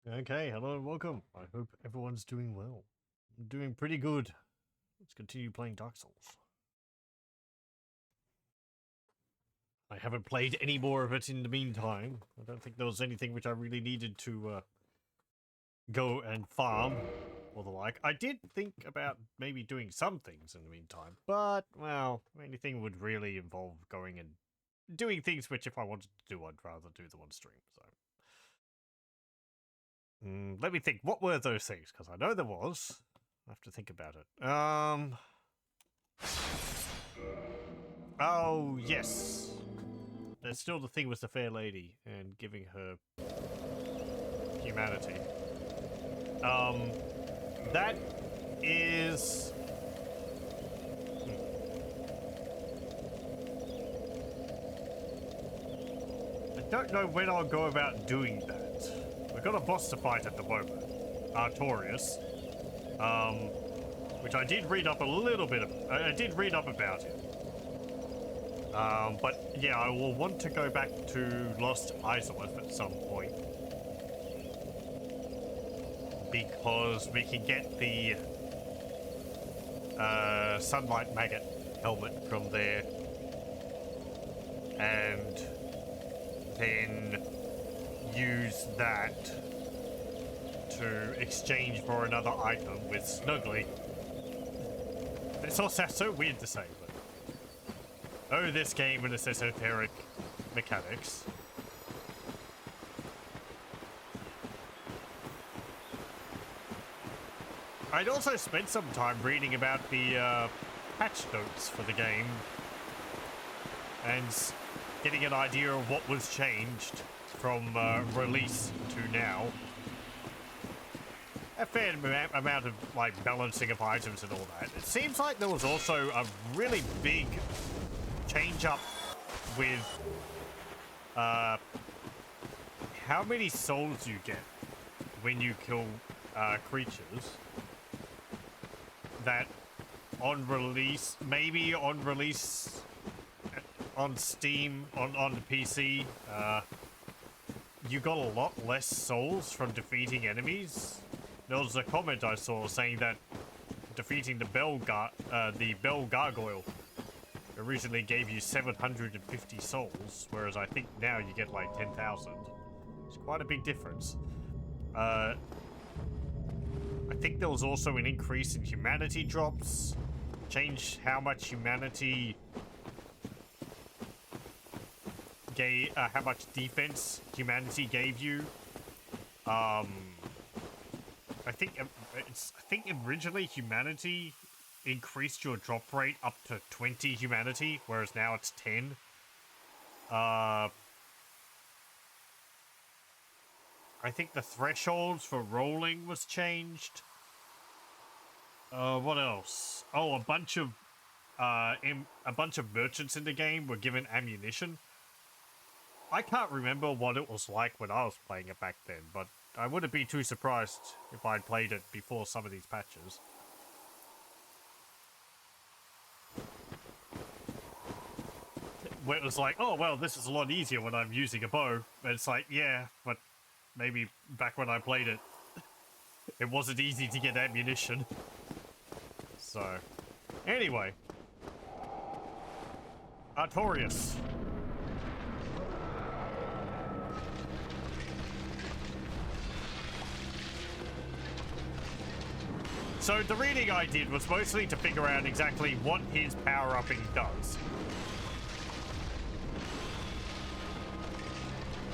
Okay, hello and welcome. I hope everyone's doing well. I'm doing pretty good. Let's continue playing Dark Souls. I haven't played any more of it in the meantime. I don't think there was anything which I really needed to go and farm or the like. I did think about maybe doing some things in the meantime, but, well, anything would really involve going and doing things which if I wanted to do, I'd rather do them on stream, so... let me think. What were those things? Because I know there was. I have to think about it. Oh, yes. There's still the thing with the fair lady and giving her humanity. That is... I don't know when I'll go about doing that. We've got a boss to fight at the moment, Artorias, which I did read up a little bit of, I did read up about it. But yeah, I will want to go back to Lost Isleworth at some point. Because we can get the Sunlight Maggot helmet from there. And then use that to exchange for another item with Snuggly. This all sounds so weird to say, but... Oh, this game and its esoteric mechanics. I'd also spent some time reading about the patch notes for the game and getting an idea of what was changed from release to now. A fair amount of like balancing of items and all that. It seems like there was also a really big change up with how many souls you get when you kill creatures. That on release, maybe on release on Steam, on the PC, you got a lot less souls from defeating enemies. There was a comment I saw saying that defeating the Bell Gargoyle originally gave you 750 souls, whereas I think now you get like 10,000. It's quite a big difference. I think there was also an increase in humanity drops. Changed how much humanity gave, how much defense humanity gave you. I think originally humanity increased your drop rate up to 20 humanity, whereas now it's 10. I think the thresholds for rolling was changed. What else? Oh, a bunch of merchants in the game were given ammunition. I can't remember what it was like when I was playing it back then, but I wouldn't be too surprised if I'd played it before some of these patches. Where it was like, oh, well, this is a lot easier when I'm using a bow. And it's like, yeah, but maybe back when I played it, it wasn't easy to get ammunition. So, anyway. Artorias. So the reading I did was mostly to figure out exactly what his power-upping does.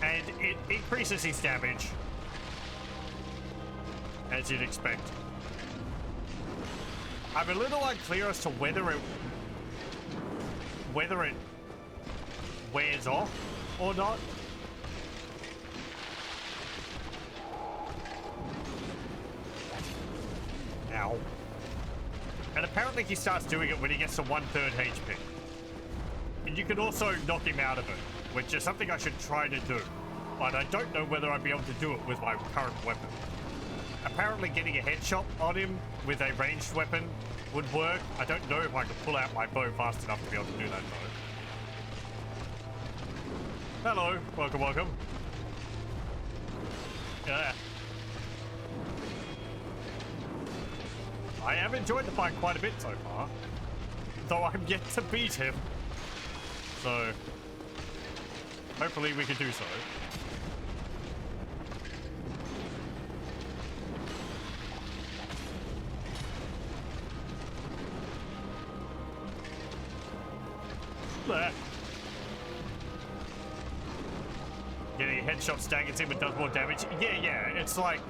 And it increases his damage, as you'd expect. I'm a little unclear as to whether it wears off or not. Ow. And apparently he starts doing it when he gets to 1/3 HP. And you can also knock him out of it, which is something I should try to do. But I don't know whether I'd be able to do it with my current weapon. Apparently getting a headshot on him with a ranged weapon would work. I don't know if I could pull out my bow fast enough to be able to do that though. Hello, welcome, welcome. Yeah. I have enjoyed the fight quite a bit so far, though I'm yet to beat him. So, hopefully we can do so. There. Getting a headshot staggers him and does more damage. Yeah, it's like...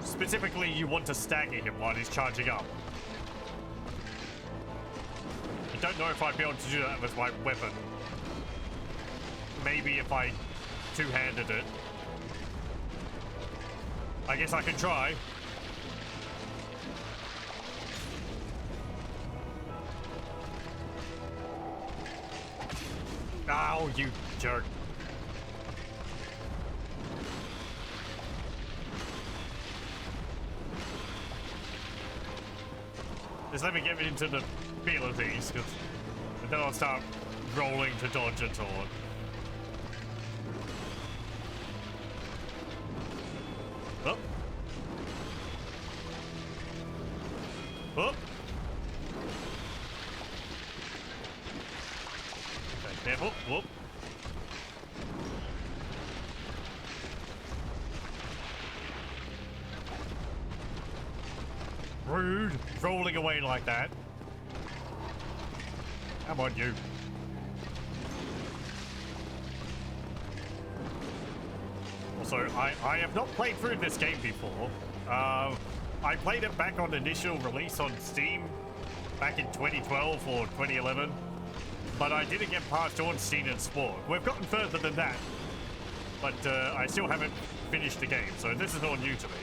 Specifically, you want to stagger him while he's charging up. I don't know if I'd be able to do that with my weapon. Maybe if I two-handed it. I guess I can try. Ow, you jerk. Just let me get into the feel of these, because then I'll start rolling to dodge and so on. Oh. Oh. Okay, careful. Whoop. Rude. Rolling away like that. Come on, you. Also, I have not played through this game before. I played it back on initial release on Steam back in 2012 or 2011, but I didn't get past Ornstein and Spore. We've gotten further than that, but I still haven't finished the game, so this is all new to me.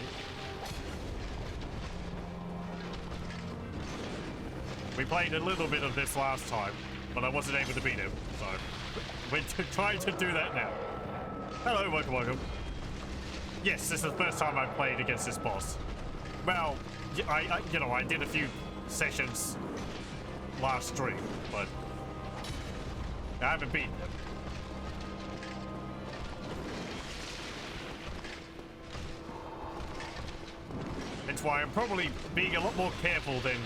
We played a little bit of this last time, but I wasn't able to beat him, so we're trying to do that now. Hello, welcome. Yes, this is the first time I've played against this boss. Well, I did a few sessions last stream, but I haven't beaten him. That's why I'm probably being a lot more careful than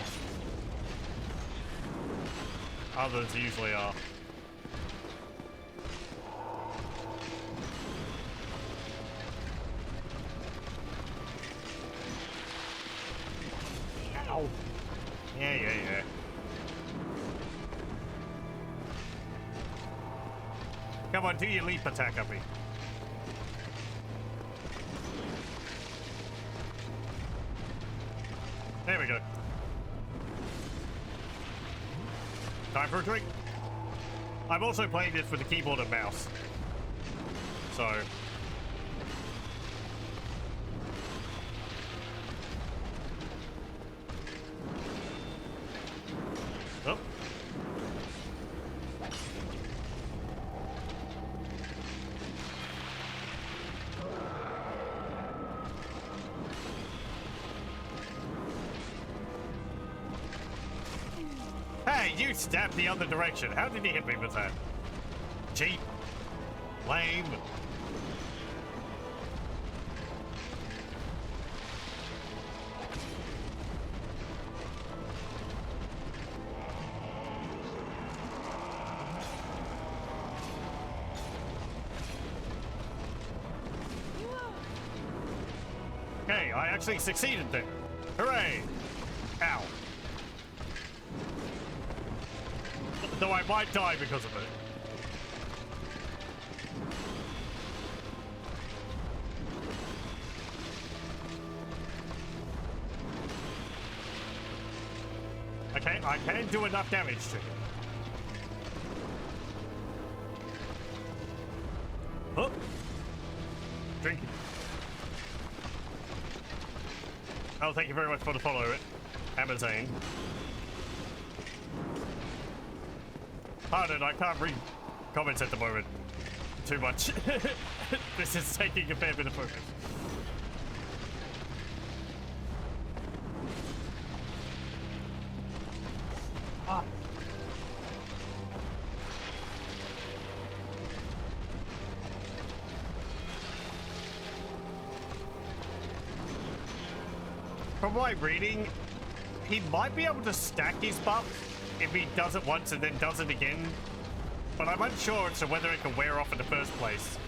others usually are. Ow. Yeah. Come on, do your leap attack at me. There we go. Time for a drink. I'm also playing this with the keyboard and mouse. So... Oh. Hey, you stabbed the other direction. How did he hit me with that? Cheap. Lame. Okay, I actually succeeded there. Hooray! Ow. Though I might die because of it. Okay, I can do enough damage to him. Oh! Drinking. Oh, thank you very much for the follow, Amazon. Pardon, I can't read comments at the moment too much. This is taking a fair bit of focus. Ah. from my reading, he might be able to stack his buff if he does it once and then does it again. But I'm unsure as to whether it can wear off in the first place.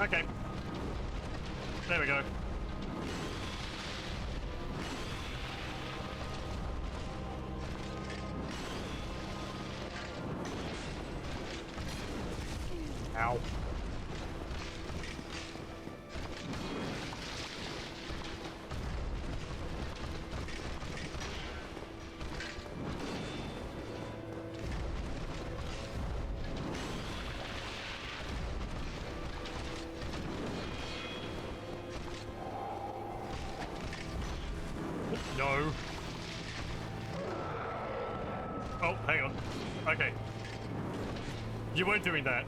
Okay. There we go. Ow. No. Oh, hang on. Okay. You weren't doing that.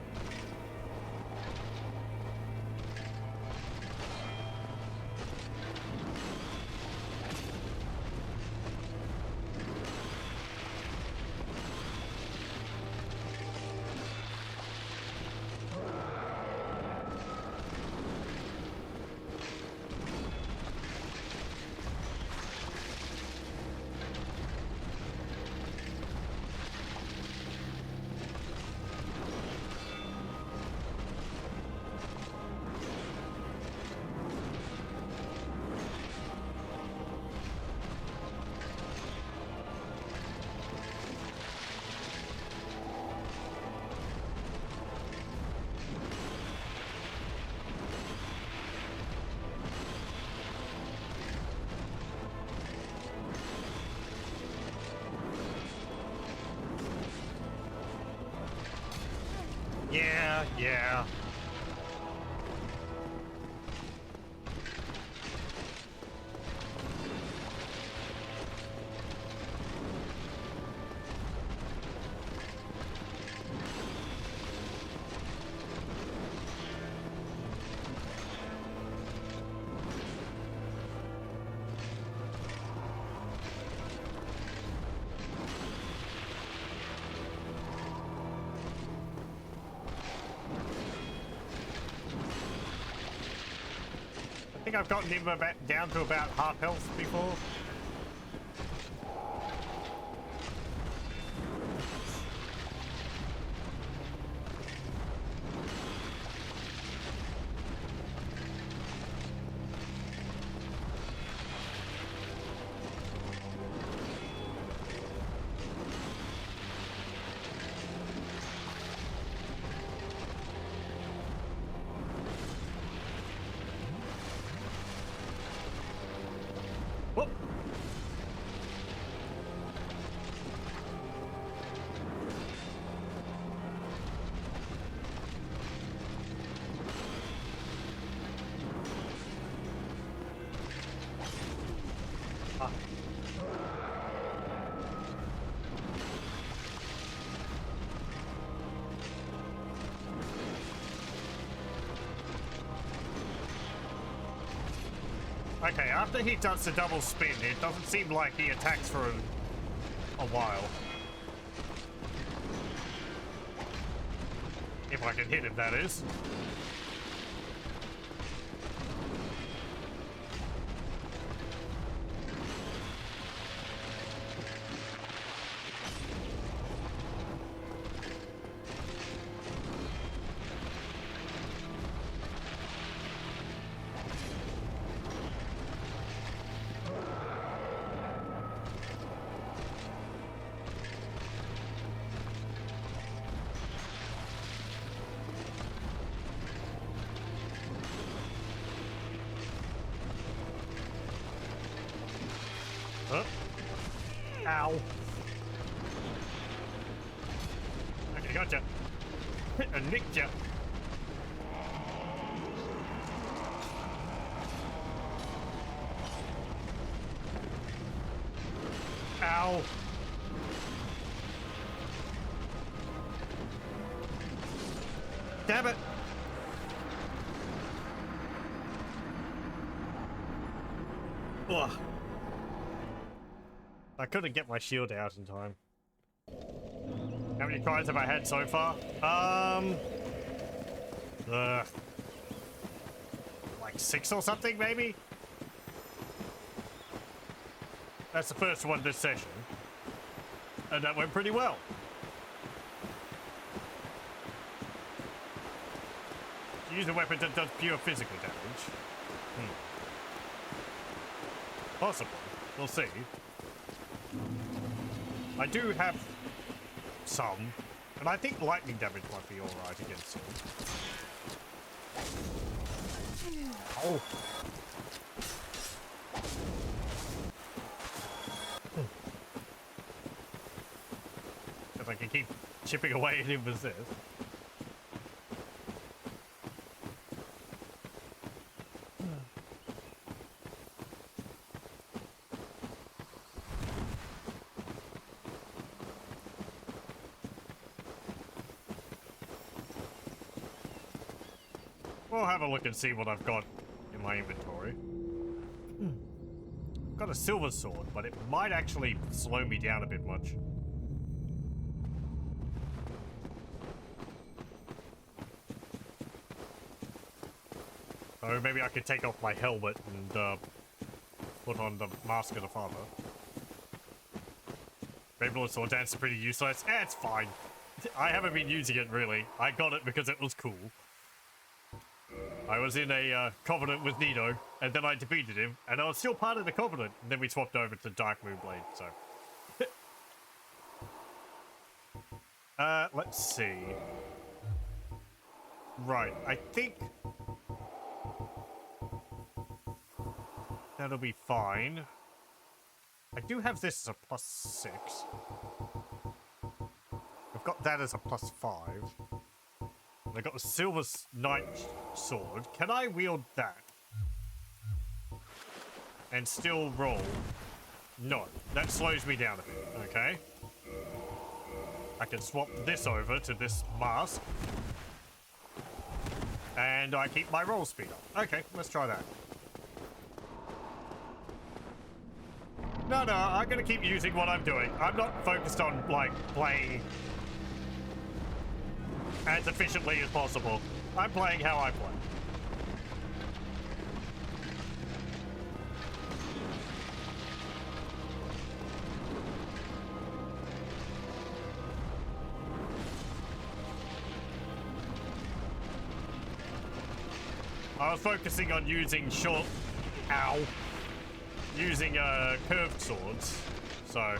Yeah. I think I've gotten him down to about half health before. Whoop. Ah. Okay, after he does the double spin, it doesn't seem like he attacks for a while. If I can hit him, that is. Huh? Ow. Okay, gotcha. I nicked ya. Ow. Damn it. Ugh. I couldn't get my shield out in time. How many tries have I had so far? Like 6 or something, maybe? That's the first one this session. And that went pretty well. Use a weapon that does pure physical damage. Possibly. We'll see. I do have some, and I think lightning damage might be alright against him. Oh. If I can keep chipping away at him with this. We'll have a look and see what I've got in my inventory. I've got a silver sword, but it might actually slow me down a bit much. So maybe I could take off my helmet and put on the Mask of the Father. Rainbow Sword Dance is pretty useless. It's fine. I haven't been using it really. I got it because it was cool. I was in a covenant with Nito, and then I defeated him, and I was still part of the covenant, and then we swapped over to Dark Moonblade, so. Let's see. Right, I think that'll be fine. I do have this as a +6. I've got that as a +5. I got the Silver Knight Sword. Can I wield that? And still roll? No. That slows me down a bit, okay? I can swap this over to this mask. And I keep my roll speed up. Okay, let's try that. No, I'm gonna keep using what I'm doing. I'm not focused on, like, playing as efficiently as possible. I'm playing how I play. I was focusing on using using curved swords, so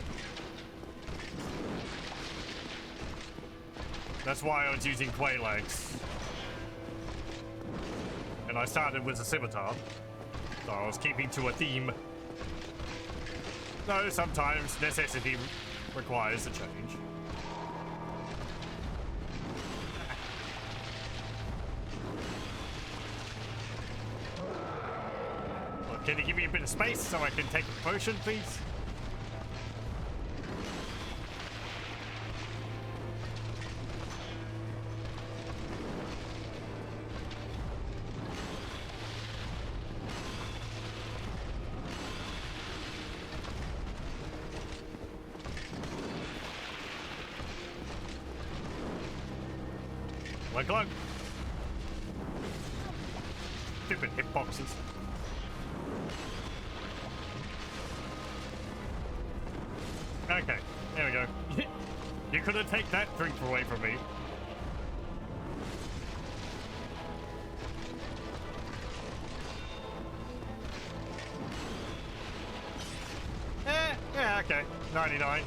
that's why I was using Quay legs. And I started with a scimitar, so I was keeping to a theme. Though sometimes necessity requires a change. Well, can you give me a bit of space so I can take a potion, please? Like on. Stupid hitboxes. Okay, there we go. You couldn't take that drink away from me. Yeah, okay. 99.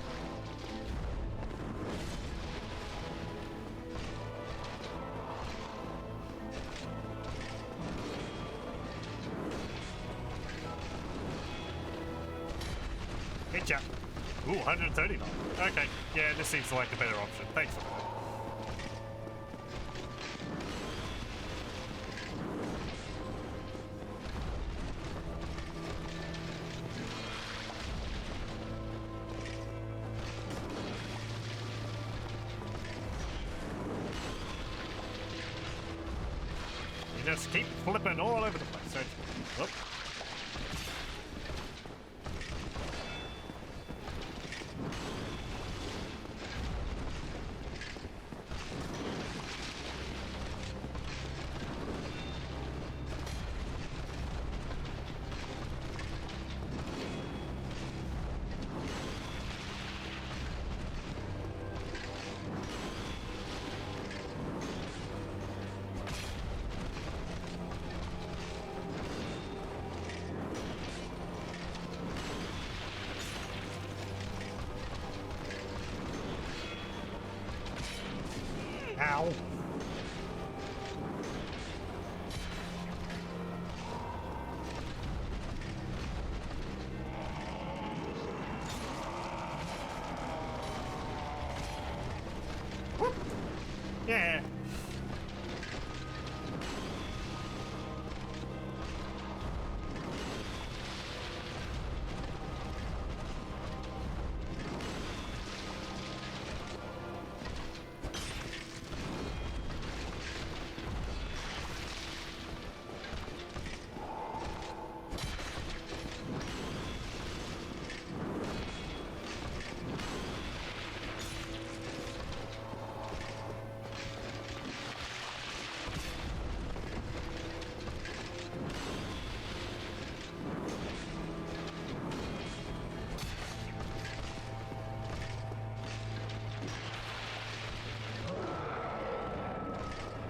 Hitcha. Ooh, 139. Okay, yeah, this seems like a better option. Thanks for that. You just keep flipping all over the place, don't you? Whoop. Ow. Whoop. Yeah.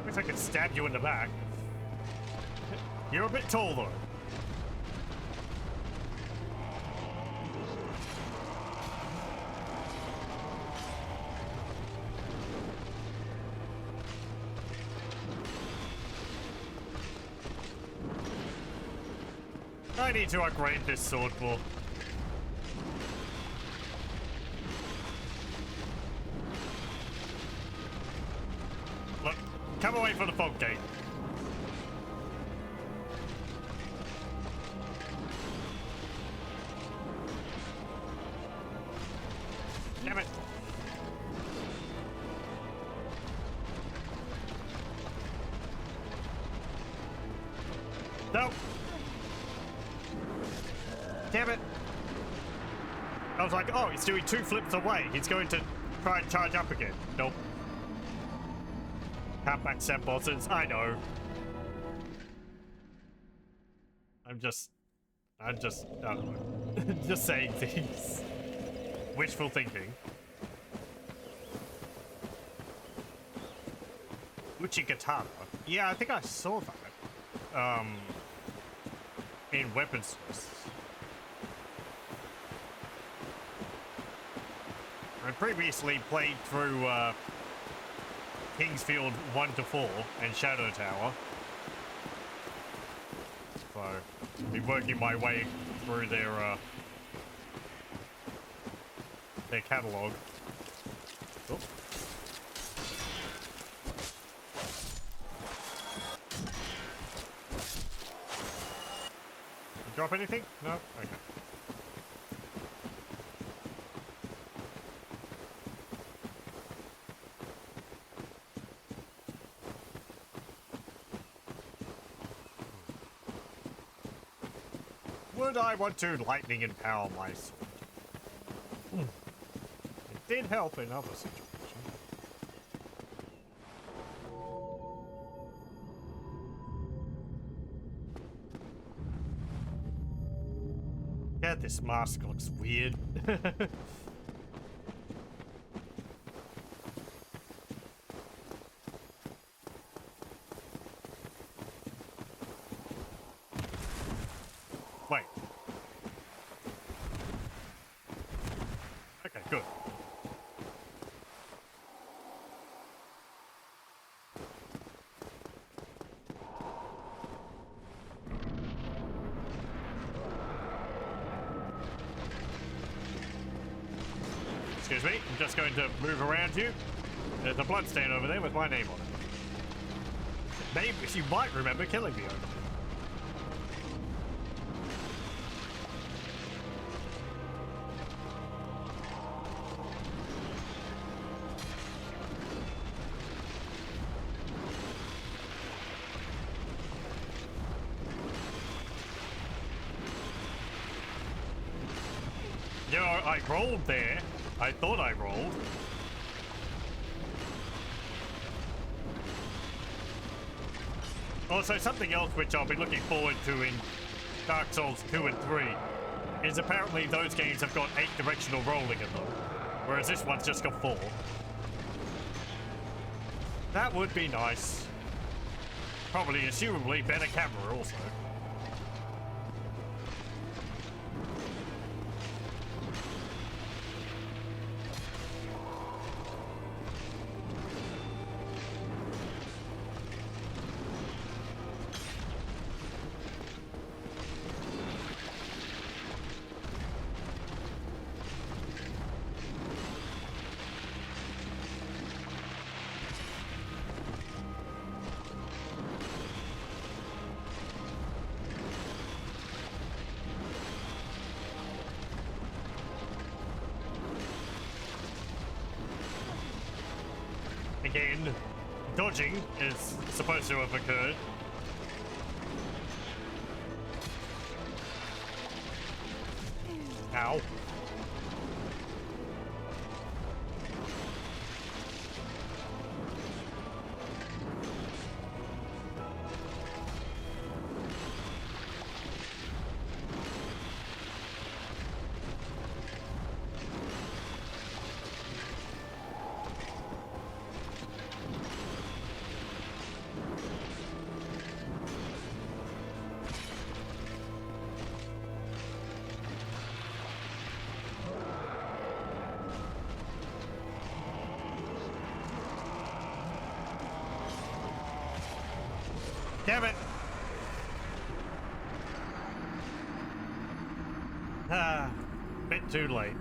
Wish I could stab you in the back. You're a bit tall, though. I need to upgrade this sword more. Look, come away from the fog gate. Damn it. No. Damn it. I was like, oh, he's doing 2 flips away. He's going to try and charge up again. Nope. Can't accept bosses. I know. I don't know. Just saying things. Wishful thinking. Uchigatara. Yeah, I think I saw that. In weapons lists. I previously played through Kingsfield 1 to 4 and Shadow Tower. So, be working my way through their catalog. Oh. Drop anything? No? Okay. Would I want to lightning empower my sword? It did help in other situations. Yeah, this mask looks weird. Wait. Okay, good. Excuse me, I'm just going to move around you. There's a bloodstain over there with my name on it. Maybe you might remember killing me over there. You know, I rolled there. I thought I rolled. Also, something else which I'll be looking forward to in Dark Souls 2 and 3 is apparently those games have got 8 directional rolling in them, whereas this one's just got 4. That would be nice. Probably, assumably, better camera also. Again, dodging is supposed to have occurred. Ow. Damn it! Ah, bit too late.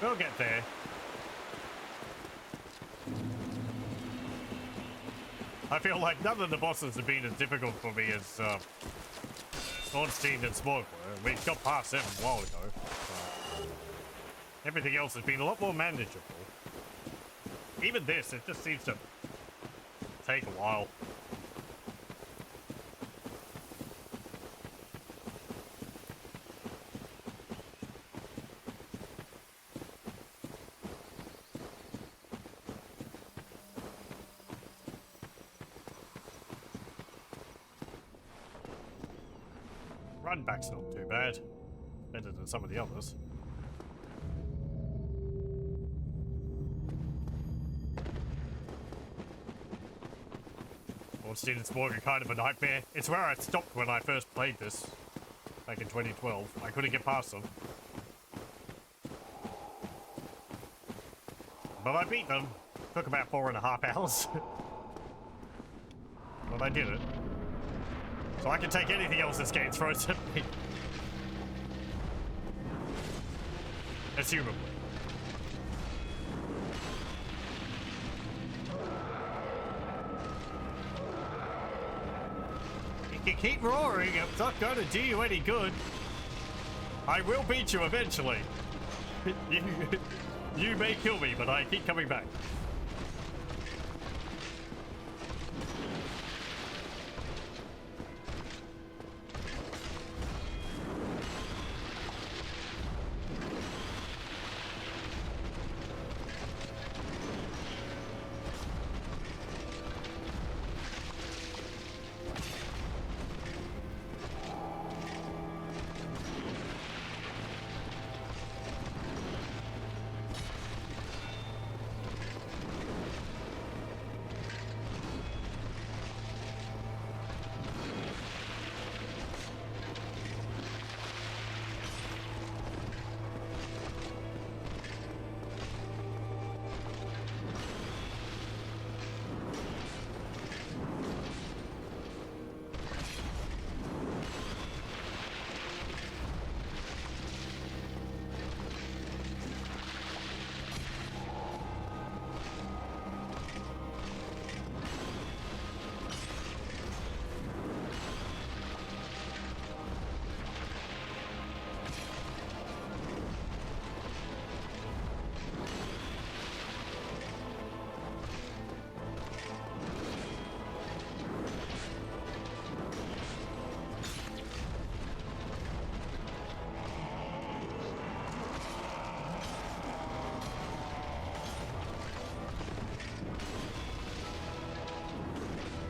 We'll get there. I feel like none of the bosses have been as difficult for me as Ornstein and Smog were. We got past them a while ago. Everything else has been a lot more manageable. Even this, it just seems to take a while. Run back's not too bad. Better than some of the others. Ornstein and Smog are kind of a nightmare. It's where I stopped when I first played this. Back in 2012. I couldn't get past them. But I beat them. Took about 4.5 hours. But I did it. So I can take anything else this game throws at me. Assumably. You can keep roaring, it's not going to do you any good. I will beat you eventually. You may kill me, but I keep coming back.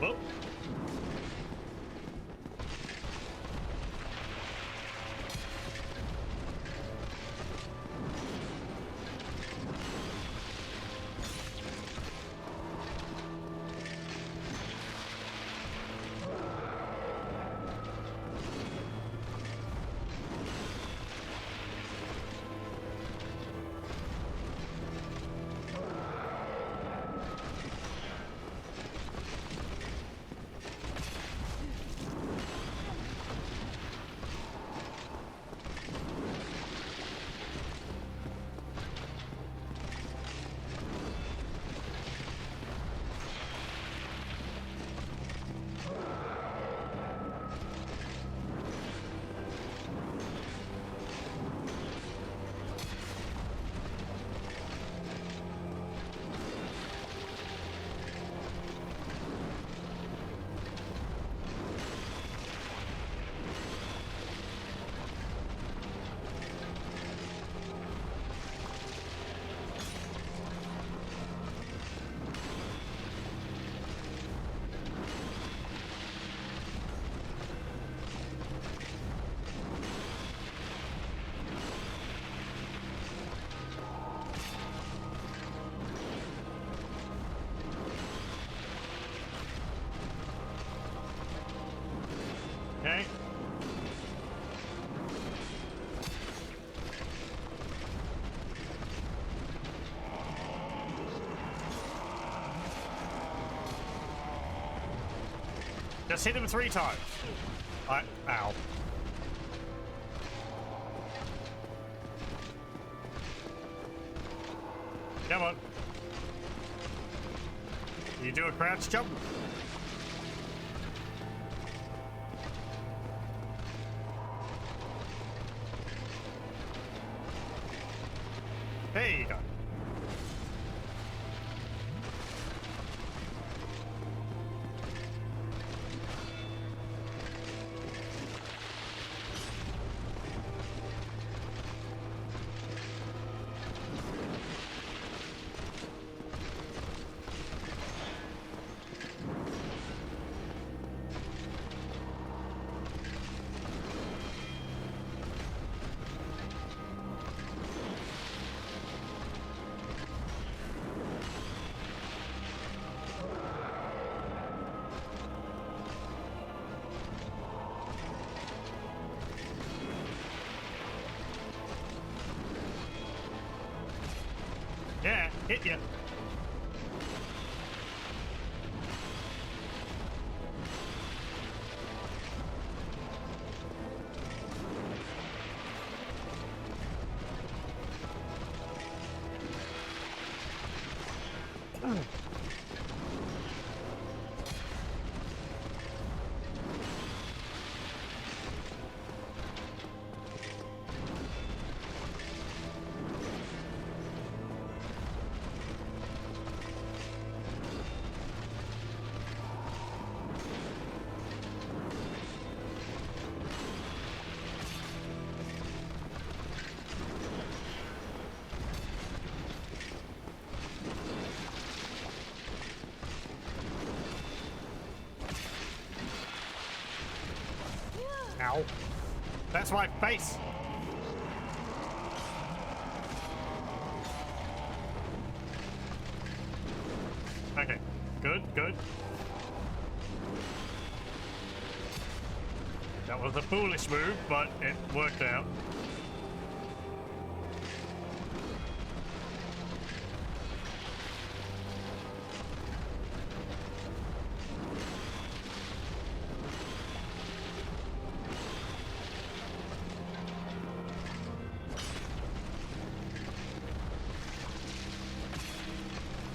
Well. Okay. Just hit him 3 times. Ow. Come on. You do a crouch jump? There you go. Yeah, hit you. Ow. That's my face. Okay. Good, good. That was a foolish move, but it worked out.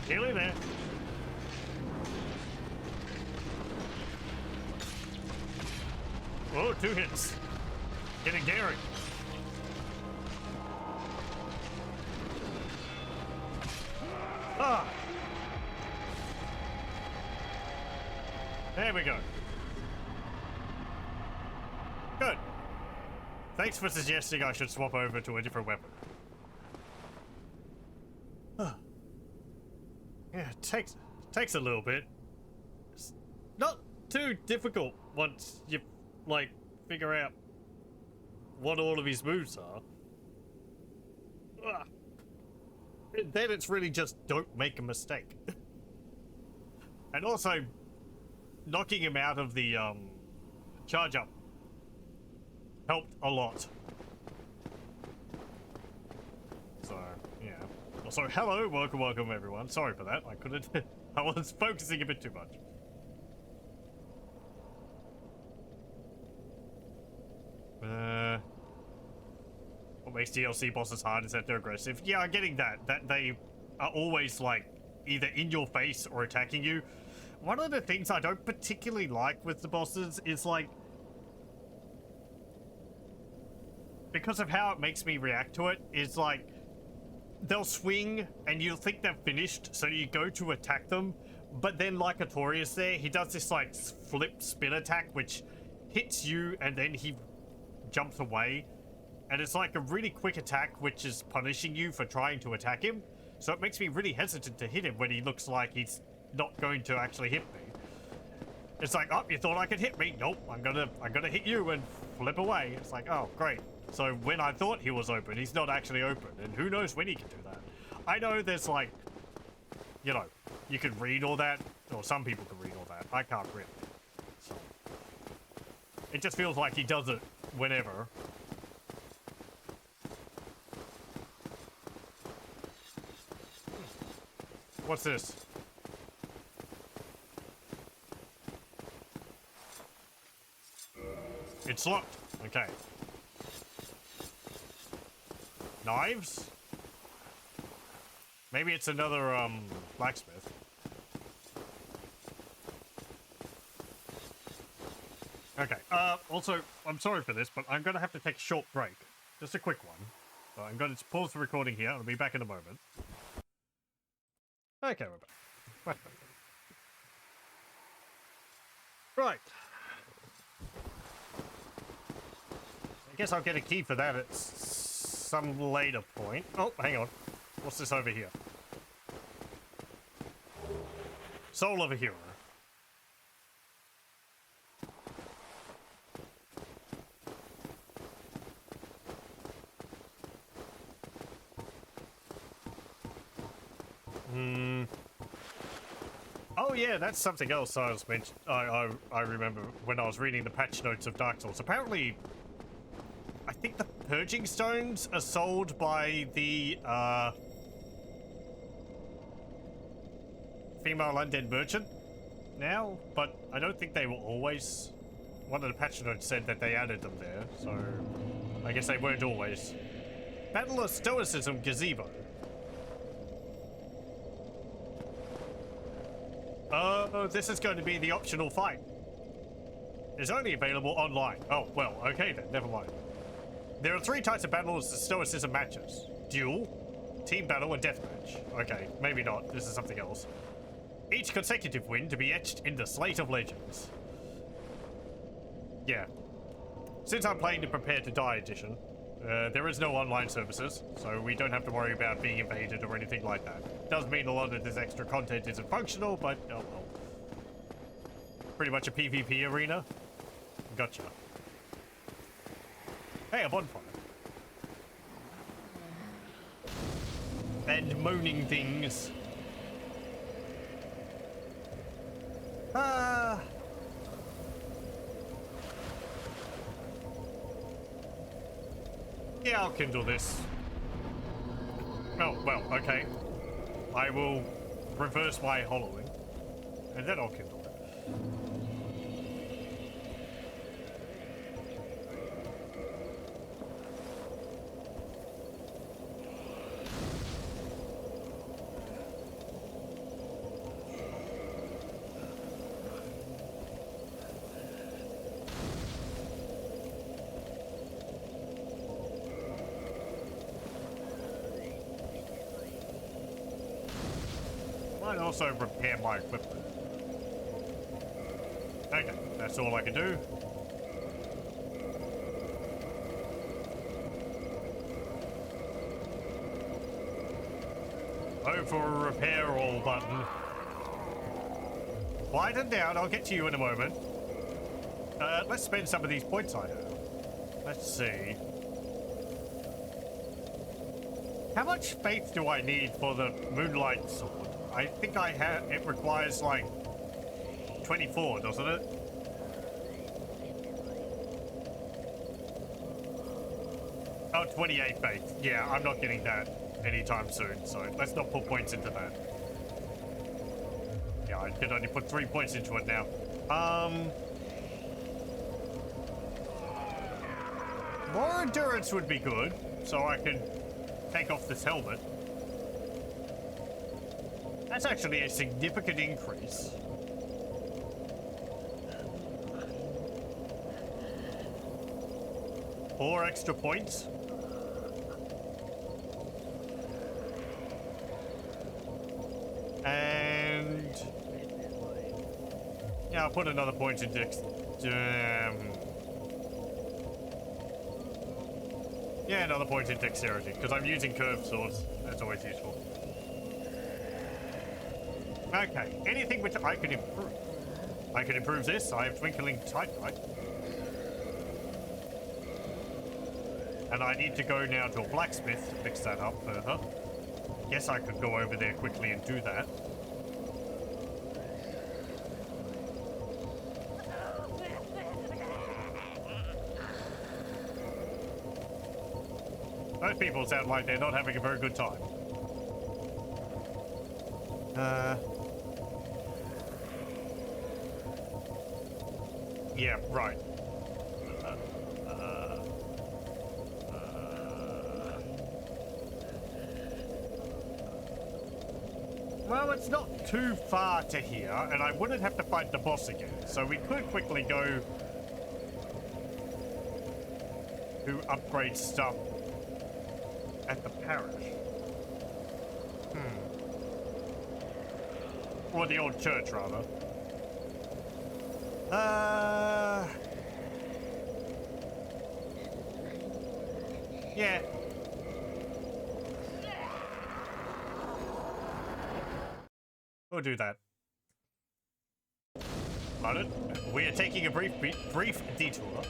Nearly there. Oh, 2 hits. Getting daring. Ah. There we go. Good. Thanks for suggesting I should swap over to a different weapon. Yeah, it takes a little bit. It's not too difficult once you, like, figure out what all of his moves are. Then it's really just don't make a mistake. And also, knocking him out of the charge up helped a lot. So, yeah. Also, hello, welcome everyone. Sorry for that. I couldn't. I was focusing a bit too much. What makes DLC bosses hard is that they're aggressive. Yeah, I'm getting that. That they are always like either in your face or attacking you. One of the things I don't particularly like with the bosses is like, because of how it makes me react to it, is like they'll swing and you'll think they're finished, so you go to attack them, but then like Artorias there, he does this like flip spin attack which hits you and then he jumps away, and it's like a really quick attack which is punishing you for trying to attack him. So it makes me really hesitant to hit him when he looks like he's not going to actually hit me. It's like, oh, you thought I could hit me? Nope, I'm gonna hit you and flip away. It's like, oh, great. So when I thought he was open, he's not actually open, and who knows when he can do that. I know there's like, you know, you can read all that, or some people can read all that. I can't really. So It just feels like he does it whenever. What's this? It's locked. Okay. Knives? Maybe it's another, blacksmith. Okay, also, I'm sorry for this, but I'm gonna have to take a short break. Just a quick one. So I'm gonna pause the recording here. I'll be back in a moment. Okay, we're back. Right. I guess I'll get a key for that at some later point. Oh, hang on. What's this over here? Soul of a Hero. Oh yeah, that's something else I was I remember when I was reading the patch notes of Dark Souls. Apparently, I think the purging stones are sold by the female undead merchant now, but I don't think they were always. One of the patch notes said that they added them there, so I guess they weren't always. Battle of Stoicism Gazebo. Oh, this is going to be the optional fight. It's only available online. Oh, well, okay then, never mind. There are 3 types of battles of Stoicism matches. Duel, team battle, and deathmatch. Okay, maybe not. This is something else. Each consecutive win to be etched in the Slate of Legends. Yeah. Since I'm playing the Prepare to Die edition, there is no online services, so we don't have to worry about being invaded or anything like that. Does mean a lot of this extra content isn't functional, but oh well. Pretty much a PvP arena. Gotcha. Hey, a bonfire. And moaning things. Yeah, I'll kindle this. Oh, well, okay. I will reverse my hollowing, and then I'll kindle it. Might also repair my equipment. Okay, that's all I can do. Go for a repair all button. Quieten down, I'll get to you in a moment. Let's spend some of these points I have. Let's see. How much faith do I need for the Moonlight Sword? I think I have. It requires like 24, doesn't it? Oh, 28 faith. Yeah, I'm not getting that anytime soon, so let's not put points into that. Yeah, I can only put 3 points into it now. More endurance would be good, so I can take off this helmet. That's actually a significant increase. Four extra points. And yeah, I'll put another point in yeah, another point in dexterity, because I'm using curved swords. That's always useful. Okay, anything which I can improve. I can improve this. I have Twinkling Titanite. And I need to go now to a blacksmith to fix that up further. Guess I could go over there quickly and do that. Those people sound like they're not having a very good time. Yeah, right. Well, it's not too far to here, and I wouldn't have to fight the boss again, so we could quickly go to upgrade stuff at the parish. Or the old church, rather. Yeah. We'll do that. Pardon? We are taking a brief detour.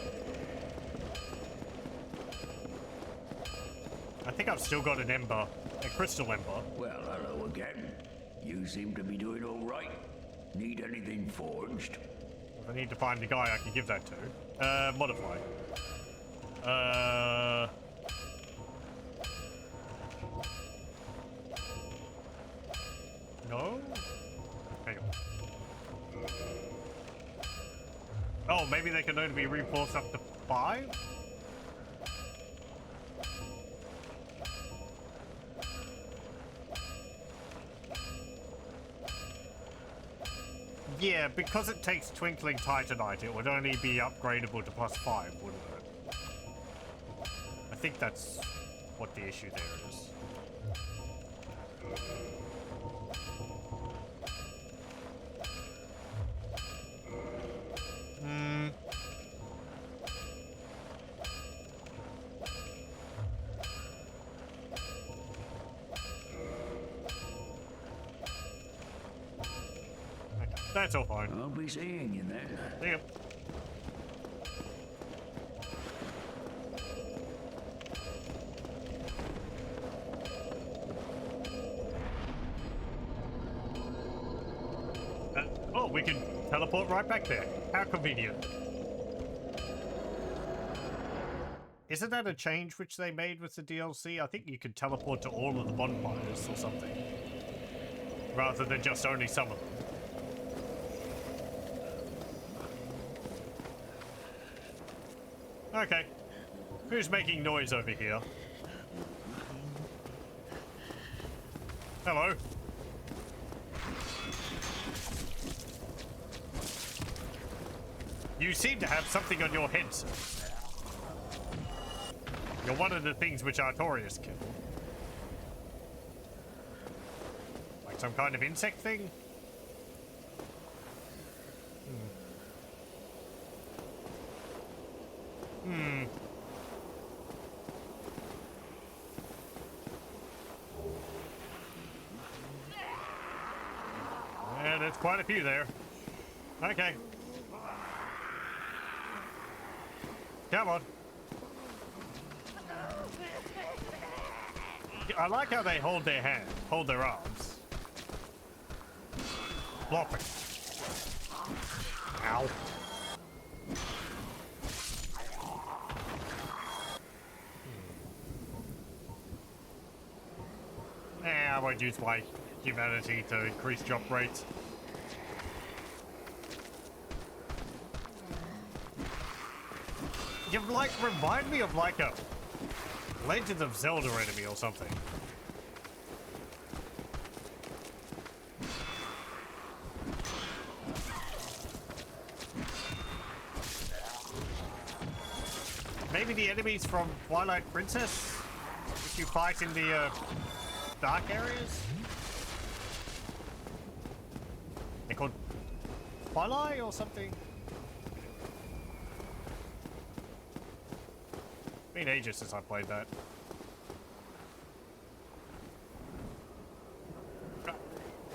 I think I've still got an ember, a crystal ember. Well, hello again. You seem to be doing all right. Need anything forged? I need to find the guy I can give that to. Modify. No? Hang on. Oh, maybe they can only be reinforced up to 5? Yeah, because it takes Twinkling Titanite, it would only be upgradable to +5, wouldn't it? I think that's what the issue there is. That's all fine. I'll be seeing you then. Yep. Oh, we can teleport right back there. How convenient. Isn't that a change which they made with the DLC? I think you could teleport to all of the bonfires or something. Rather than just only some of them. Okay. Who's making noise over here? Hello. You seem to have something on your head, sir. You're one of the things which Artorias killed. Like some kind of insect thing? Yeah, there's quite a few there. Okay. Come on. I like how they hold their hand, hold their arms. Flop it. Ow. I won't use my humanity to increase jump rates. You like remind me of like a Legend of Zelda enemy or something. Maybe the enemies from Twilight Princess, which you fight in the dark areas. They're called Twilight or something. Been ages since I played that.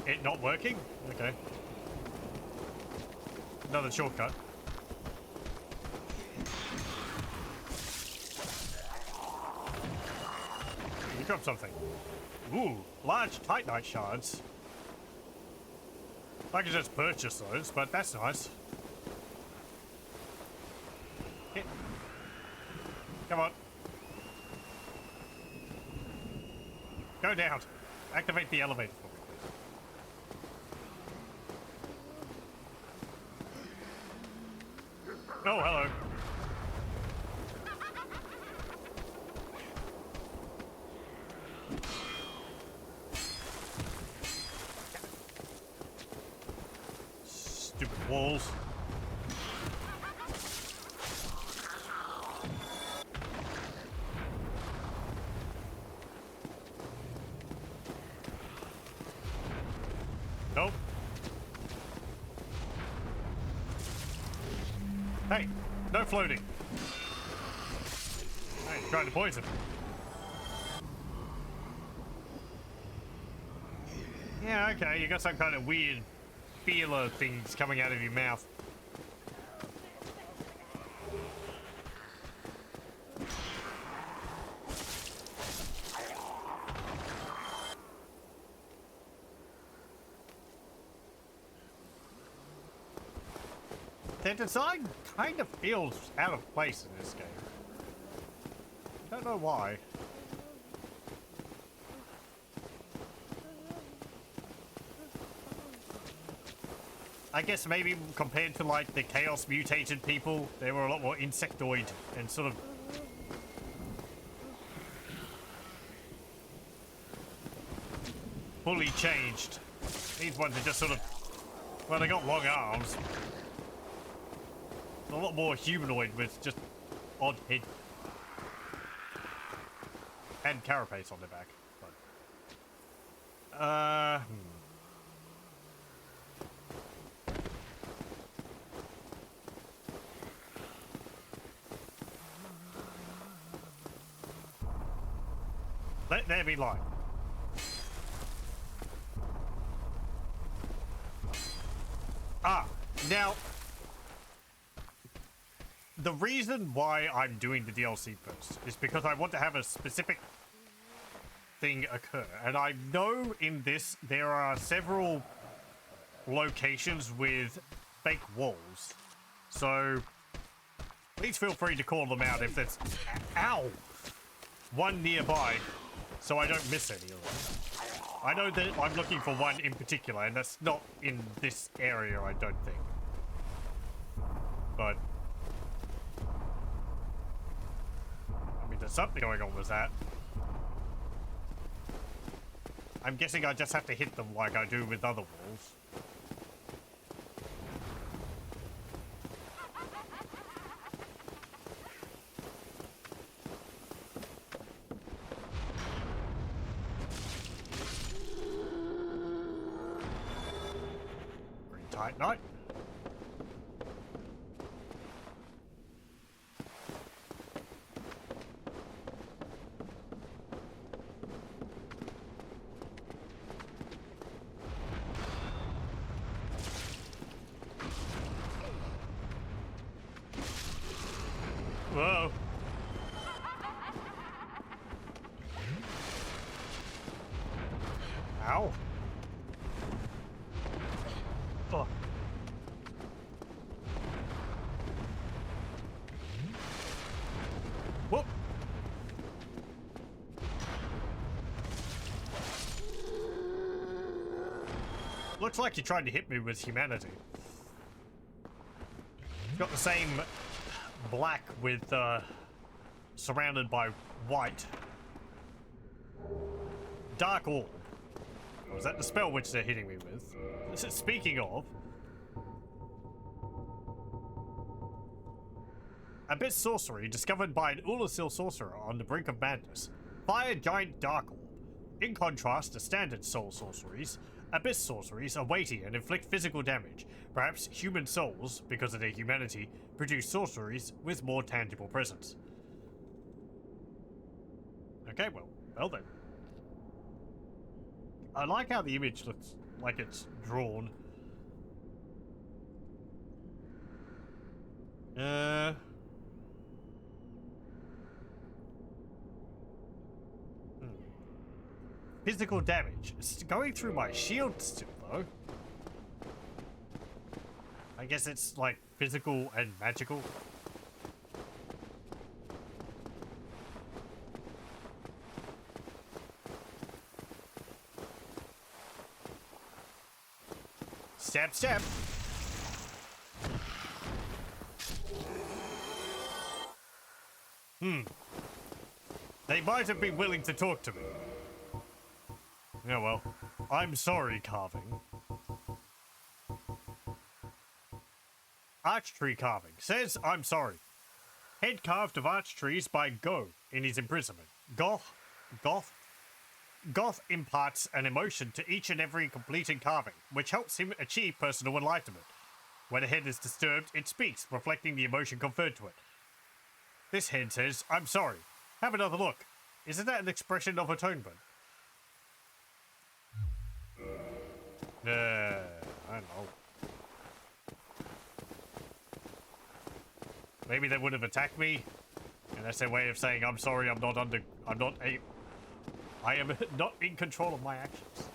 It not working? Okay. Another shortcut. You dropped something. Ooh, large Titanite shards. I could just purchase those, but that's nice. Hit. Come on. Go down. Activate the elevator for me, please. Oh, hello. Stupid walls. Nope. Hey, no floating. Hey, trying to poison. Yeah, okay, you got some kind of weird feeler things coming out of your mouth. The design kind of feels out of place in this game. I don't know why. I guess maybe compared to like the chaos mutated people, they were a lot more insectoid and sort of fully changed. These ones are just sort of, well, they got long arms. A lot more humanoid with just odd head and carapace on their back. But, Let there be light. Ah, now, the reason why I'm doing the DLC first is because I want to have a specific thing occur. And I know in this there are several locations with fake walls. So please feel free to call them out if there's, ow, one nearby, so I don't miss any of them. I know that I'm looking for one in particular, and that's not in this area, I don't think. But I mean, there's something going on with that. I'm guessing I just have to hit them like I do with other walls. Green tight night. Whoa. Ow. Oh. Whoop. Looks like you tried to hit me with humanity. Got the same black with surrounded by white. Dark orb. Or is that the spell which they're hitting me with? Speaking of, abyss sorcery discovered by an Ulasil sorcerer on the brink of madness. Fire giant dark orb. In contrast to standard soul sorceries, abyss sorceries are weighty and inflict physical damage. Perhaps human souls, because of their humanity, produce sorceries with more tangible presence. Okay, well then. I like how the image looks like it's drawn. Physical damage. It's going through my shield still, though. I guess it's like physical and magical. Stab, stab. They might have been willing to talk to me. Yeah, well, I'm sorry, carving. Arch tree carving says, I'm sorry. Head carved of arch trees by Go in his imprisonment. Goth imparts an emotion to each and every completed carving, which helps him achieve personal enlightenment. When a head is disturbed, it speaks, reflecting the emotion conferred to it. This head says, I'm sorry. Have another look. Isn't that an expression of atonement? I don't know. Maybe they would have attacked me, and that's their way of saying, I'm sorry, I am not in control of my actions.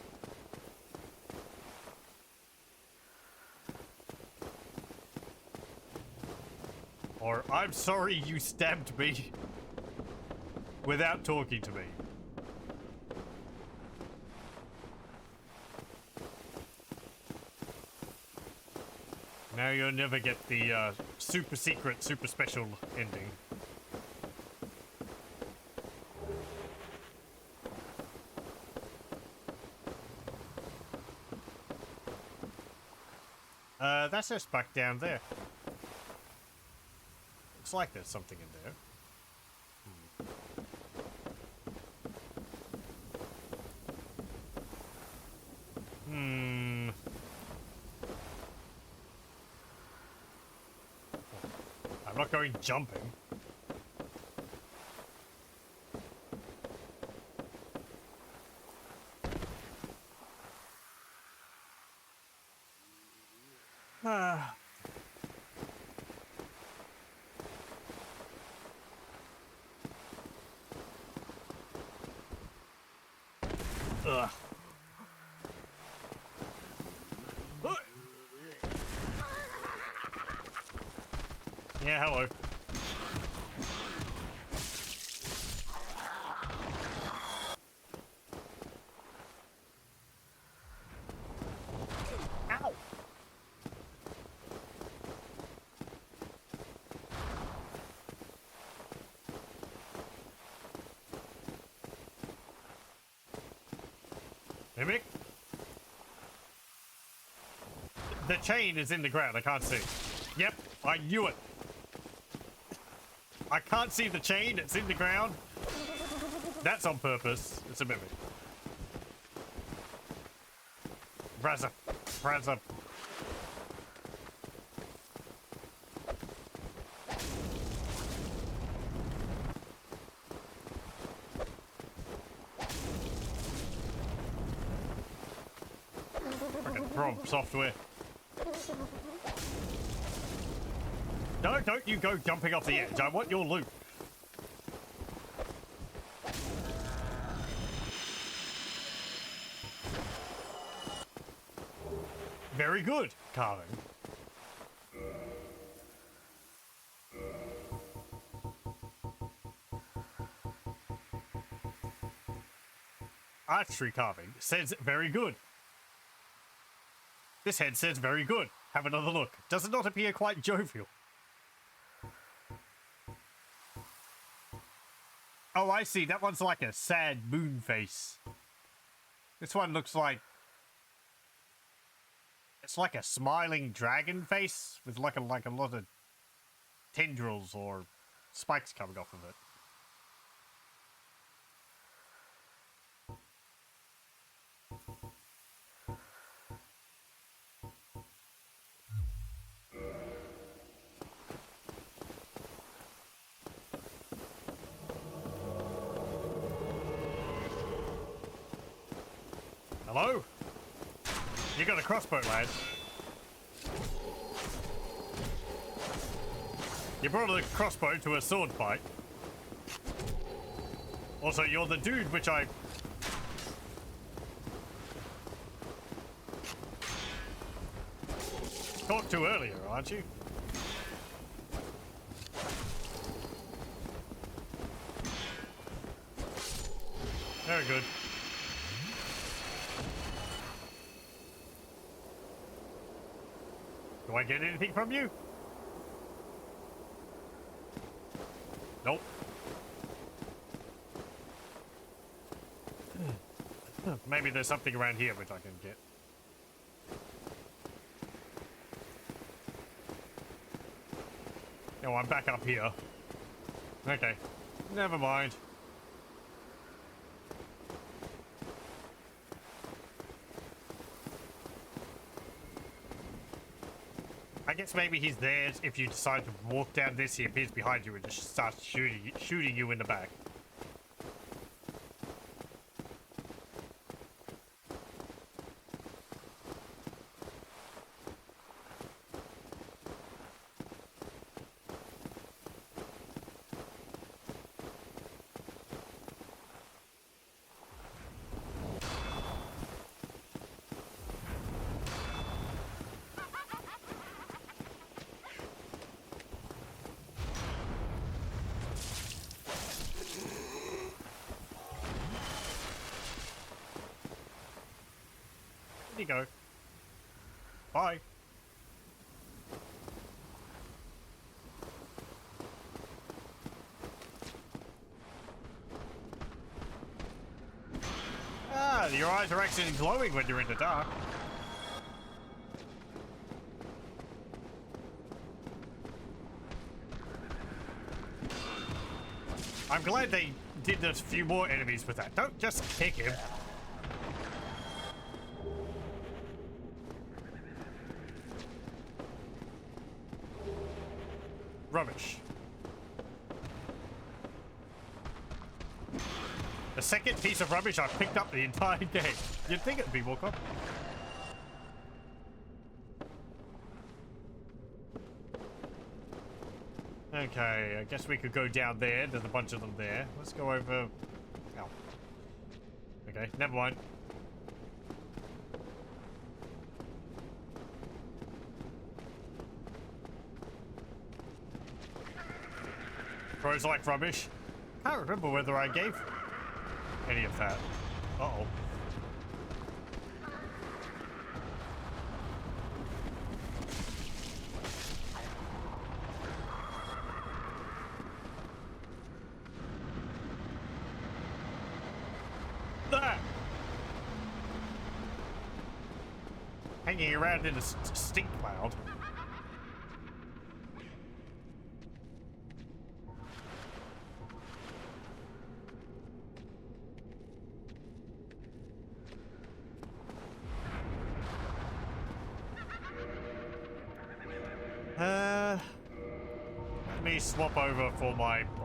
Or, I'm sorry you stabbed me without talking to me. Now you'll never get the super secret, super special ending. That's just back down there. Looks like there's something in there. I'm not going jumping. Ugh. Yeah, hello. Ow! Mimic? The chain is in the ground, I can't see. Yep, I knew it. I can't see the chain, it's in the ground. That's on purpose. It's a mimic. Brazza. Brazza. Fucking FromSoftware. No, don't you go jumping off the edge. I want your loot. Very good, carving. Archery carving says very good. This head says very good. Have another look. Does it not appear quite jovial? Oh, I see. That one's like a sad moon face. This one looks like... It's like a smiling dragon face with like a lot of tendrils or spikes coming off of it. Hello? You got a crossbow, lad. You brought a crossbow to a sword fight. Also, you're the dude which I... talked to earlier, aren't you? Very good. Do I get anything from you? Nope. Maybe there's something around here which I can get. Oh, I'm back up here. Okay. Never mind. I guess maybe he's there if you decide to walk down this, he appears behind you and just starts shooting you in the back. There you go. Bye. Ah, your eyes are actually glowing when you're in the dark. I'm glad they did a few more enemies with that. Don't just kick him. Rubbish. The second piece of rubbish I've picked up the entire game. You'd think it'd be more common. Okay, I guess we could go down there. There's a bunch of them there. Let's go over... Oh. Okay, never mind. Throws like rubbish. Can't remember whether I gave any of that. Uh-oh. Ah! Hanging around in a stink cloud. Let me swap over for my bow.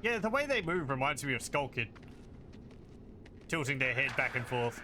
Yeah, the way they move reminds me of Skull Kid. Tilting their head back and forth.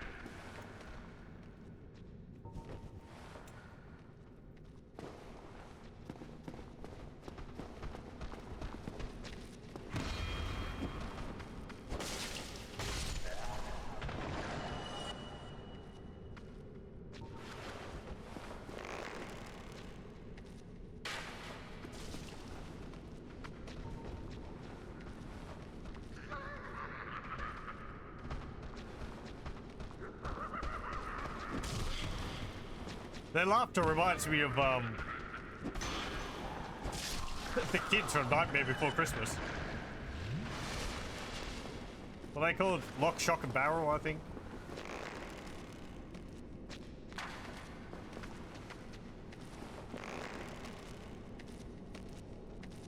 Their laughter reminds me of, the kids from Nightmare Before Christmas. What are they called? Lock, Shock, and Barrel, I think.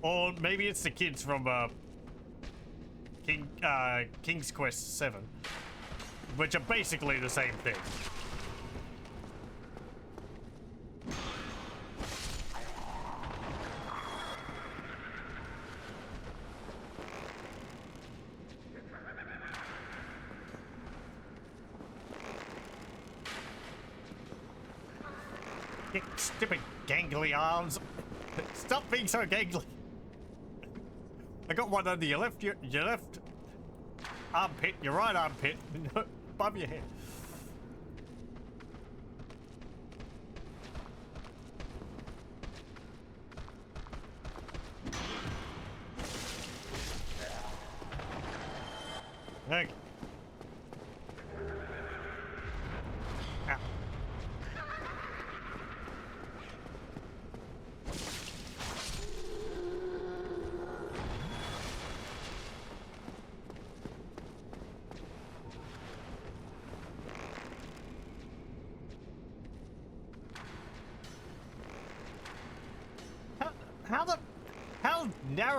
Or maybe it's the kids from, King's Quest 7. Which are basically the same thing. Stupid gangly arms. Stop being so gangly. I got one under your left armpit, your right armpit, above your head.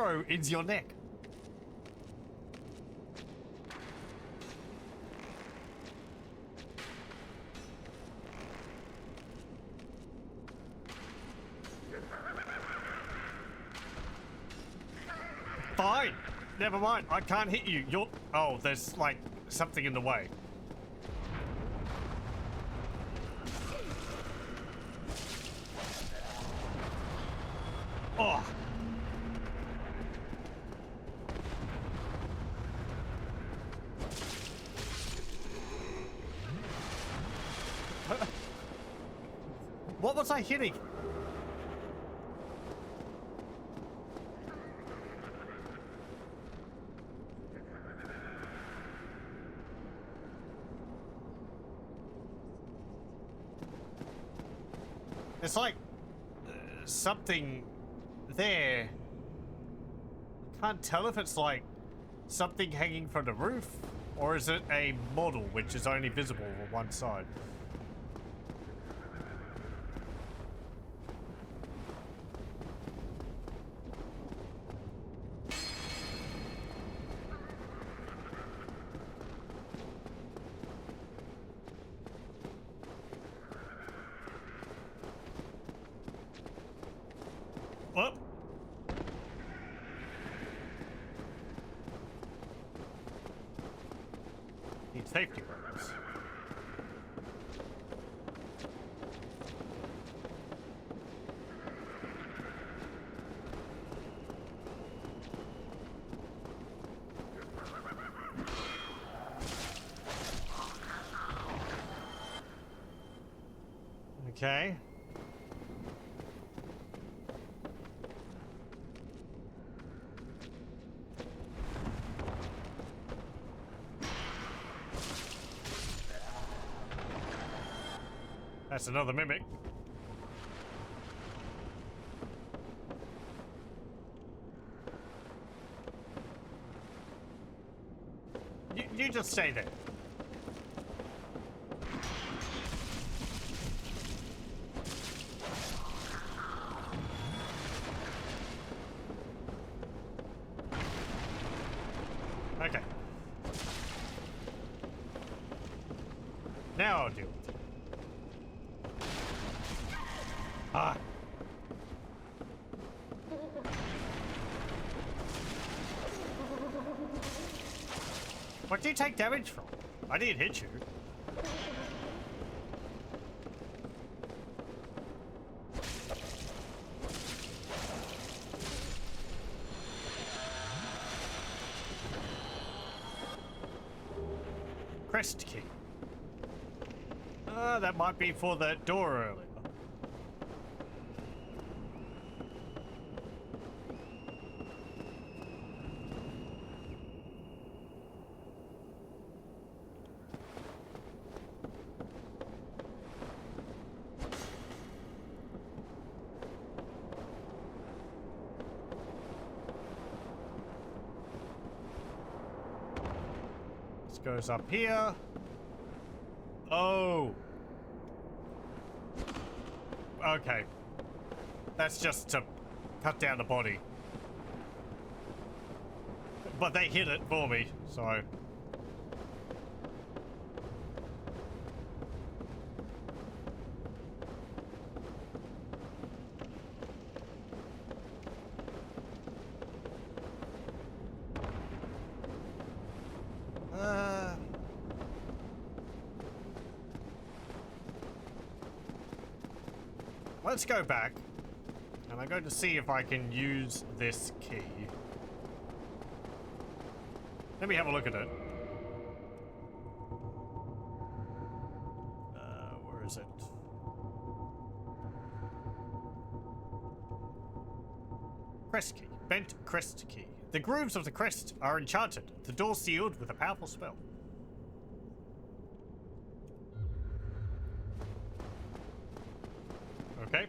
arrow into your neck. Fine. Never mind. I can't hit you. You're... Oh, there's like something in the way. Oh. What was I hitting? It's like something there. Can't tell if it's like something hanging from the roof or is it a model which is only visible on one side. Well, need safety goggles. Okay. That's another mimic. You just stay there. Okay. Now I'll deal with it. Ah. What do you take damage from? I didn't hit you. Crest key. That might be for that door earlier. This goes up here. Oh. Okay. That's just to cut down the body. But they hit it for me, so... Let's go back, and I'm going to see if I can use this key. Let me have a look at it. Where is it? Crest key. Bent crest key. The grooves of the crest are enchanted. The door sealed with a powerful spell. Okay.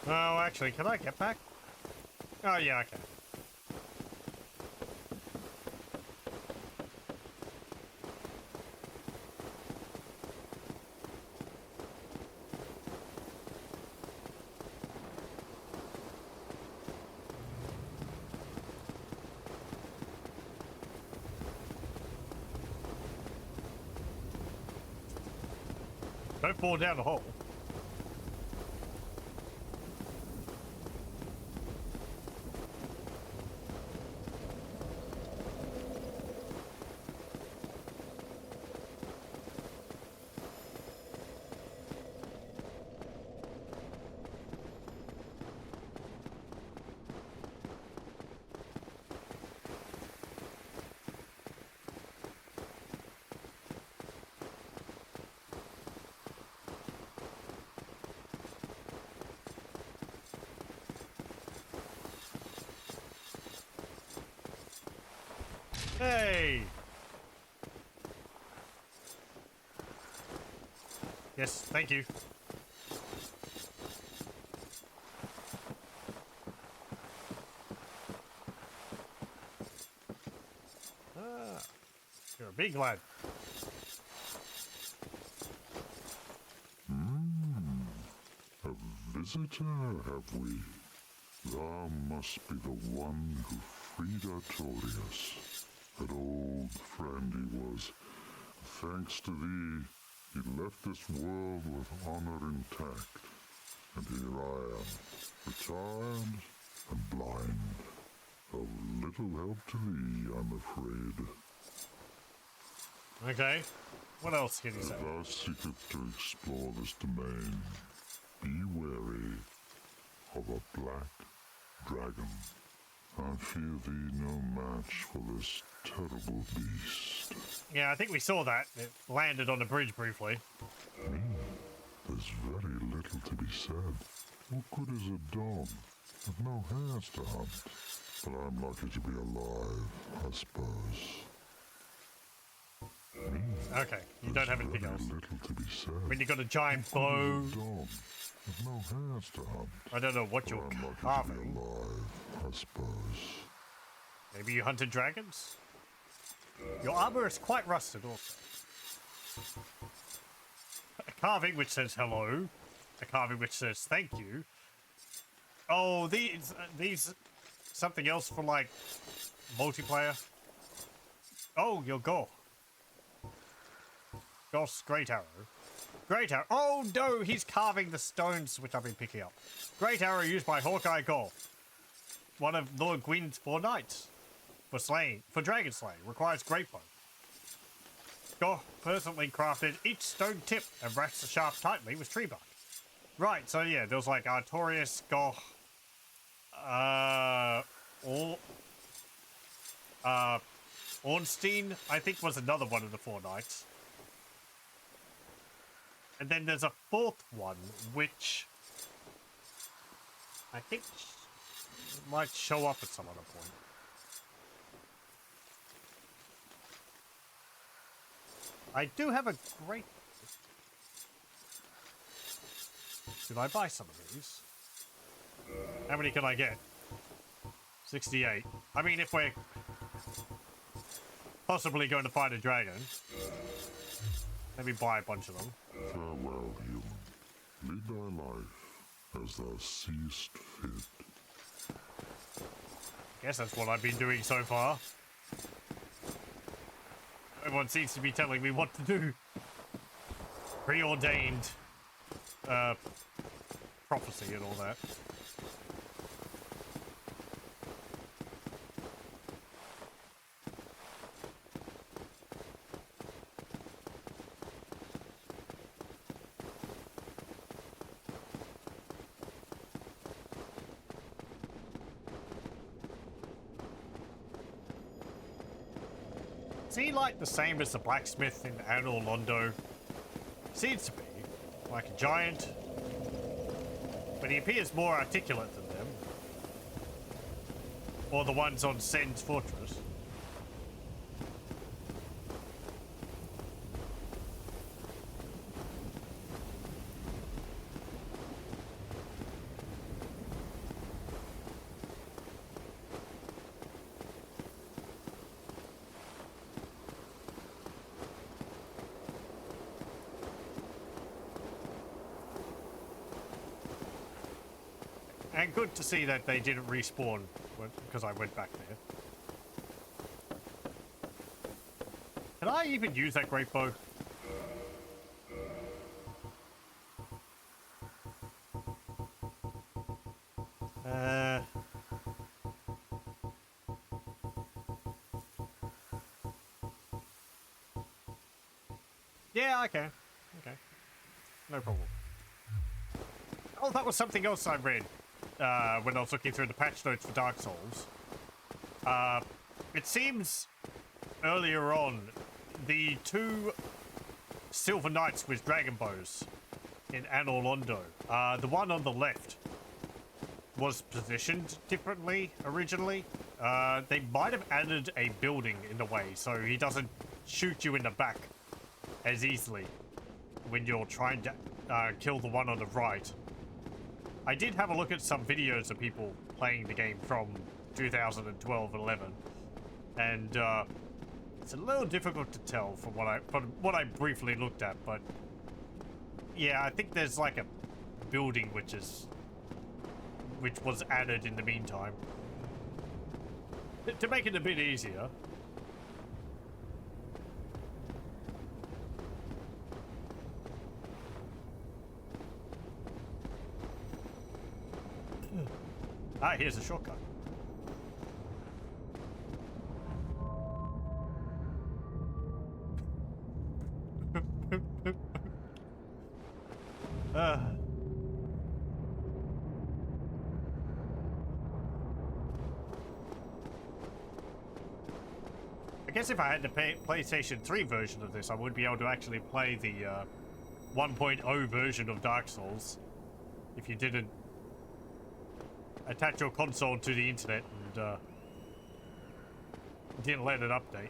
Oh, actually, can I get back? Oh, yeah, I can. Don't fall down the hole. Hey! Yes, thank you. Ah, you're a big lad. A visitor, have we? Thou must be the one who freed Artorias. That old friend he was. Thanks to thee, he left this world with honor intact. And here I am, retired and blind. Of little help to thee, I'm afraid. Okay. What else can you say? If thou seekest to explore this domain, be wary of a black dragon. I fear thee no match for this terrible beast. Yeah, I think we saw that. It landed on the bridge briefly. There's very little to be said. What good is a dog with no hairs to hunt? But I'm lucky to be alive, I suppose. Okay, you don't have anything Very else. little to be said. When you got a giant What bow, good is a dog with no hairs to hunt? I don't know what But you're I'm lucky to be carving. alive, I suppose. Maybe you hunted dragons? Your armor is quite rusted also. A carving which says hello. A carving which says thank you. Oh, these something else for like multiplayer. Oh, your Goth. Goth's Great Arrow. Great Arrow. Oh no, he's carving the stones which I've been picking up. Great Arrow used by Hawkeye Goth. One of Lord Gwyn's 4 knights. For dragon slaying. Requires great bow. Goth personally crafted each stone tip and wraps the shaft tightly with tree bark. Right, so yeah, there was like Artorias, Goth, Ornstein, I think was another one of the 4 knights. And then there's a 4th one, which I think might show up at some other point. I do have a great... Did I buy some of these? How many can I get? 68. I mean, if we're possibly going to fight a dragon, maybe buy a bunch of them. Farewell, human. Lead thy life as thou seest fit. Guess that's what I've been doing so far. Everyone seems to be telling me what to do. Preordained prophecy and all that. Is he like the same as the blacksmith in Anor Londo? Seems to be. Like a giant. But he appears more articulate than them. Or the ones on Sen's fortress. And good to see that they didn't respawn because I went back there. Can I even use that great bow? Yeah, okay. Okay. No problem. Oh, that was something else I read when I was looking through the patch notes for Dark Souls. It seems earlier on, the 2 Silver Knights with dragon bows in Anor Londo, the one on the left was positioned differently originally. They might have added a building in the way so he doesn't shoot you in the back as easily when you're trying to kill the one on the right. I did have a look at some videos of people playing the game from 2012-11, and it's a little difficult to tell from what I briefly looked at, but yeah, I think there's like a building which was added in the meantime to make it a bit easier. Ah, here's a shortcut. I guess if I had the PlayStation 3 version of this, I would be able to actually play the 1.0 version of Dark Souls if you didn't attach your console to the internet and didn't let it update.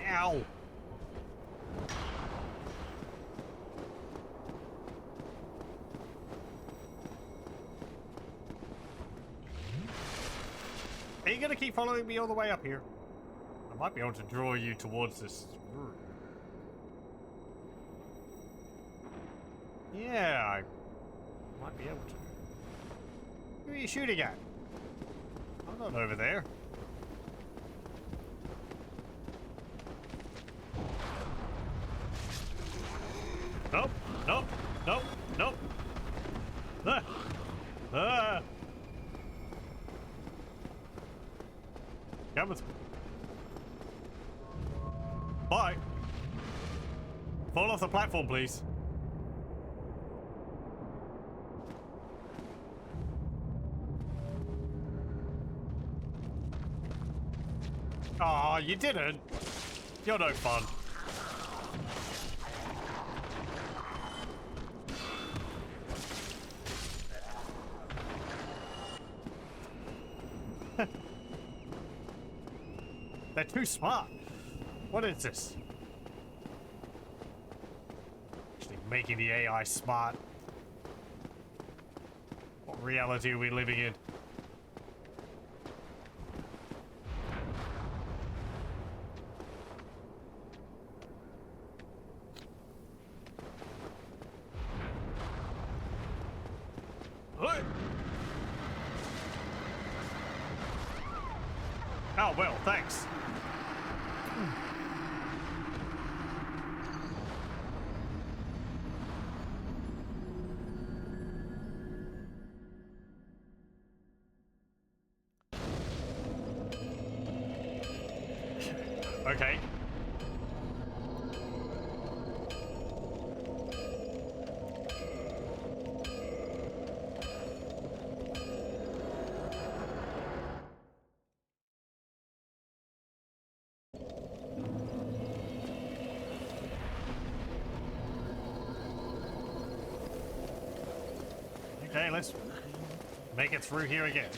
Ow! Are you gonna keep following me all the way up here? I might be able to draw you towards this room. Yeah, I might be able to. Who are you shooting at? I'm not over there. Nope, nope, nope, nope. Ah. Ah. Come with me. Bye. Fall off the platform, please. Aw, you didn't. You're no fun. They're too smart. What is this? Actually making the AI smart. What reality are we living in? Oh, well, thanks. Okay. Okay, let's make it through here again.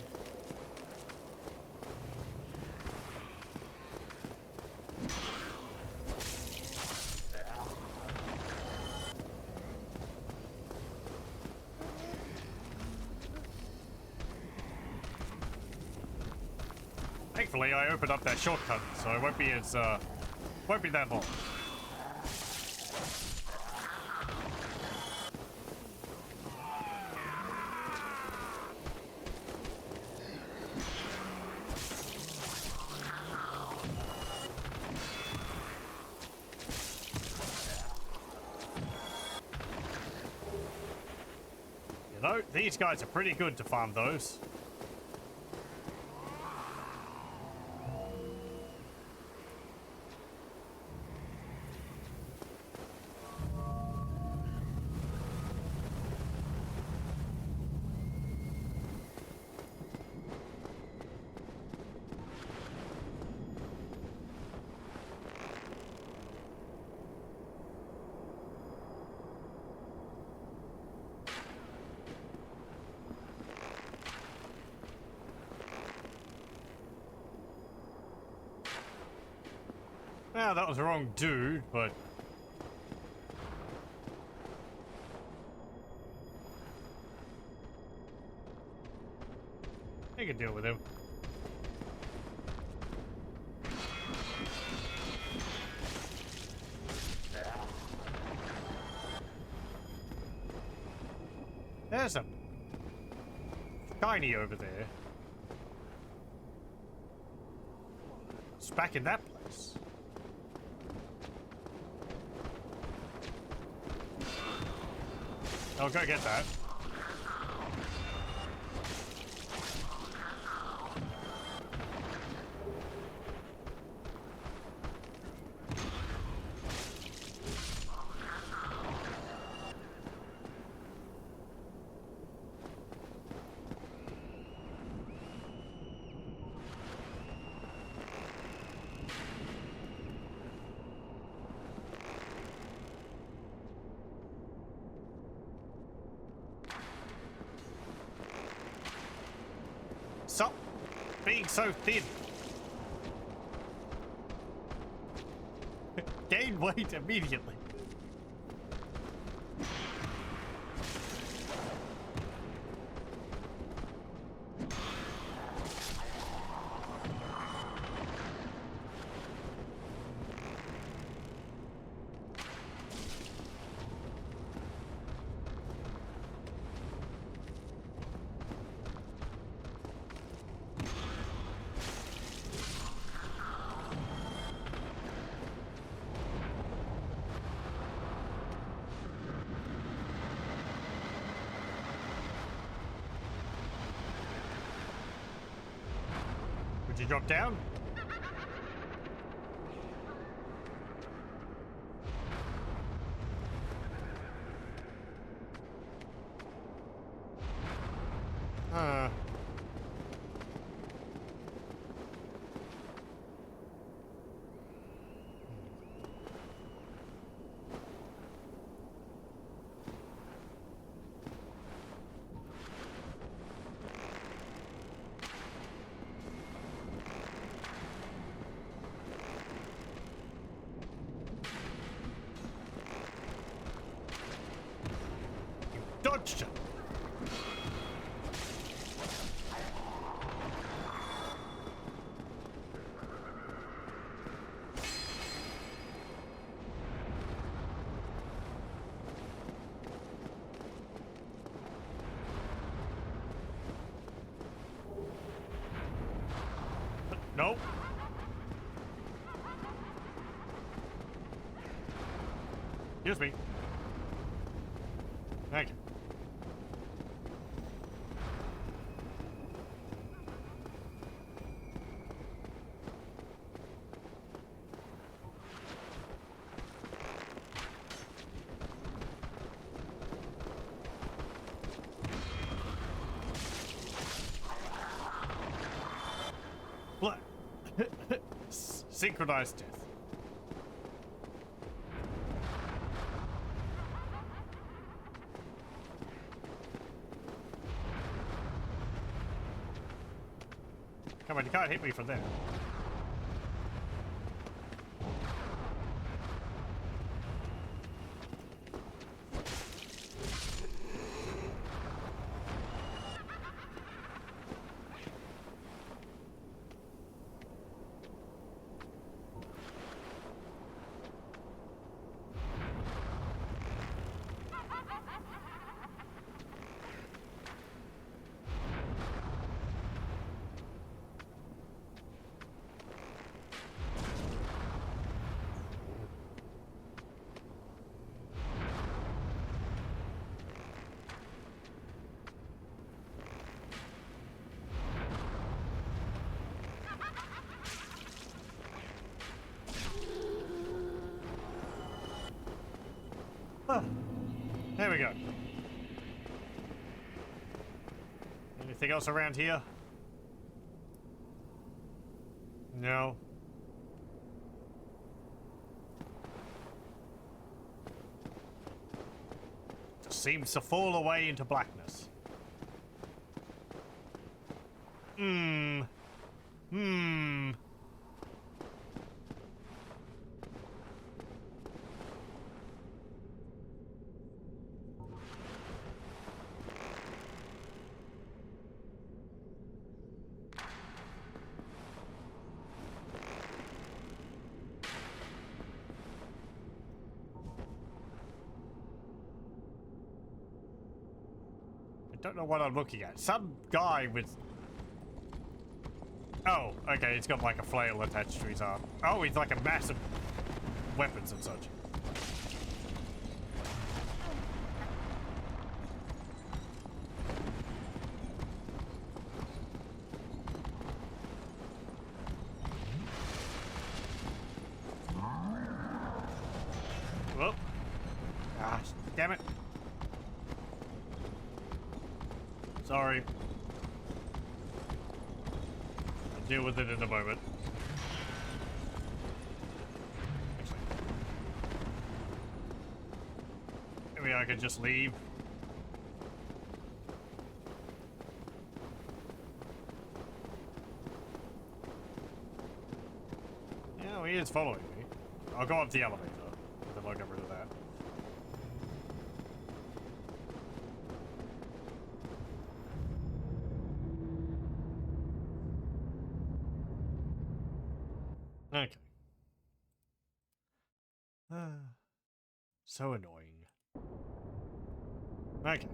Thankfully, I opened up that shortcut, so it won't be as won't be that long. You know, these guys are pretty good to farm those. Well, that was the wrong dude, but... I can deal with him. There's a shiny over there. It's back in that place. I'll go get that. Stop being so thin. Gain weight immediately. Would you drop down? Dodged it. Nope. Excuse me. Thank you. What? Synchronized death. Come on, you can't hit me from there. There we go. Anything else around here? No. Just seems to fall away into blackness. Hmm. I don't know what I'm looking at. Some guy with... Oh, okay, he's got like a flail attached to his arm. Oh, he's like a massive weapons and such. Whoop. Ah, damn it. Sorry. I'll deal with it in a moment. Actually, maybe I could just leave. Yeah, he is following me. I'll go up the elevator, then I'll get rid of that. Okay. So annoying. Okay.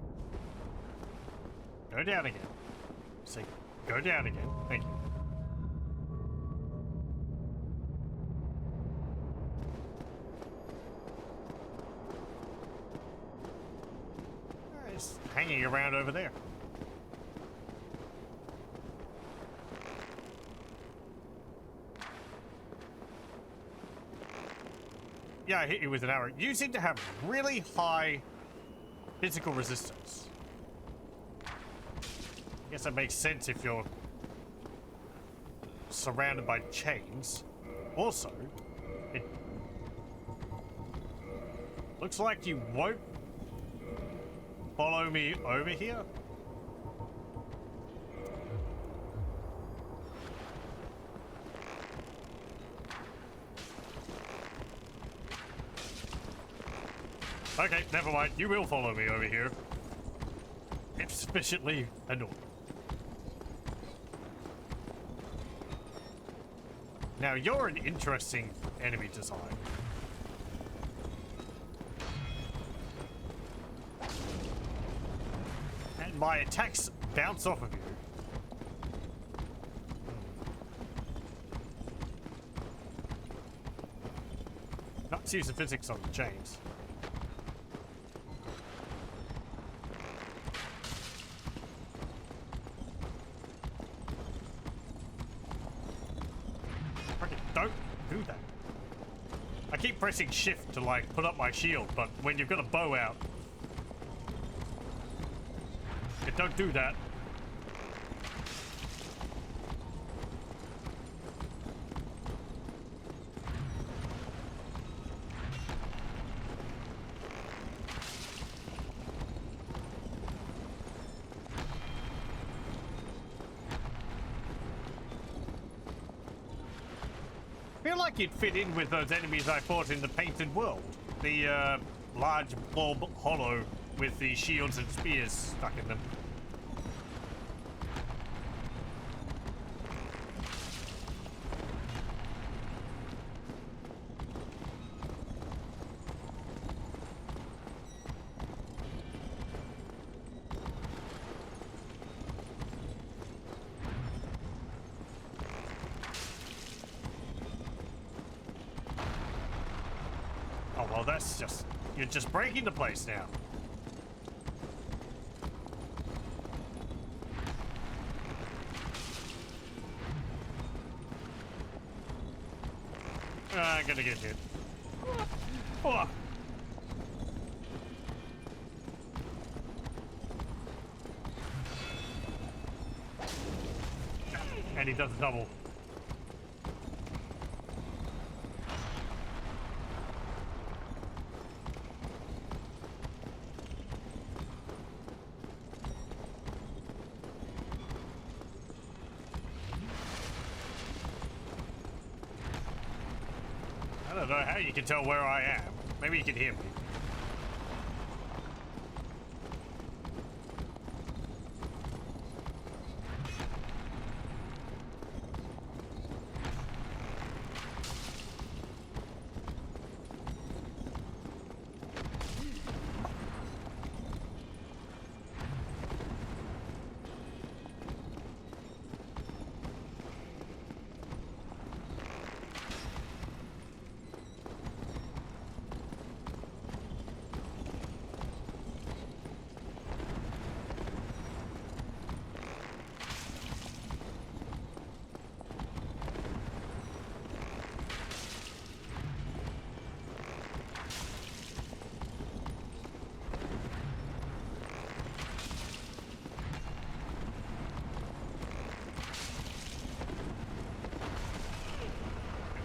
Go down again. See, go down again. Thank you. It's hanging around over there. Yeah, I hit you with an arrow. You seem to have really high physical resistance. I guess that makes sense if you're surrounded by chains. Also, it looks like you won't follow me over here. Okay, never mind. You will follow me over here. It's sufficiently annoying. Now, you're an interesting enemy design. And my attacks bounce off of you. Let's use the physics on the chains. Don't do that. I keep pressing shift to like put up my shield, but when you've got a bow out, don't do that. I feel like you'd fit in with those enemies I fought in the Painted World. The large blob hollow with the shields and spears stuck in them. Oh, well, that's just... You're just breaking the place now. I'm gonna get hit. Oh. And he does a double. I don't know how you can tell where I am. Maybe you can hear me.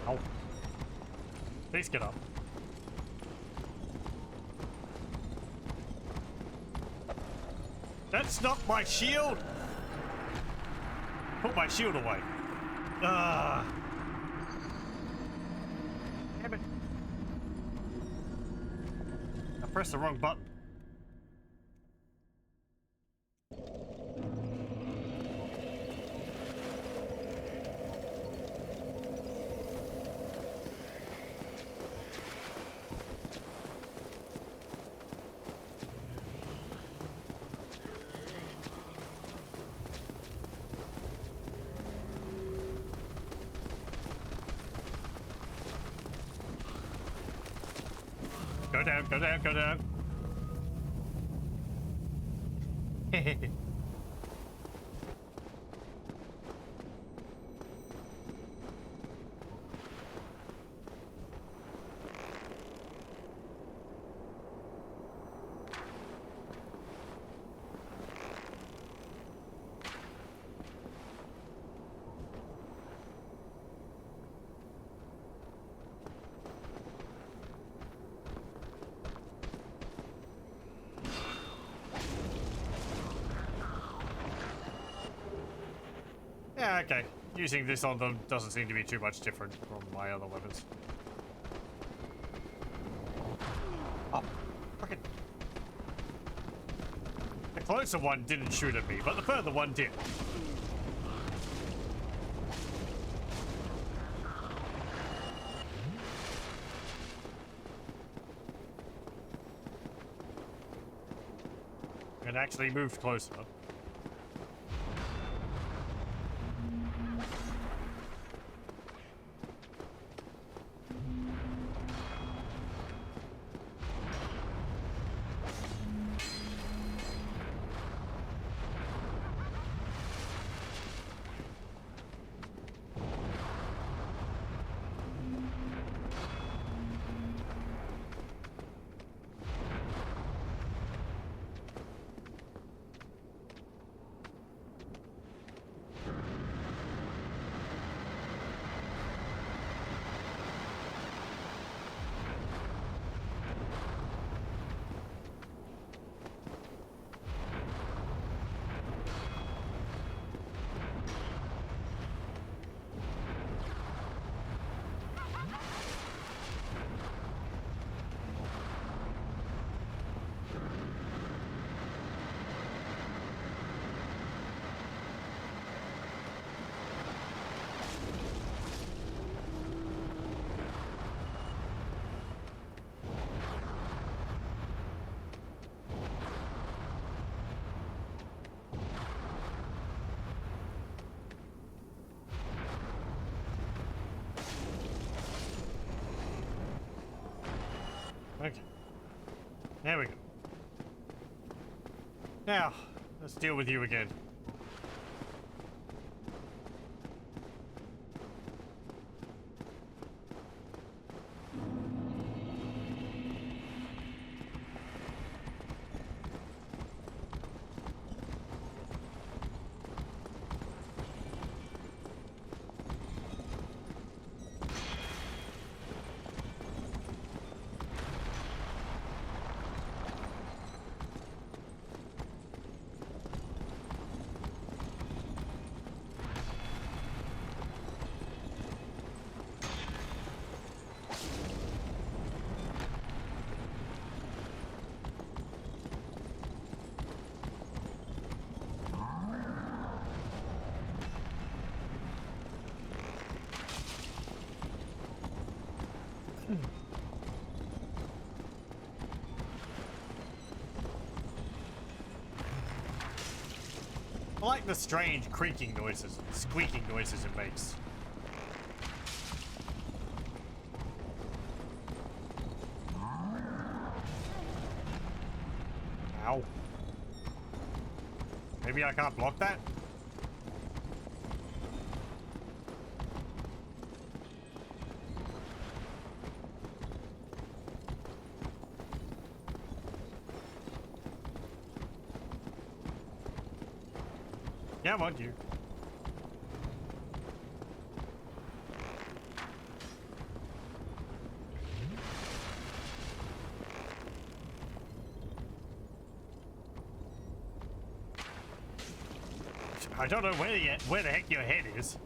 Ow. Please get up. That's not my shield! Put my shield away. Ah. Damn it. I pressed the wrong button. Go down, go down, go down. Yeah, okay. Using this on them doesn't seem to be too much different from my other weapons. Oh, fucking. The closer one didn't shoot at me, but the further one did. And actually moved closer. Okay. There we go. Now, let's deal with you again. I like the strange creaking noises, squeaking noises it makes. Ow. Maybe I can't block that? Yeah, I'm on you. I don't know where the heck your head is.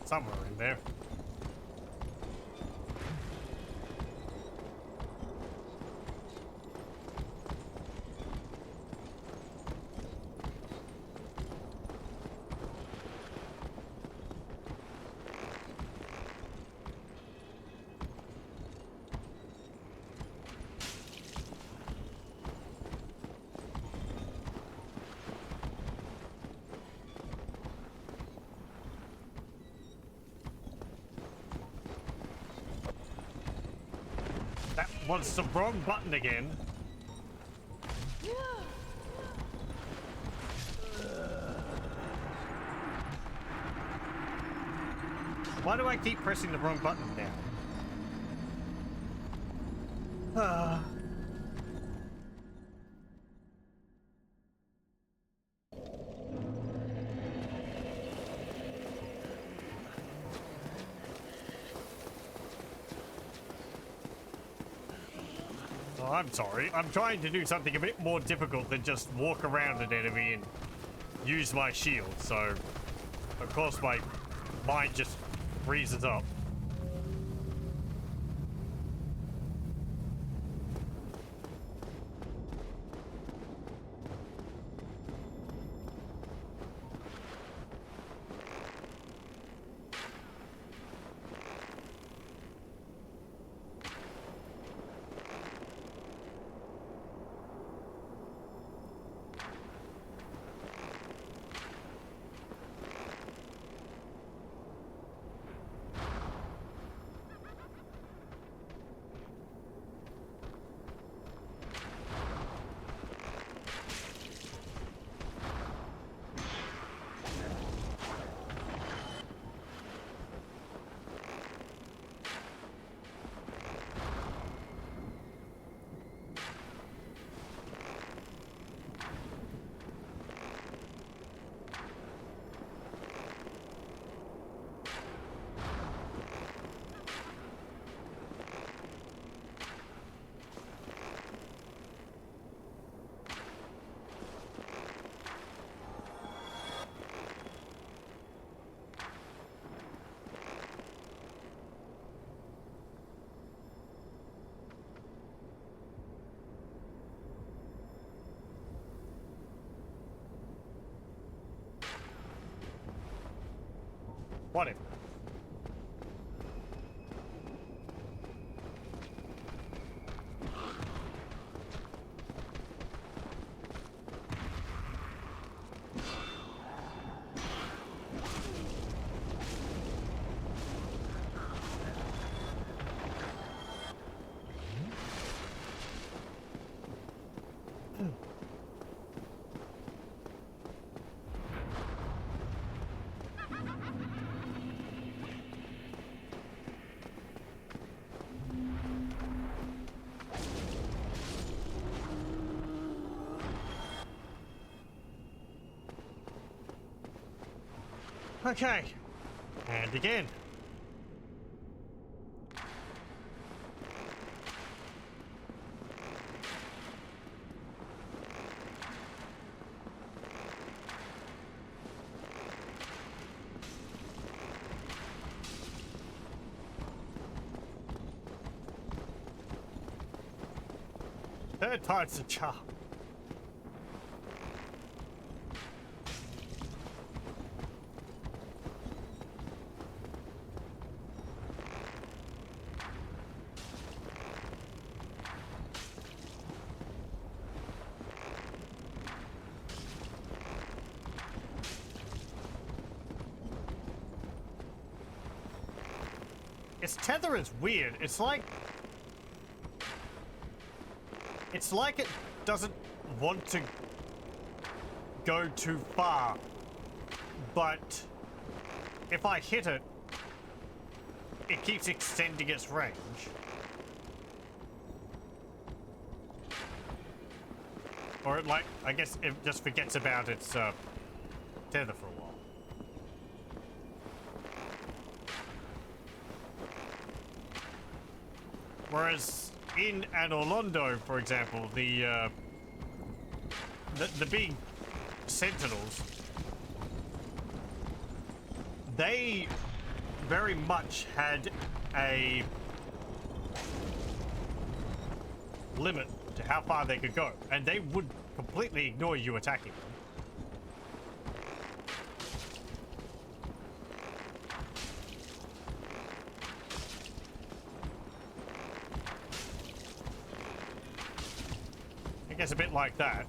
Somewhere in there. That was the wrong button again. Why do I keep pressing the wrong button now? Oh, I'm sorry. I'm trying to do something a bit more difficult than just walk around an enemy and use my shield, so of course my mind just freezes up. Whatever. Okay. And again. Third time's the charm. Its tether is weird. It's like it doesn't want to go too far, but if I hit it, it keeps extending its range. Or it, like, I guess it just forgets about its tether for a while. Whereas in Anolondo, for example, the big sentinels, they very much had a limit to how far they could go, and they would completely ignore you attacking them. I guess a bit like that.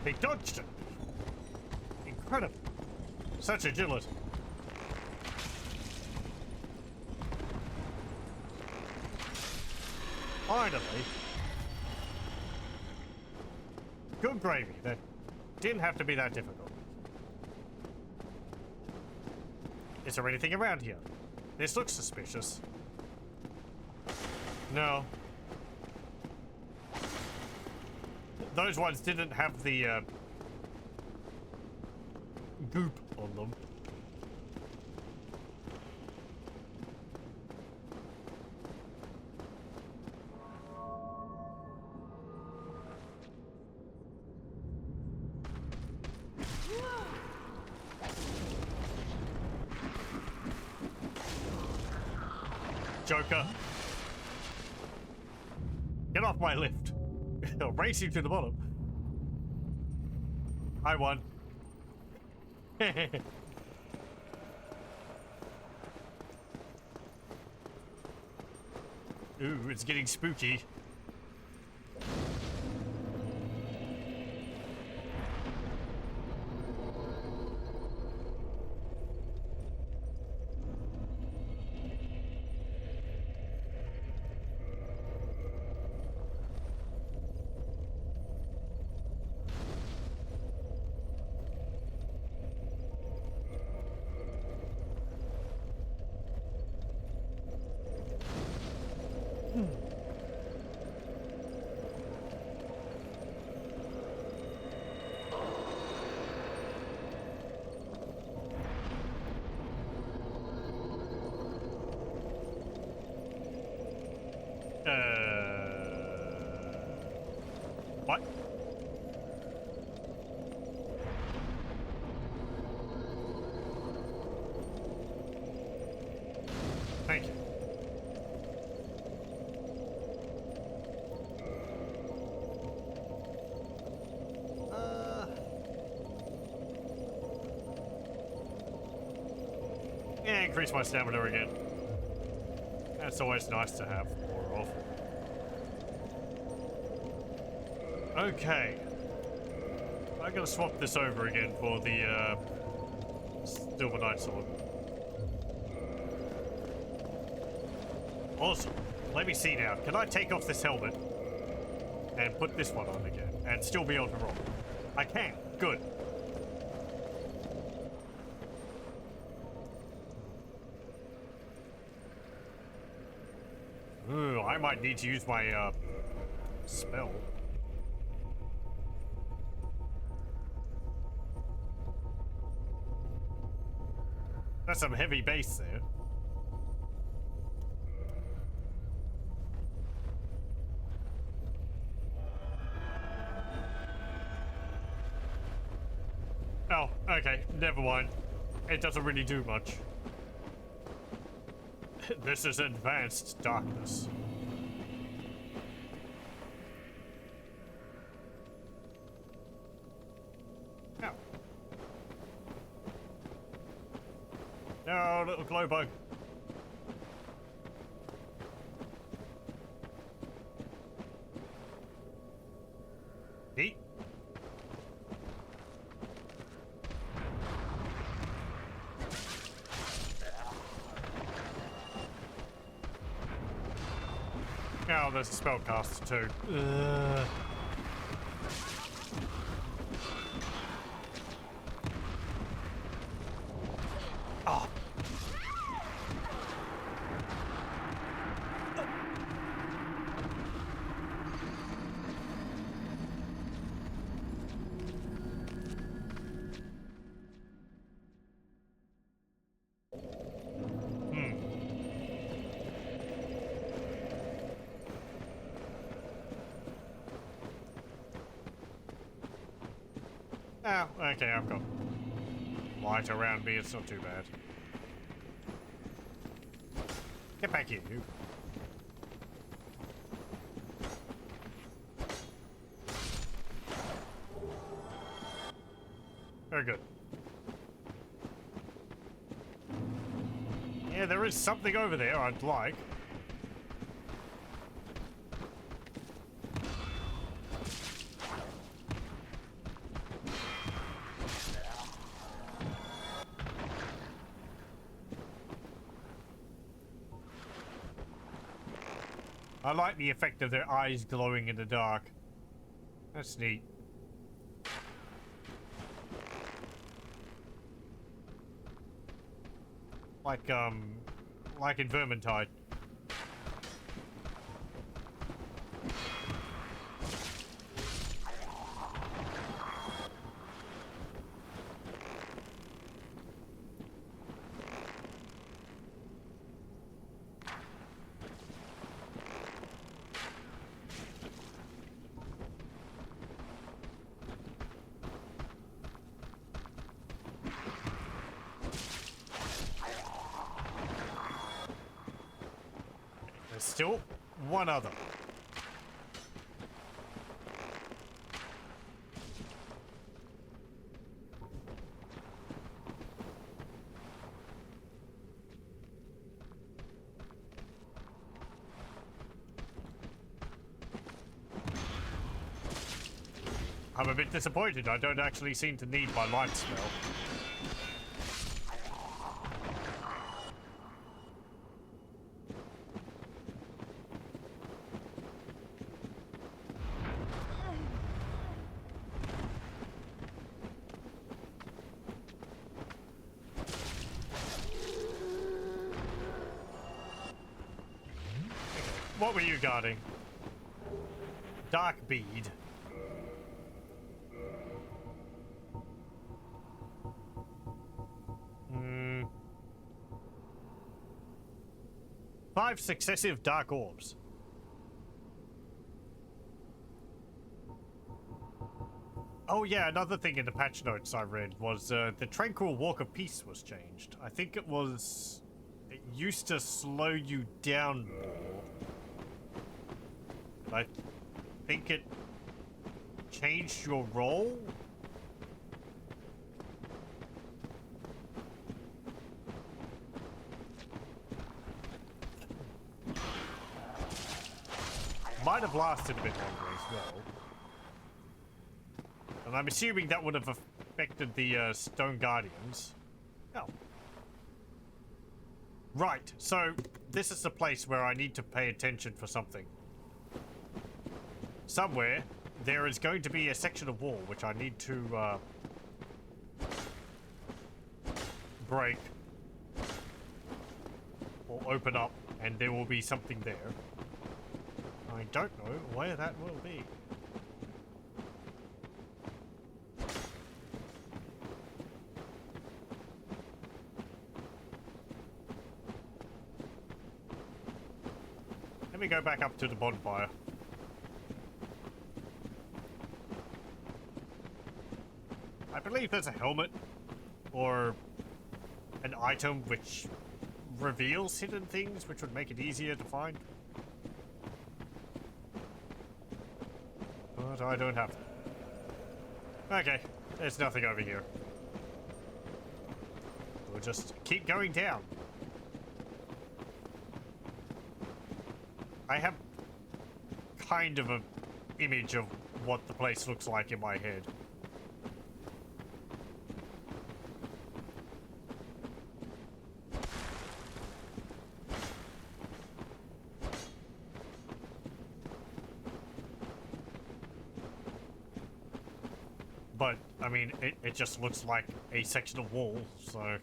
They dodged it. Incredible. Such agility. Finally. Good gravy. That didn't have to be that difficult. Is there anything around here? This looks suspicious. No. Those ones didn't have the goop on them. Joker. Get off my lift. Racing to the bottom. I won. Ooh, it's getting spooky. What? Thank you. Yeah, increase my stamina again. That's always nice to have more of. Okay. I'm gonna swap this over again for the Silver Knight Sword. Awesome. Let me see now. Can I take off this helmet and put this one on again and still be able to roll? I can. Good. Ooh, I might need to use my spell. That's some heavy bass there. Oh, okay, never mind. It doesn't really do much. This is advanced darkness. Ow. No, little glow bug. Eat. Oh, there's a spellcaster too. Oh. Oh, okay, I've got light around me, it's not too bad. Get back here, you. Very good. Yeah, there is something over there I'd like. I like the effect of their eyes glowing in the dark. That's neat. Like in Vermintide. There's still one other. I'm a bit disappointed. I don't actually seem to need my light spell. What were you guarding? Dark bead. Five successive dark orbs. Oh yeah, another thing in the patch notes I read was the Tranquil Walk of Peace was changed. I think it was... It used to slow you down more. I think it changed your role? Might have lasted a bit longer as well. And I'm assuming that would have affected the Stone Guardians. Oh. Right, so this is the place where I need to pay attention for something. Somewhere, there is going to be a section of wall which I need to break or open up, and there will be something there. I don't know where that will be. Let me go back up to the bonfire. I believe there's a helmet or an item which reveals hidden things, which would make it easier to find. But I don't have them. Okay, there's nothing over here. We'll just keep going down. I have kind of an image of what the place looks like in my head. But, I mean, it just looks like a section of wall, so...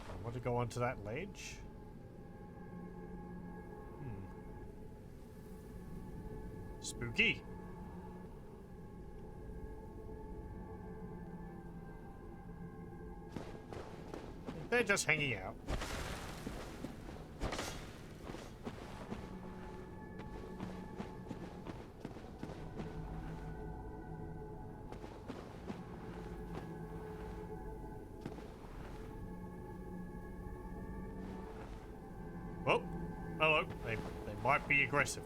I want to go onto that ledge. Spooky. They're just hanging out. Oh, hello. They might be aggressive.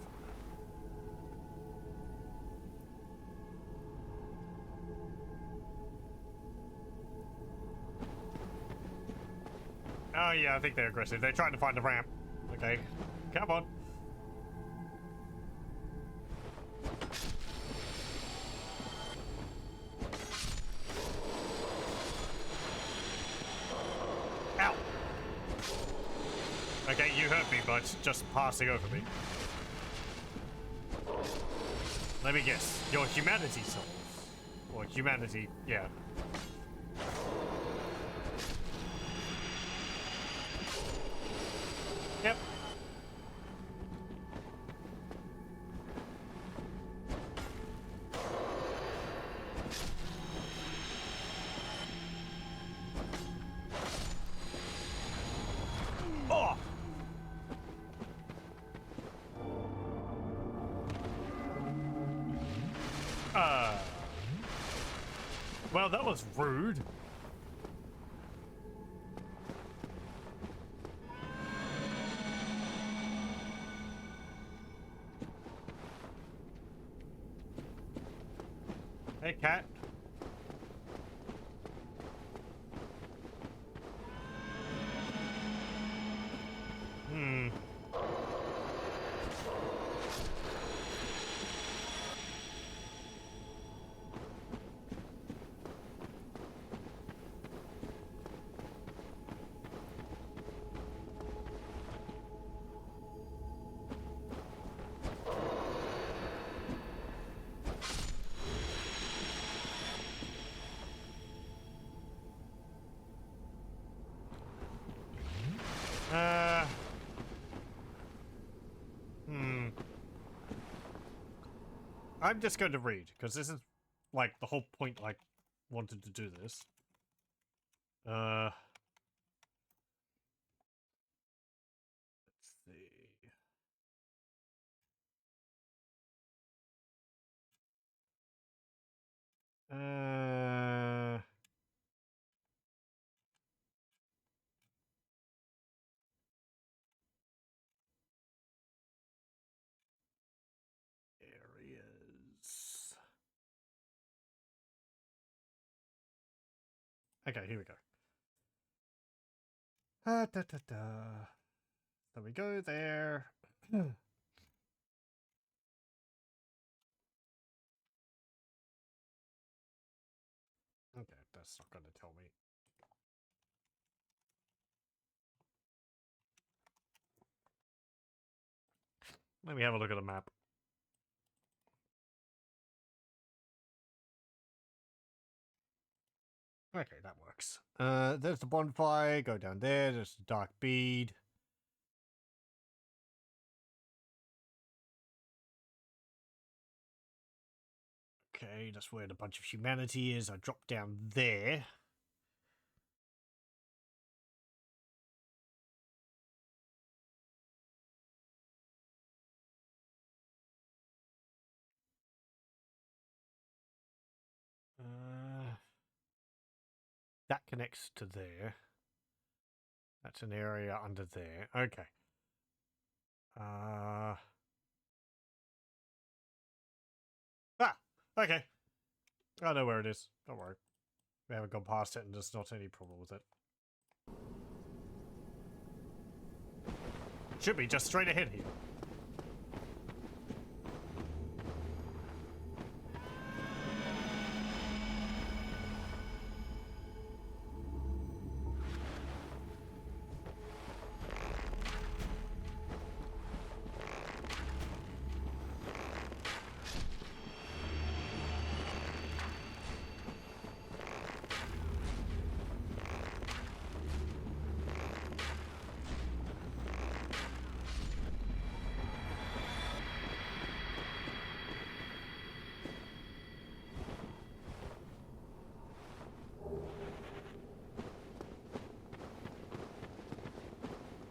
Oh yeah, I think they're aggressive. They're trying to find a ramp. Okay, come on. Ow! Okay, you hurt me, but it's just passing over me. Let me guess. Your humanity souls. Or humanity, yeah. Yep. Oh! Well, that was rude. Hey, cat. I'm just going to read, because this is, like, the whole point I wanted to do this. Let's see. Areas. Okay, here we go. Da, da, da. There we go, there. Okay, that's not going to tell me. Let me have a look at the map. Okay, that works. There's the bonfire. Go down there. There's the dark bead. Okay, that's where the bunch of humanity is. I drop down there. That connects to there. That's an area under there. Okay. Okay. I know where it is. Don't worry. We haven't gone past it and there's not any problem with it. Should be just straight ahead here.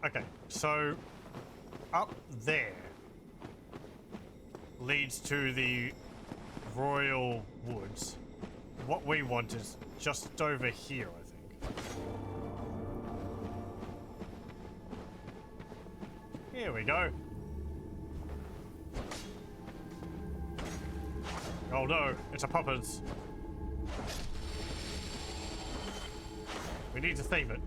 Okay, so up there leads to the Royal Woods. What we want is just over here, I think. Here we go. Oh no, it's a puppets. We need to save it.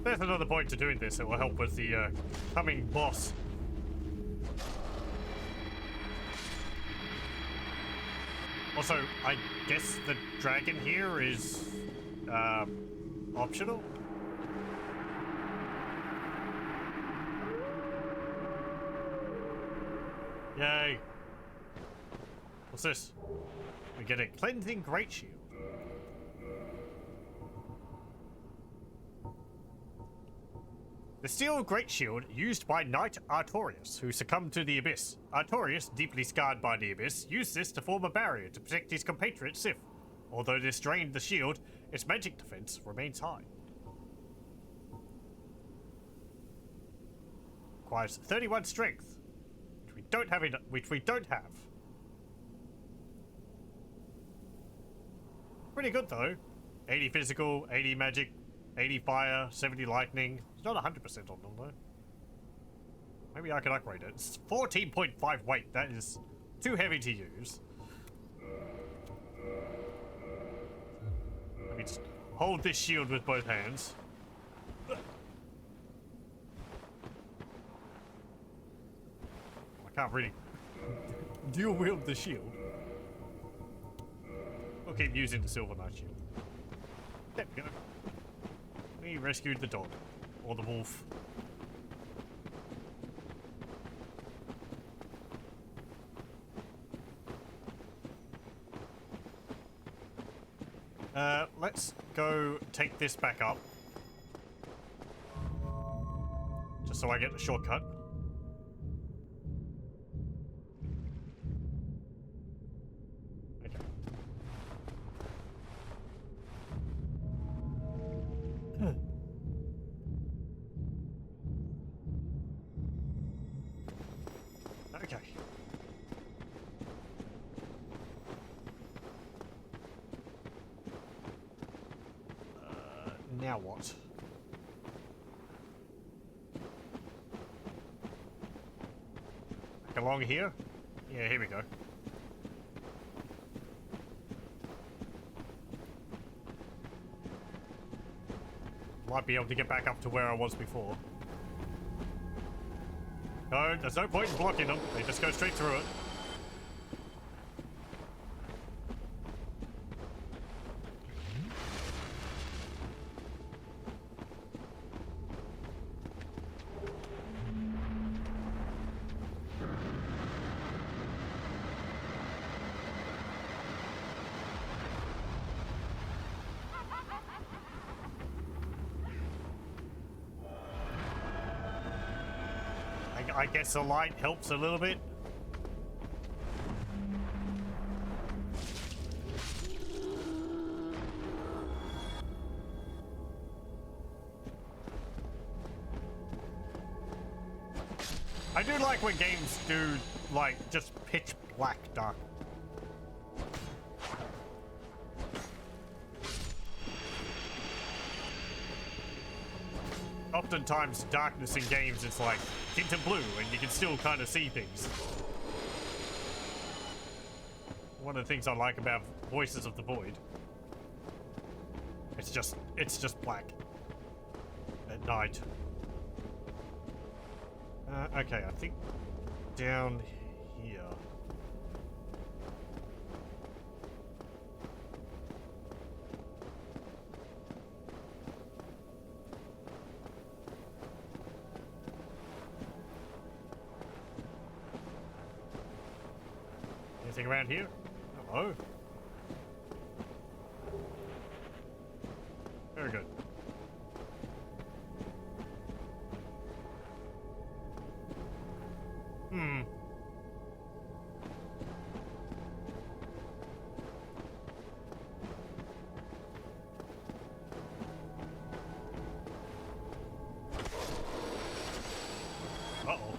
There's another point to doing this that will help with the coming boss. Also, I guess the dragon here is optional? Yay! What's this? We get a cleansing great shield. The steel great shield used by Knight Artorias, who succumbed to the Abyss. Artorias, deeply scarred by the Abyss, used this to form a barrier to protect his compatriot Sif. Although this drained the shield, its magic defense remains high. Requires 31 strength, which we don't have. Pretty good though. 80 physical, 80 magic, 80 fire, 70 lightning. It's not 100% on them though. Maybe I can upgrade it. It's 14.5 weight. That is too heavy to use. Let me just hold this shield with both hands. I can't really dual wield the shield. We'll keep using the Silver Knight shield. There we go. We rescued the dog. Or the wolf. Let's go take this back up. Just so I get the shortcut. Okay. Okay. Now what? Back along here? Yeah, here we go. Might be able to get back up to where I was before. No, there's no point in blocking them. They just go straight through it. I guess the light helps a little bit. I do like when games do, like, just pitch black dark. Oftentimes, darkness in games is like tinted blue, and you can still kind of see things. One of the things I like about Voices of the Void. It's just black at night. Okay, I think down here. Anything around here? Hello. Very good. Uh-oh.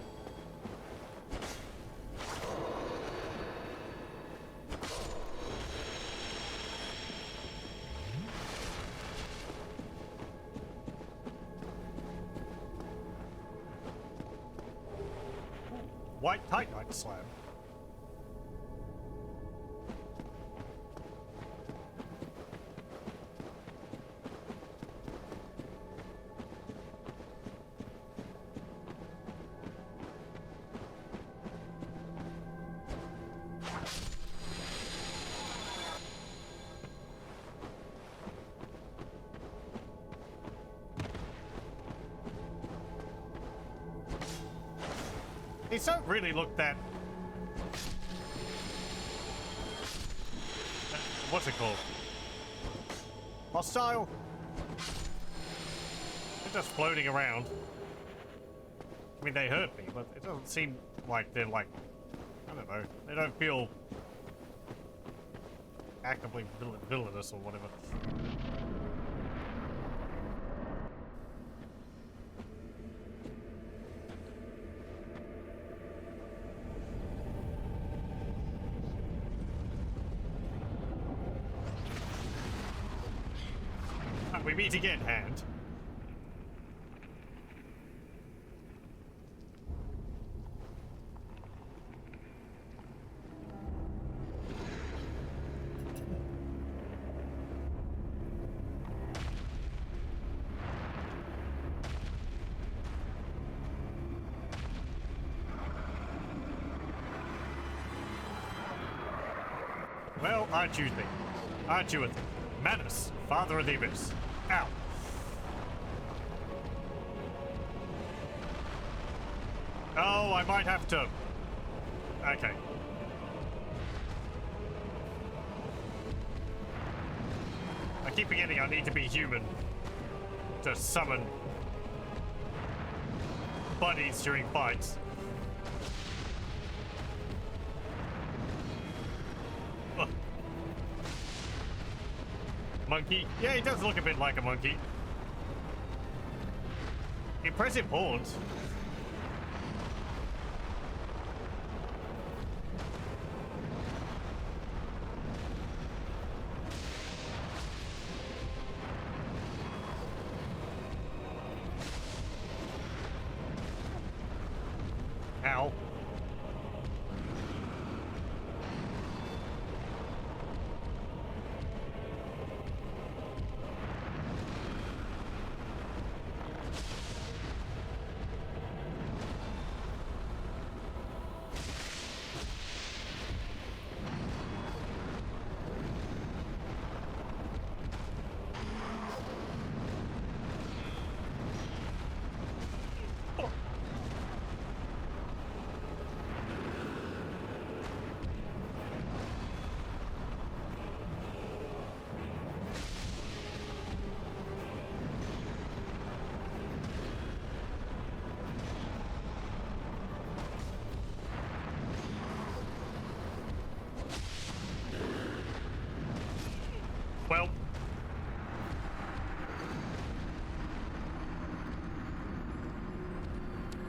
White Titanite slab. These don't really look that... what's it called? Hostile? They're just floating around. I mean, they hurt me, but it doesn't seem like they're like... I don't know. They don't feel... actively villainous or whatever. We meet again, Hand. Well, aren't you thing? Aren't you a thing? Manus, Father of the Abyss. Ow. Oh, I might have to... Okay. I keep forgetting I need to be human to summon buddies during fights. Ugh. Monkey? Yeah, he does look a bit like a monkey. Impressive horns. Ow.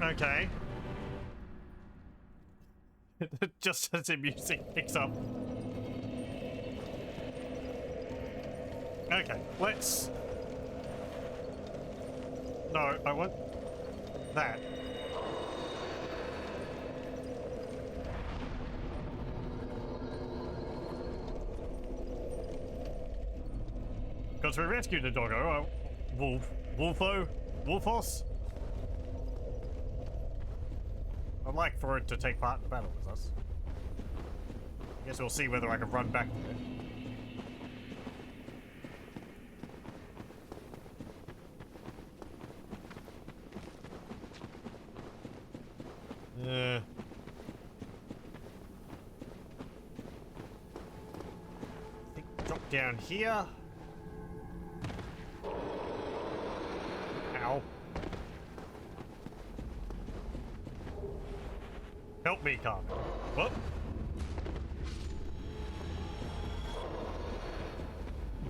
Okay. Just as the music picks up. Okay, let's... No, I want that. Because we rescued a doggo, Wolfos. I'd like for it to take part in the battle with us. I guess we'll see whether I can run back there. I think drop down here. Ow. Help me, Carmen. What?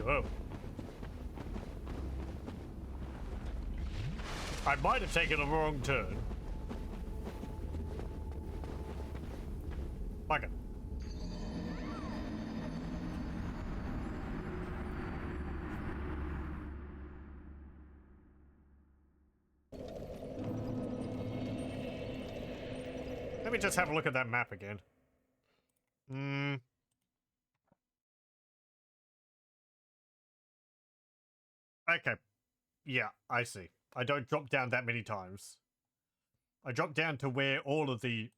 Whoa. I might have taken a wrong turn. Fuck it. Let me just have a look at that map again. Okay. Yeah, I see. I don't drop down that many times. I drop down to where all of the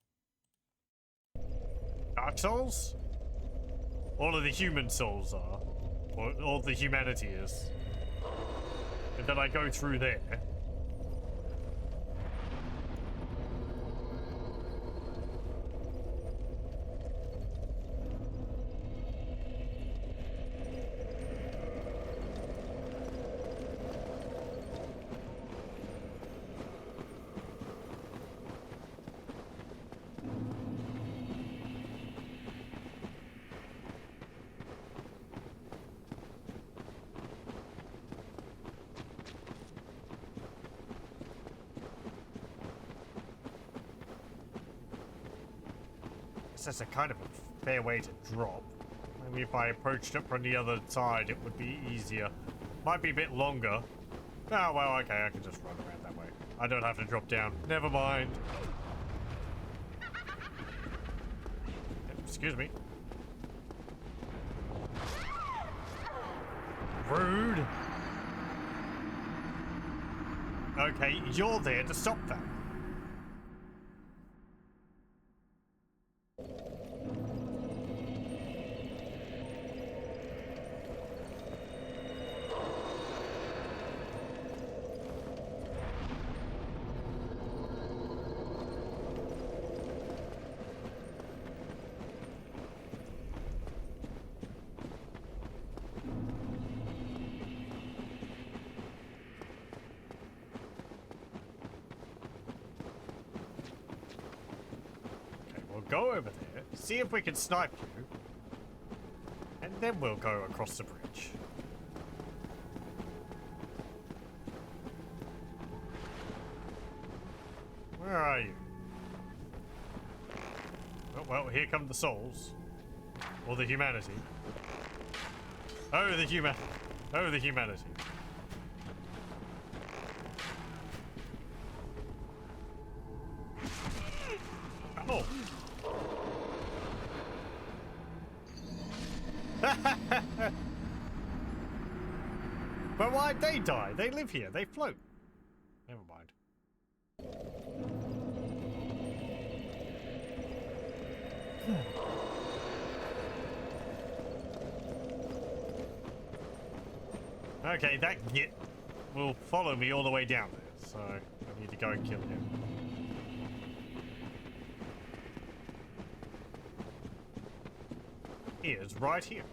Dark Souls? All of the human souls are. Or all the humanity is. And then I go through there. That's a kind of a fair way to drop. Maybe if I approached it from the other side, it would be easier. Might be a bit longer. Oh, well, okay, I can just run around that way. I don't have to drop down. Never mind. Excuse me. Rude. Okay, you're there to stop that. Go over there, see if we can snipe you, and then we'll go across the bridge. Where are you? Oh, well, here come the souls. Or the humanity. Oh, the humanity. Oh, the humanity. Oh. But why'd they die? They live here. They float. Never mind. Okay, that git will follow me all the way down there, so I need to go and kill him. He is right here.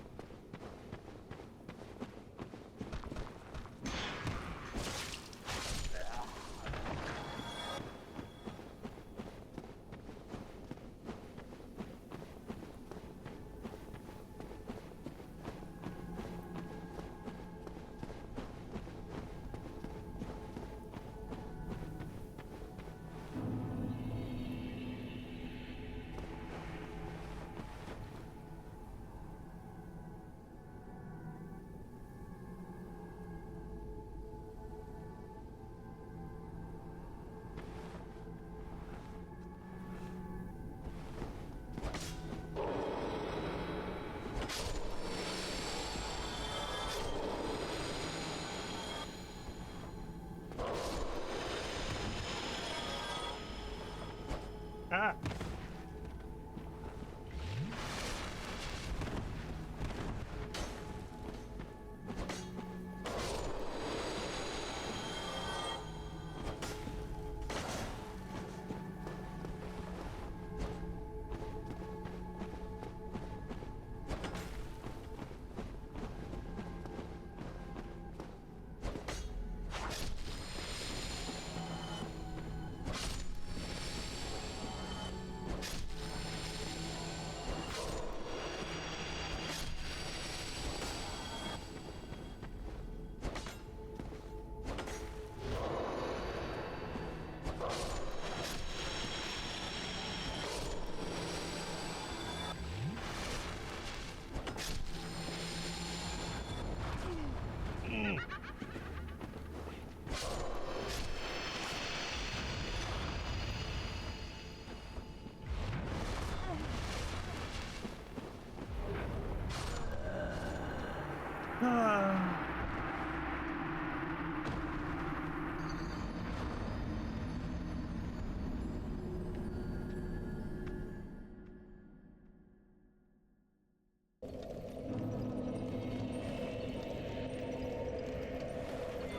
Ah.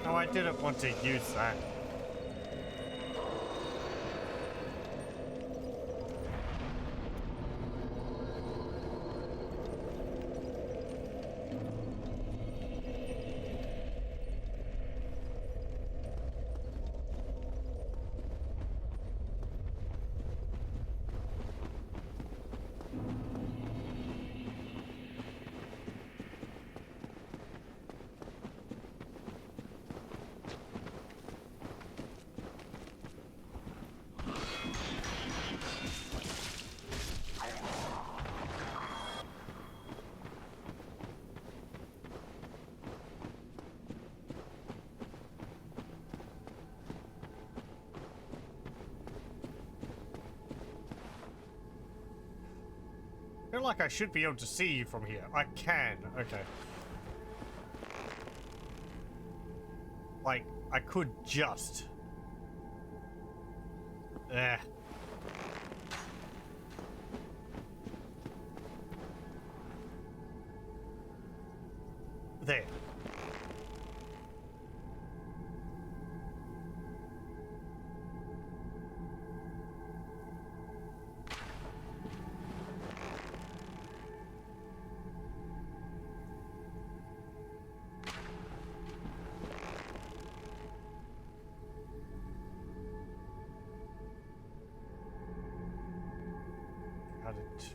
No, I didn't want to use that. I feel like I should be able to see you from here. I can. Okay. Like, I could just. Eh. There. Got it.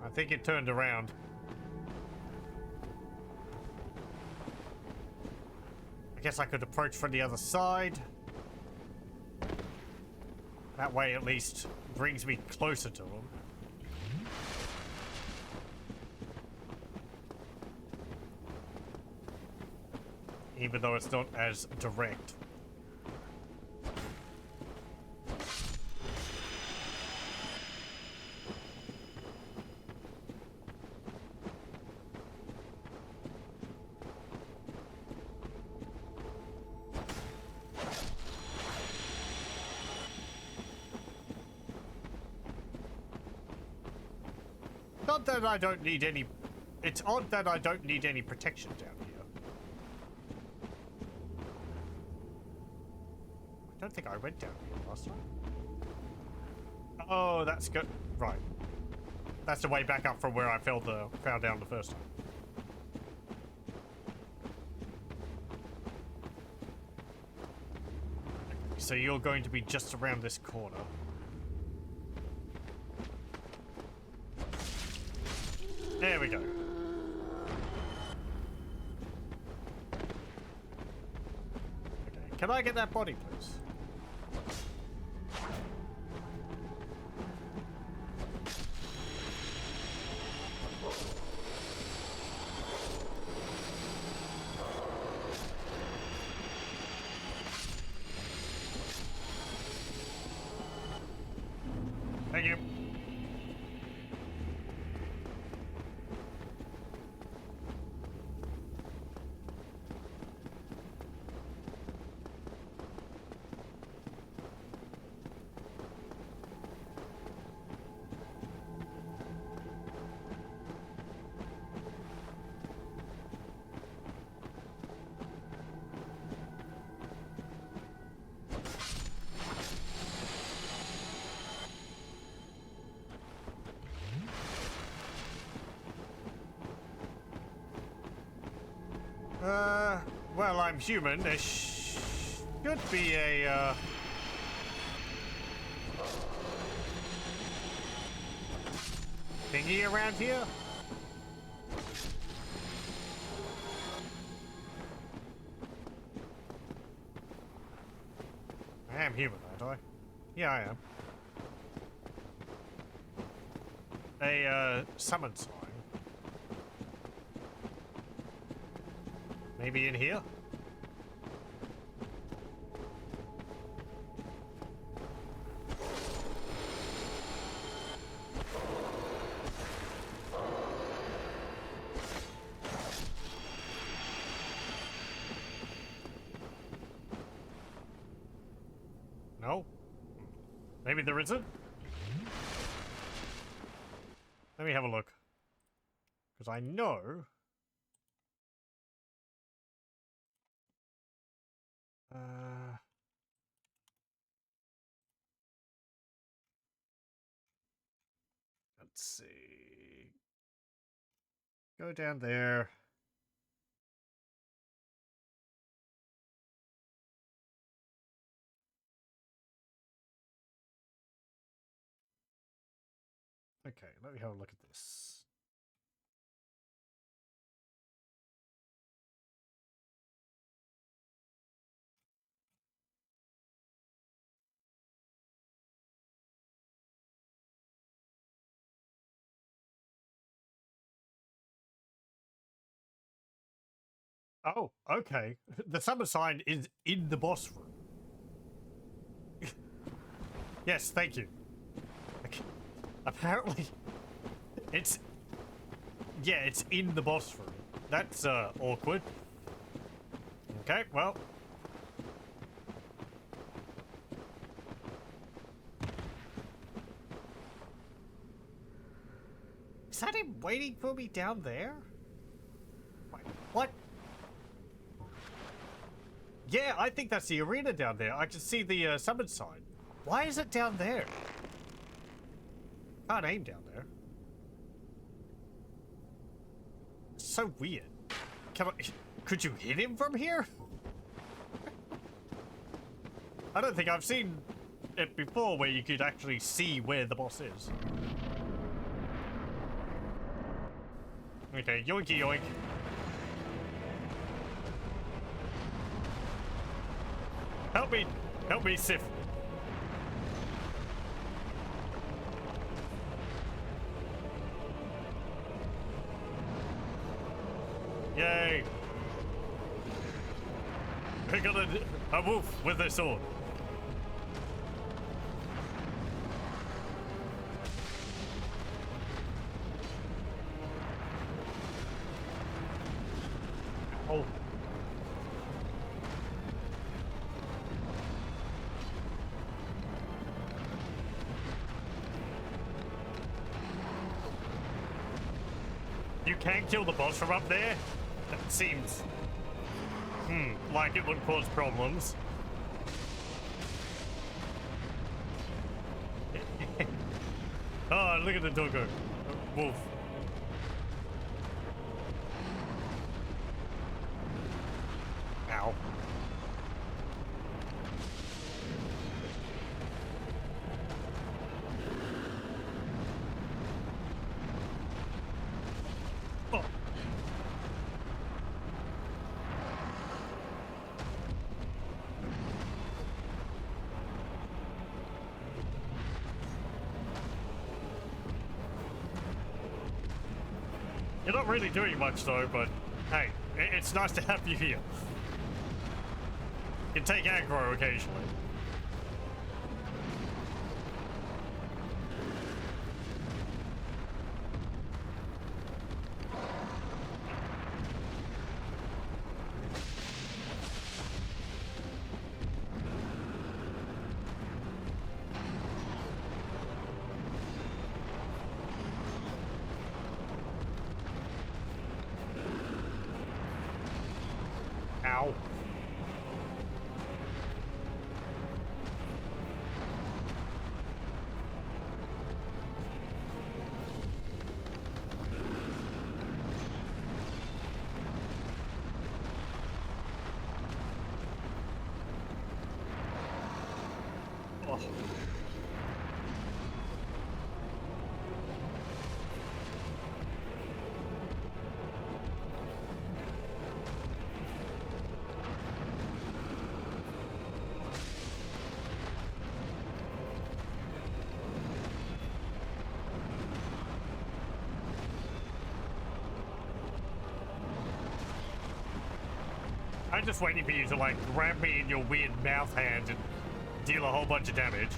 I think it turned around. I guess I could approach from the other side. That way at least brings me closer to him. Even though it's not as direct. Not that I don't need any... It's odd that I don't need any protection down here. I don't think I went down here last time. Oh, that's good. Right. That's the way back up from where I fell down the first time. So you're going to be just around this corner. There we go. Okay, can I get that body, please? Thank you. Well, I'm human. There should be a, thingy around here? I am human, aren't I? Yeah, I am. a summon sign. Maybe in here? No? Maybe there isn't? Let me have a look. Because I know... let's see... Go down there. Okay, let me have a look at this. Oh, okay. The summon sign is in the boss room. Yes, thank you. Okay. Apparently, it's... Yeah, it's in the boss room. That's, awkward. Okay, well... Is that him waiting for me down there? Wait, what? Yeah, I think that's the arena down there. I can see the summon sign. Why is it down there? Can't aim down there. It's so weird. Could you hit him from here? I don't think I've seen it before where you could actually see where the boss is. Okay, yoinky yoink. Help me, Sif. Yay! We got a wolf with a sword. Oh. You can kill the boss from up there? That seems... like it would cause problems. Oh, look at the doggo. Wolf. Ow. Oh. You're not really doing much though, but hey, it's nice to have you here. You can take aggro occasionally. Ow. I'm just waiting for you to like grab me in your weird mouth hand and deal a whole bunch of damage.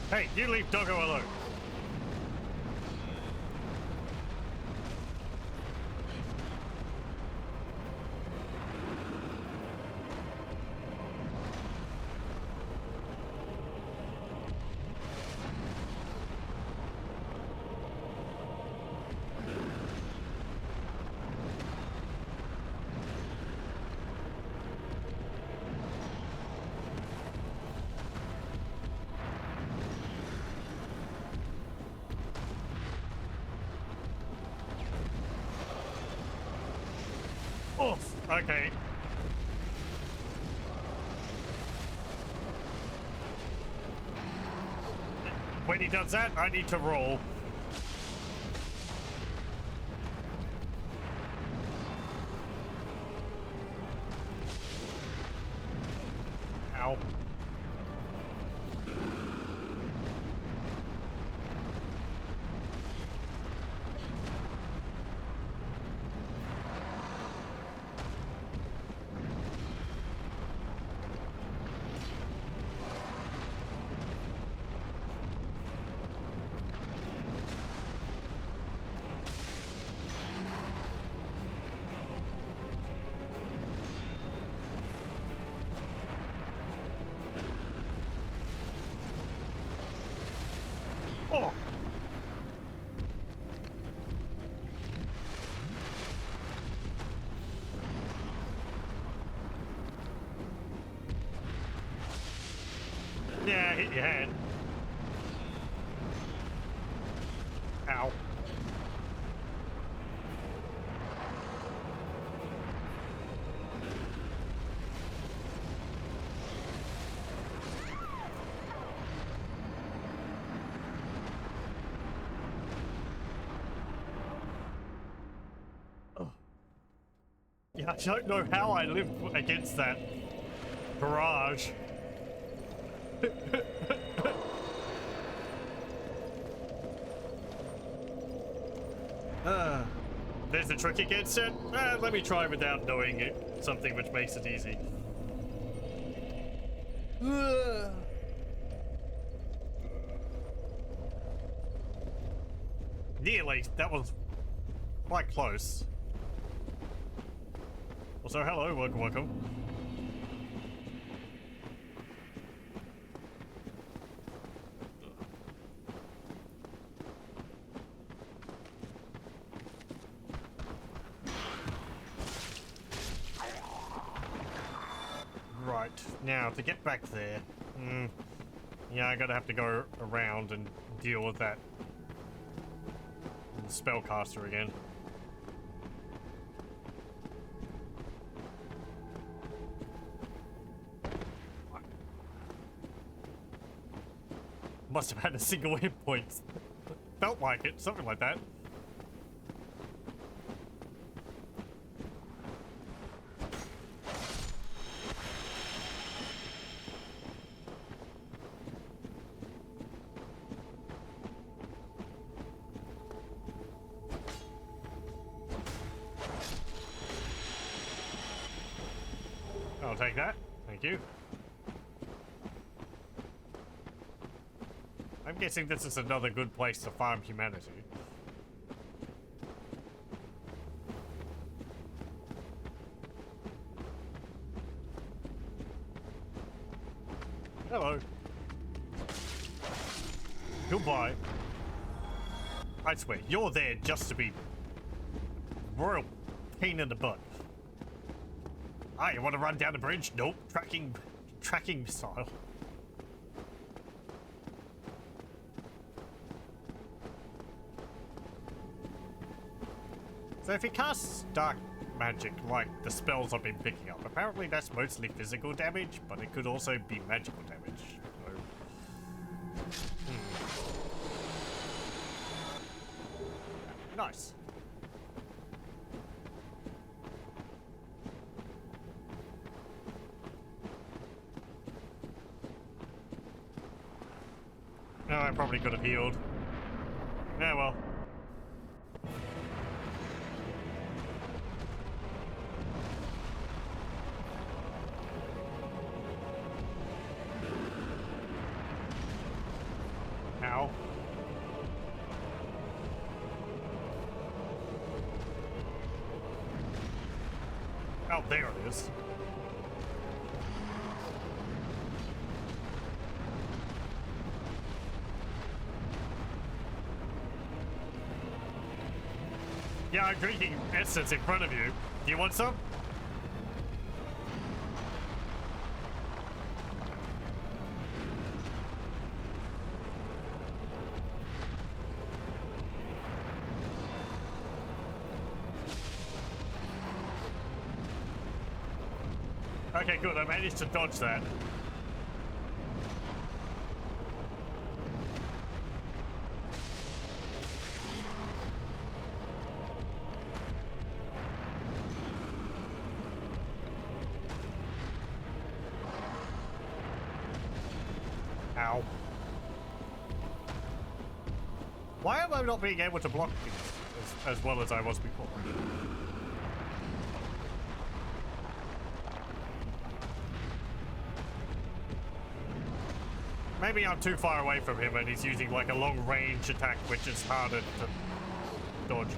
Hey, you leave Doggo alone. Oof, okay. When he does that, I need to roll. Ow. Oh. Yeah, hit your head. Ow. Yeah, I don't know how I live against that barrage. There's a trick against it. Let me try without knowing it. Something which makes it easy. Nearly. That was quite close. Also, hello, welcome. Right, now to get back there, yeah, I gotta have to go around and deal with that spellcaster again. Must have had a single hit point. Felt like it, something like that. I'll take that. Thank you. I'm guessing this is another good place to farm humanity. Hello. Goodbye. I swear, you're there just to be royal pain in the butt. Ah, you want to run down the bridge? Nope. Tracking missile. So if he casts dark magic like the spells I've been picking up, apparently that's mostly physical damage, but it could also be magical damage. So, nice. No, I probably could have healed. Yeah, well. Ow. Oh, there it is. Yeah, I'm drinking essence in front of you. Do you want some? Okay, good. I managed to dodge that. Ow. Why am I not being able to block things as well as I was before? Maybe I'm too far away from him and he's using like a long range attack which is harder to dodge.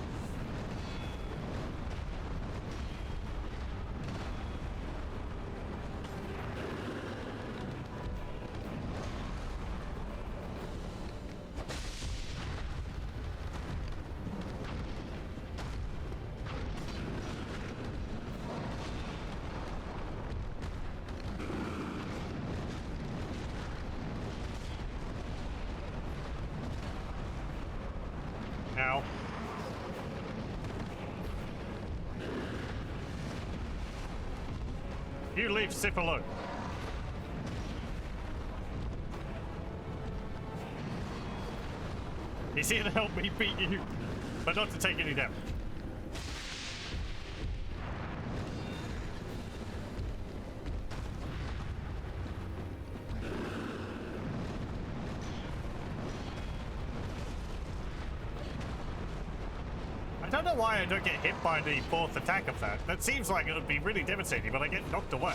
Now. You leave Sif alone. He's here to help me beat you, but not to take any damage. I don't know why I don't get hit by the fourth attack of that. That seems like it would be really devastating, but I get knocked away.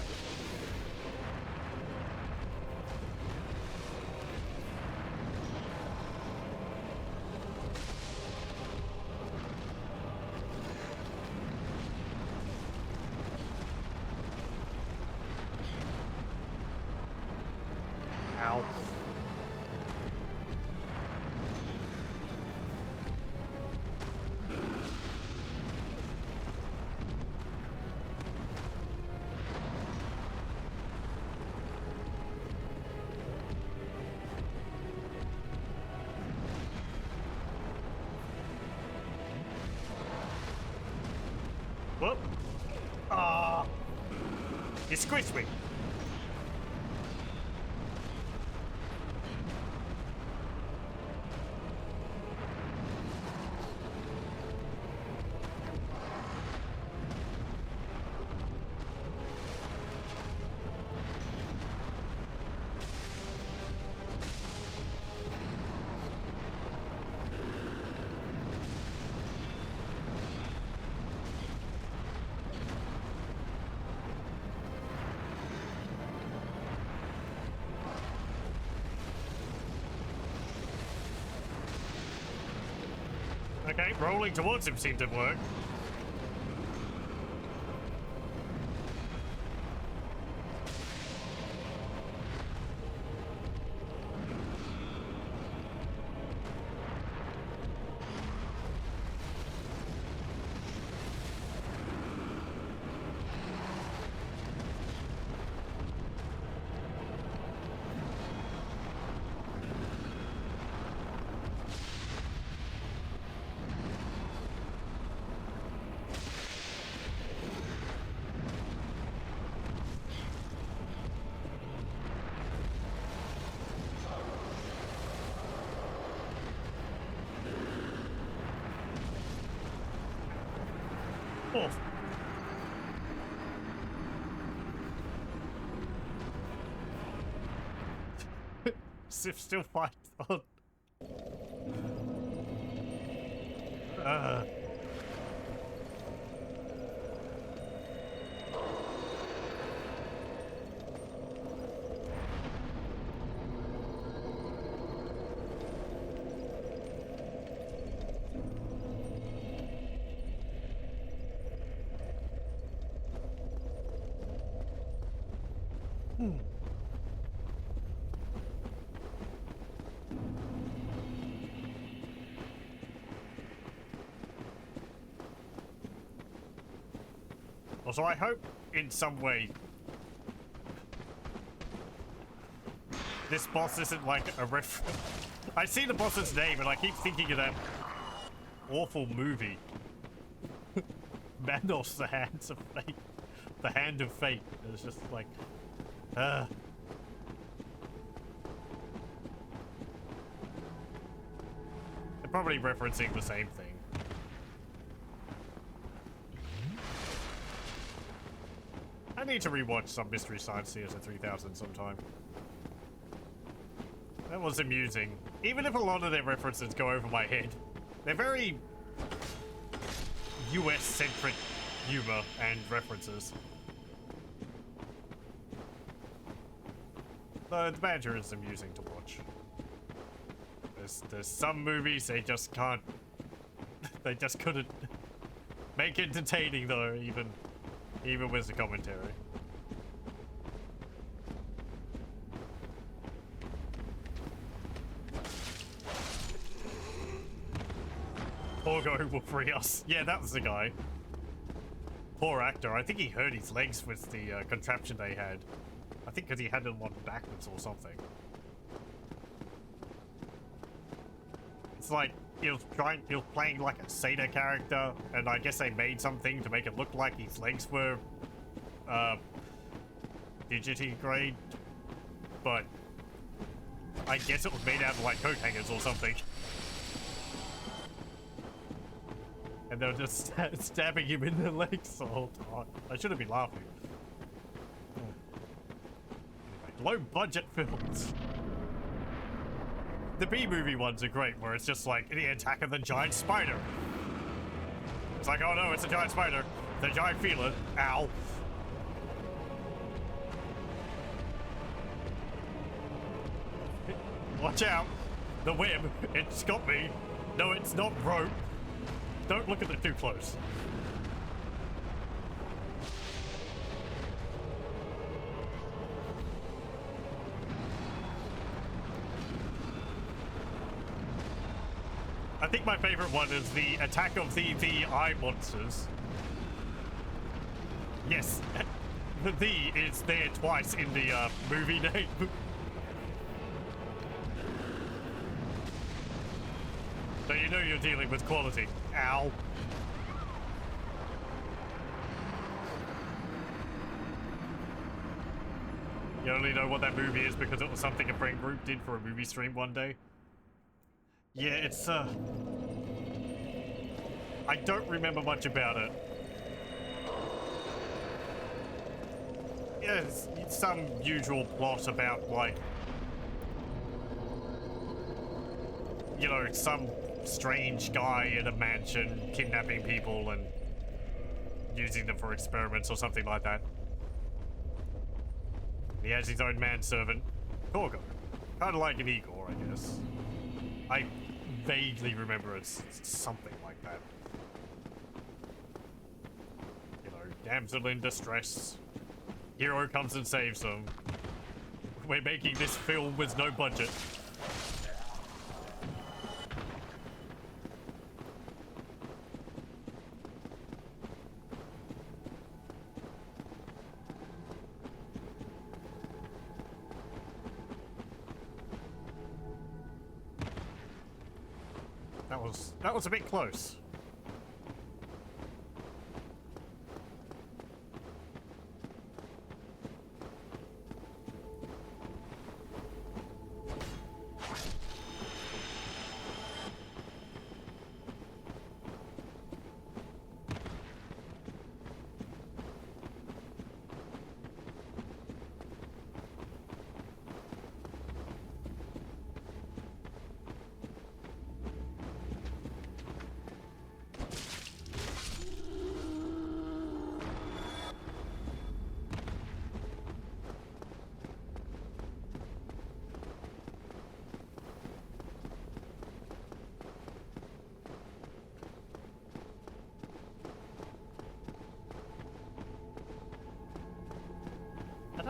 Ow. Whoop. Ah. You squished me. Okay, rolling towards him seemed to work. Oh. Sif still fights on. Also, I hope in some way this boss isn't like a ref. I see the boss's name and I keep thinking of that awful movie. Manos, the Hands of Fate. The Hand of Fate. It's just like, They're probably referencing the same thing. I need to rewatch some Mystery Science Theater 3000 sometime. That was amusing. Even if a lot of their references go over my head, they're very US-centric humor and references. The Badger is amusing to watch. There's some movies they just can't... they just couldn't make entertaining though, even with the commentary. Porgo will free us. Yeah, that was the guy. Poor actor. I think he hurt his legs with the contraption they had. I think because he had them on backwards or something. It's like he was playing like a Seder character, and I guess they made something to make it look like his legs were digitigrade, but I guess it was made out of like coat hangers or something. And they were just stabbing him in the legs the whole time. I shouldn't be laughing. Anyway, low budget films. The B-movie ones are great, where it's just like the attack of the giant spider. It's like, oh no, it's a giant spider. The giant feeler. Ow. Watch out. The web. It's got me. No, it's not rope. Don't look at it too close. I think my favorite one is the attack of the eye monsters. Yes, the is there twice in the movie name. So you know you're dealing with quality. Ow. You only know what that movie is because it was something a friend group did for a movie stream one day. Yeah, it's I don't remember much about it. Yeah, it's some usual plot about like, you know, some strange guy in a mansion kidnapping people and using them for experiments or something like that. He has his own manservant, Torgo. Kind of like an Igor, I guess. I vaguely remember it's something like that. You know, damsel in distress. Hero comes and saves them. We're making this film with no budget. That was a bit close.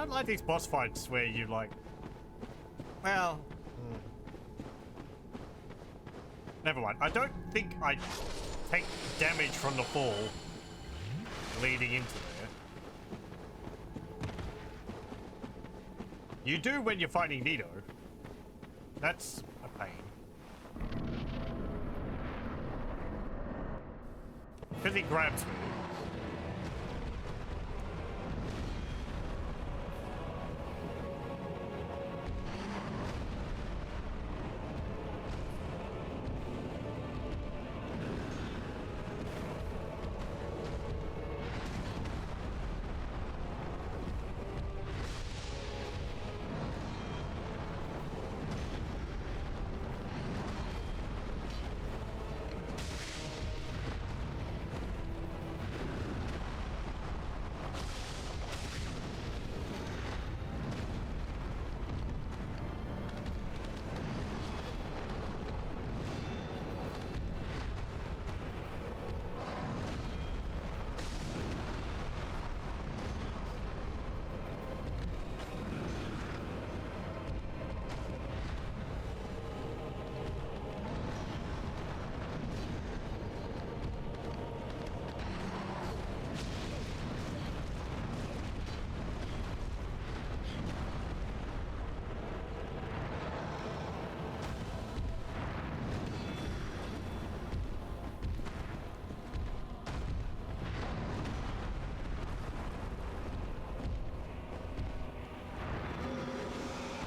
don't like these boss fights where you like... Well... Never mind. I don't think I take damage from the fall leading into there. You do when you're fighting Nito. That's a pain. Because he grabs me.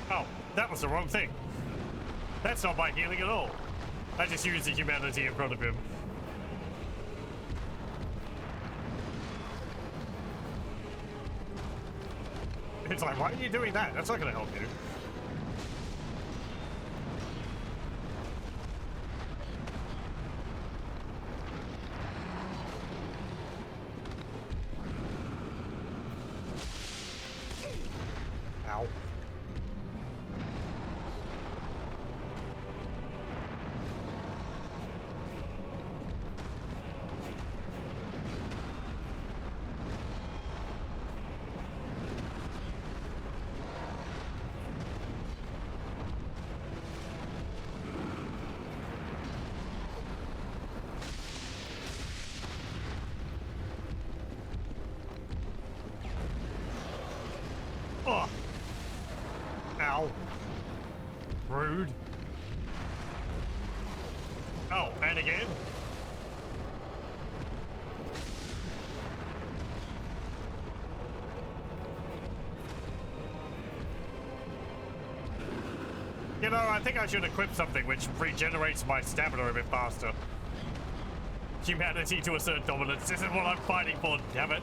Oh, that was the wrong thing. That's not my healing at all. I just used the humanity in front of him. It's like, why are you doing that? That's not going to help you. Ow. Oh. Ow. Rude. Oh, and again? You know, I think I should equip something which regenerates my stamina a bit faster. Humanity to assert dominance. This is what I'm fighting for, damn it.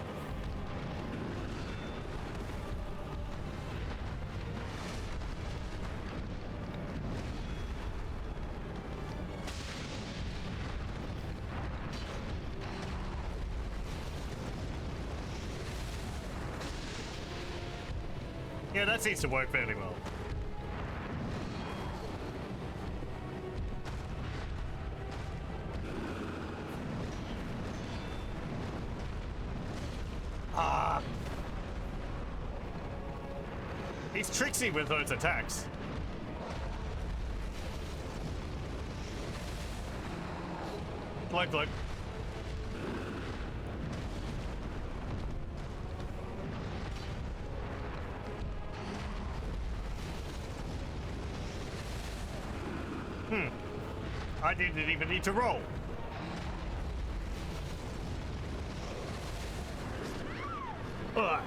Yeah, that seems to work fairly well. Ah. He's tricksy with those attacks. Look, look. I didn't even need to roll. Ugh.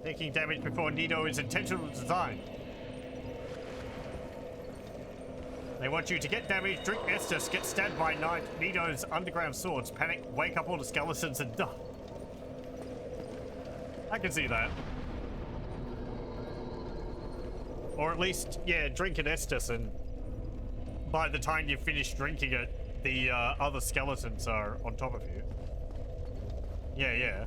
Taking damage before Nito is intentional design. They want you to get damage, drink Estus, get stabbed by Nito's underground swords, panic, wake up all the skeletons and die. I can see that. Or at least, yeah, drink an Estus and by the time you finish drinking it, the other skeletons are on top of you. Yeah, yeah.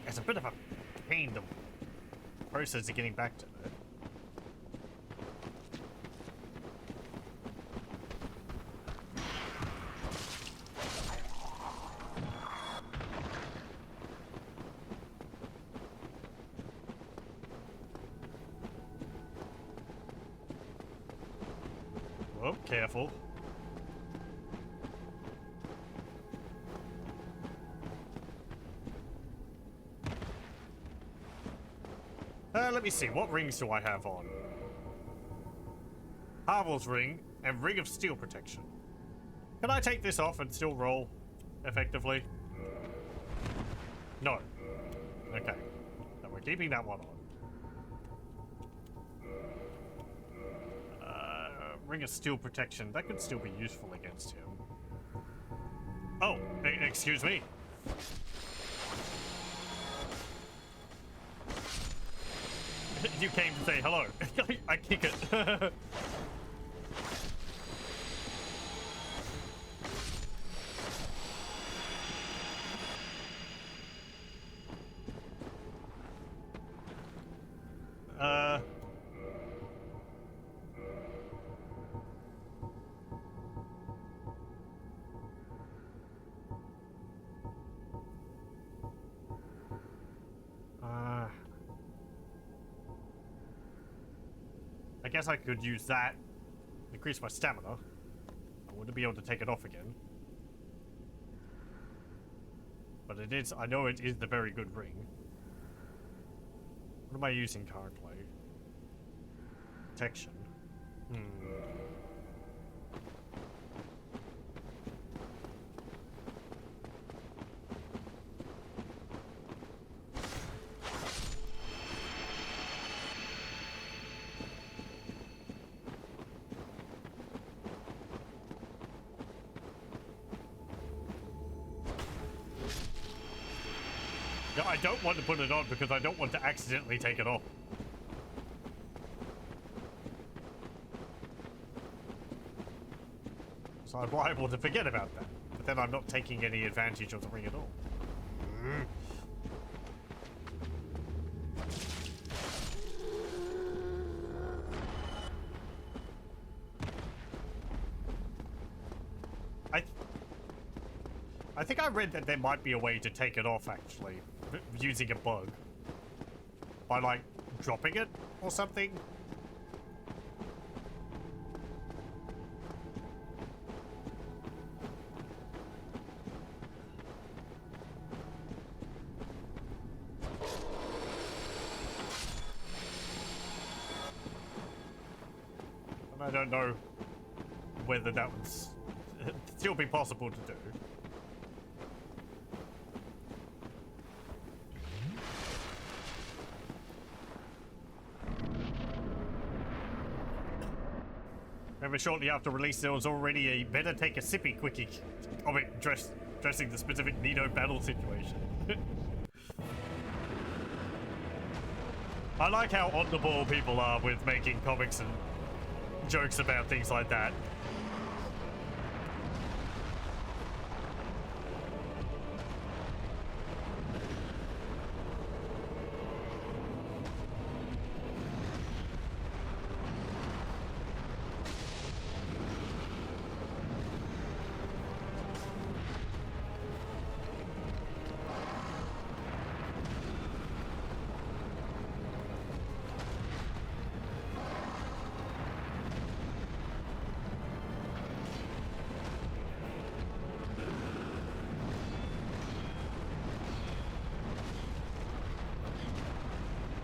It's a bit of a pain to process of getting back to it. Oh, careful. Let me see, what rings do I have on? Harvel's ring and ring of steel protection. Can I take this off and still roll effectively? No. Okay. So we're keeping that one on. Ring of steel protection, that could still be useful against him. Oh, excuse me. You came to say hello. I kick it. I guess I could use that, increase my stamina. I wouldn't be able to take it off again. But it is, I know it is the very good ring. What am I using currently? Protection. Yeah, I don't want to put it on because I don't want to accidentally take it off. So I'm liable to forget about that. But then I'm not taking any advantage of the ring at all. I think I read that there might be a way to take it off, actually, using a bug. By, like, dropping it or something? And I don't know whether that would still be possible to do. Remember, shortly after release, there was already a better take a sippy quickie comic dressing the specific Nino battle situation. I like how on the ball people are with making comics and jokes about things like that.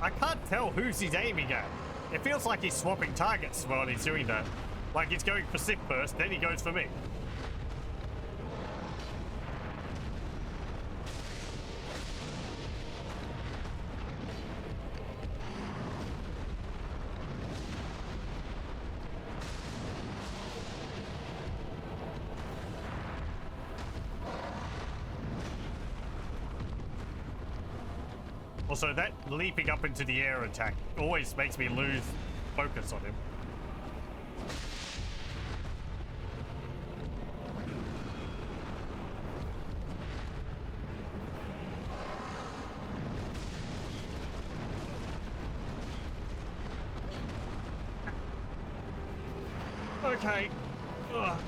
I can't tell who's he's aiming at. It feels like he's swapping targets while he's doing that. Like he's going for Sip first, then he goes for me. Also, that leaping up into the air attack always makes me lose focus on him. Okay. Ugh.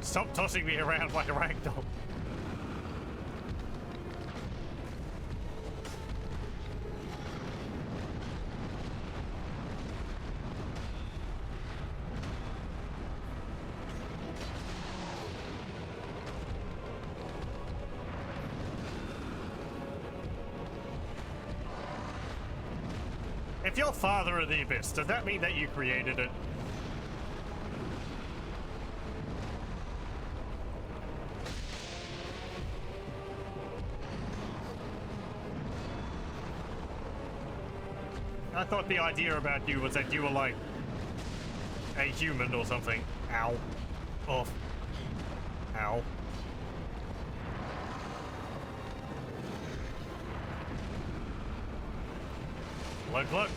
Stop tossing me around like a ragdoll. If you're Father of the Abyss, does that mean that you created it? I thought the idea about you was that you were like a human or something. Ow. Off. Ow. Look, look.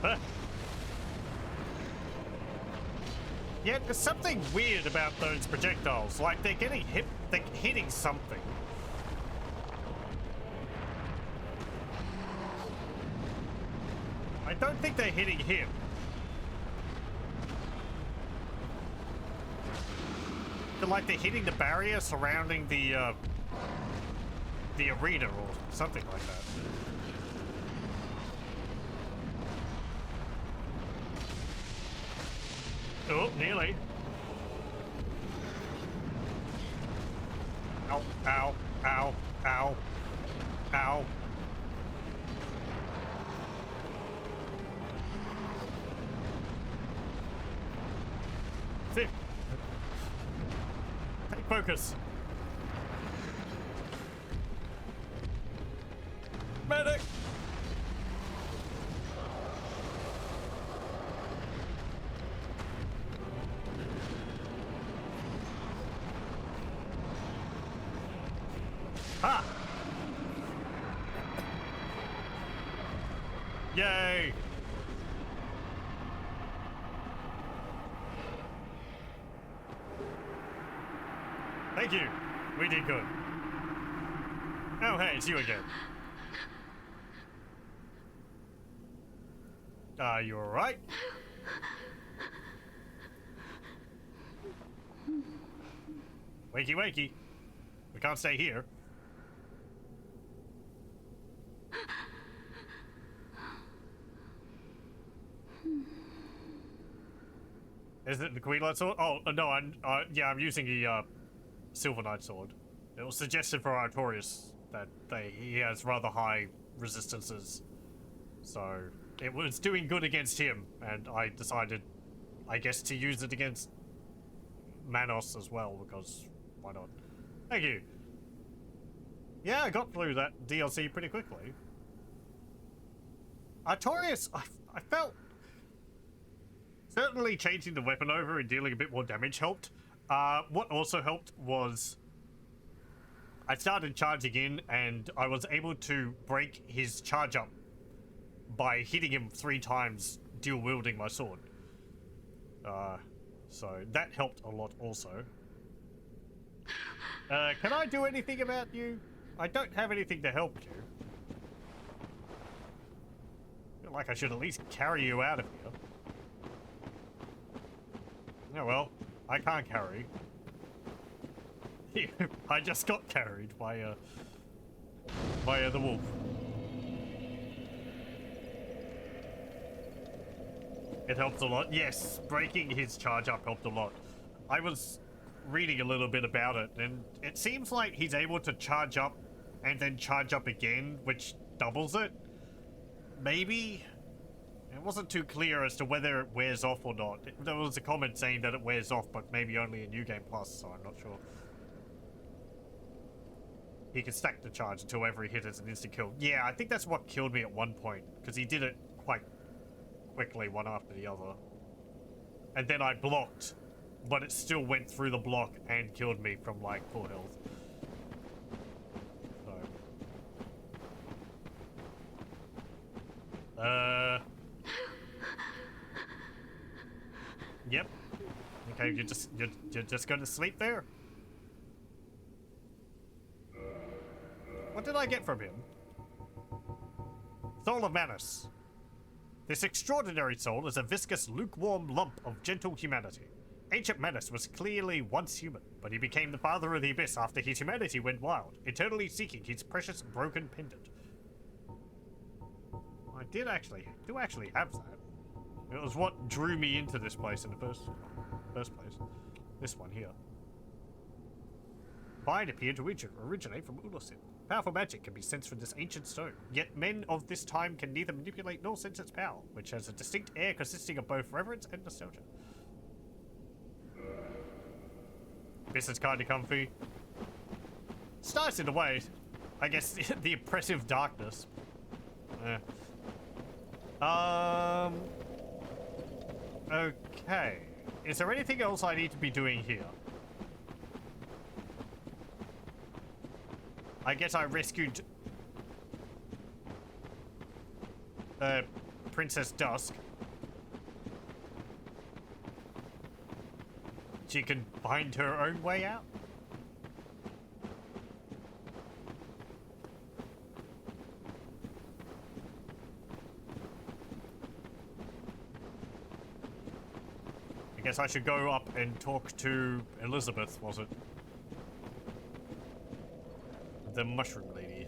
Huh. Yeah, there's something weird about those projectiles. Like, they're getting hit, they're hitting something. I don't think they're hitting him. They're like they're hitting the barrier surrounding the arena or something like that. Oh, nearly. Ow, ow, ow, ow, ow. Sit. Take focus. Medic! Ha! Yay! Thank you. We did good. Oh, hey, it's you again. Are you alright? Wakey, wakey. We can't stay here. Is it the Queen Light Sword? Oh, no, yeah, I'm using the, Silver Knight Sword. It was suggested for Artorias that he has rather high resistances. So, it was doing good against him, and I decided, I guess, to use it against Manos as well, because why not? Thank you. Yeah, I got through that DLC pretty quickly. Artorias, I felt... Certainly changing the weapon over and dealing a bit more damage helped. What also helped was I started charging in and I was able to break his charge up by hitting him 3 times dual wielding my sword. So that helped a lot also. Can I do anything about you? I don't have anything to help you. I feel like I should at least carry you out of here. Yeah, well, I can't carry. I just got carried by the wolf. It helped a lot. Yes, breaking his charge up helped a lot. I was reading a little bit about it, and it seems like he's able to charge up and then charge up again, which doubles it. Maybe? It wasn't too clear as to whether it wears off or not. There was a comment saying that it wears off, but maybe only in New Game Plus, so I'm not sure. He can stack the charge until every hit is an instant kill. Yeah, I think that's what killed me at one point, because he did it quite quickly, one after the other. And then I blocked, but it still went through the block and killed me from, like, full health. So... Yep. Okay, you're just going to sleep there? What did I get from him? Soul of Manus. This extraordinary soul is a viscous, lukewarm lump of gentle humanity. Ancient Manus was clearly once human, but he became the father of the abyss after his humanity went wild, eternally seeking his precious broken pendant. I do actually have that. It was what drew me into this place in the first place. This one here. Vine appeared to originate from Ulasin. Powerful magic can be sensed from this ancient stone, yet men of this time can neither manipulate nor sense its power, which has a distinct air consisting of both reverence and nostalgia. This is kinda comfy. It's nice in a way. I guess the oppressive darkness. Okay. Is there anything else I need to be doing here? I guess I rescued Princess Dusk. She can find her own way out? I guess I should go up and talk to Elizabeth, was it? The mushroom lady.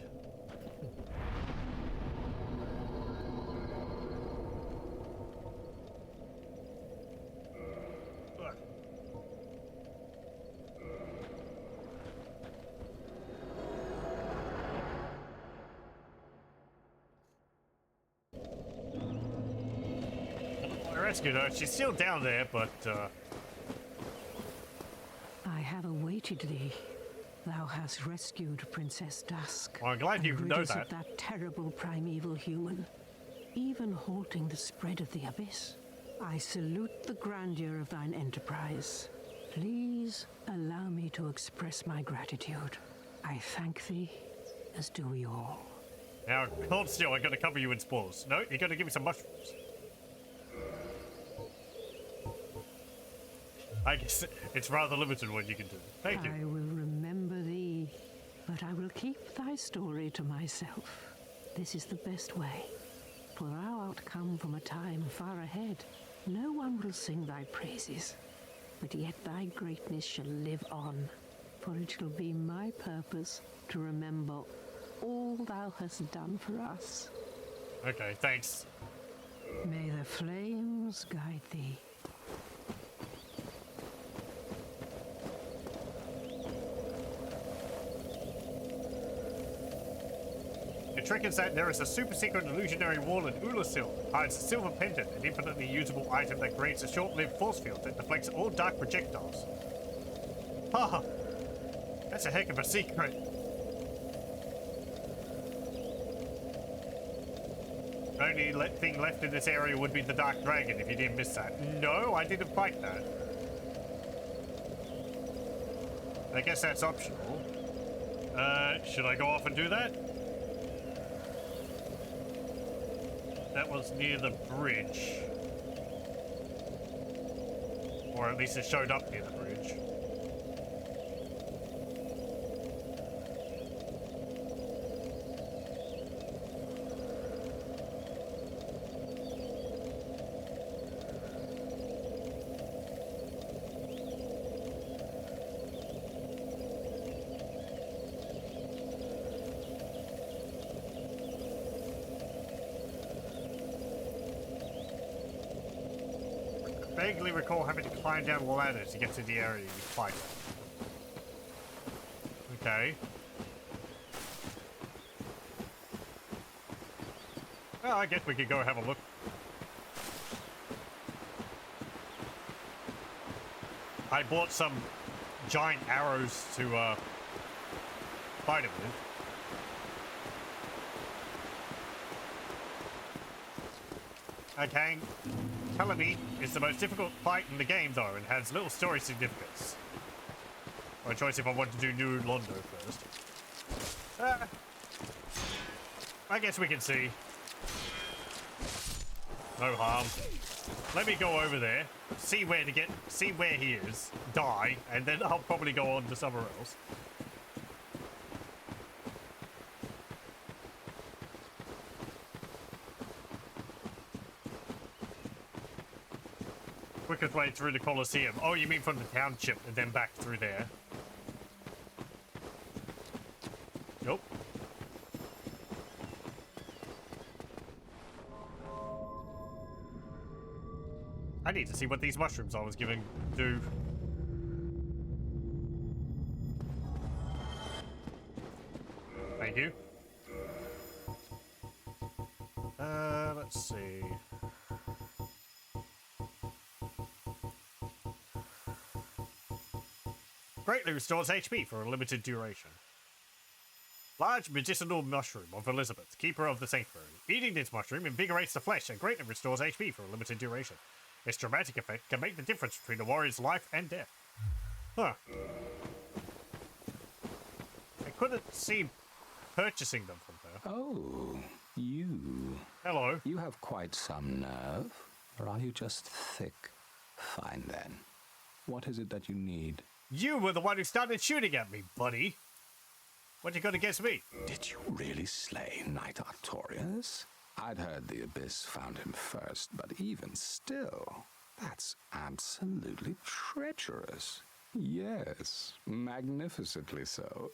I rescued her. She's still down there, but I have awaited thee. Thou hast rescued Princess Dusk. well, I'm glad you and know rid us that. of that terrible primeval human, even halting the spread of the abyss. I salute the grandeur of thine enterprise. Please allow me to express my gratitude. I thank thee, as do we all. Now, hold still. I'm going to cover you in spores. No, you're going to give me some mushrooms. I guess it's rather limited what you can do. Thank you. I will remember thee, but I will keep thy story to myself. This is the best way, for thou art come from a time far ahead. No one will sing thy praises, but yet thy greatness shall live on, for it shall be my purpose to remember all thou hast done for us. Okay, thanks. May the flames guide thee. The trick is that there is a super secret illusionary wall in Ulasil, hides a silver pendant, an infinitely usable item that creates a short-lived force field that deflects all dark projectiles. Haha, that's a heck of a secret. Only thing left in this area would be the Dark Dragon, if you didn't miss that. No, I didn't fight that. I guess that's optional. Should I go off and do that? That was near the bridge. Or at least it showed up near the bridge. Vaguely recall having to climb down the ladder to get to the area you fight. Okay. Well, I guess we could go have a look. I bought some giant arrows to fight it with. Okay. Telemi is the most difficult fight in the game, though, and has little story significance. My choice if I want to do New Londo first. I guess we can see. No harm. Let me go over there, see where he is, die, and then I'll probably go on to somewhere else. Quickest way through the Colosseum. Oh, you mean from the township and then back through there? Nope. I need to see what these mushrooms I was given do. Thank you. Let's see. Greatly restores HP for a limited duration. Large medicinal mushroom of Elizabeth, keeper of the sanctuary. Eating this mushroom invigorates the flesh and greatly restores HP for a limited duration. Its dramatic effect can make the difference between a warrior's life and death. Huh. I couldn't see purchasing them from her. Oh, you. Hello. You have quite some nerve, or are you just thick? Fine then. What is it that you need? You were the one who started shooting at me, buddy. What you got against me? Did you really slay Knight Artorias? I'd heard the Abyss found him first, but even still, that's absolutely treacherous. Yes, magnificently so.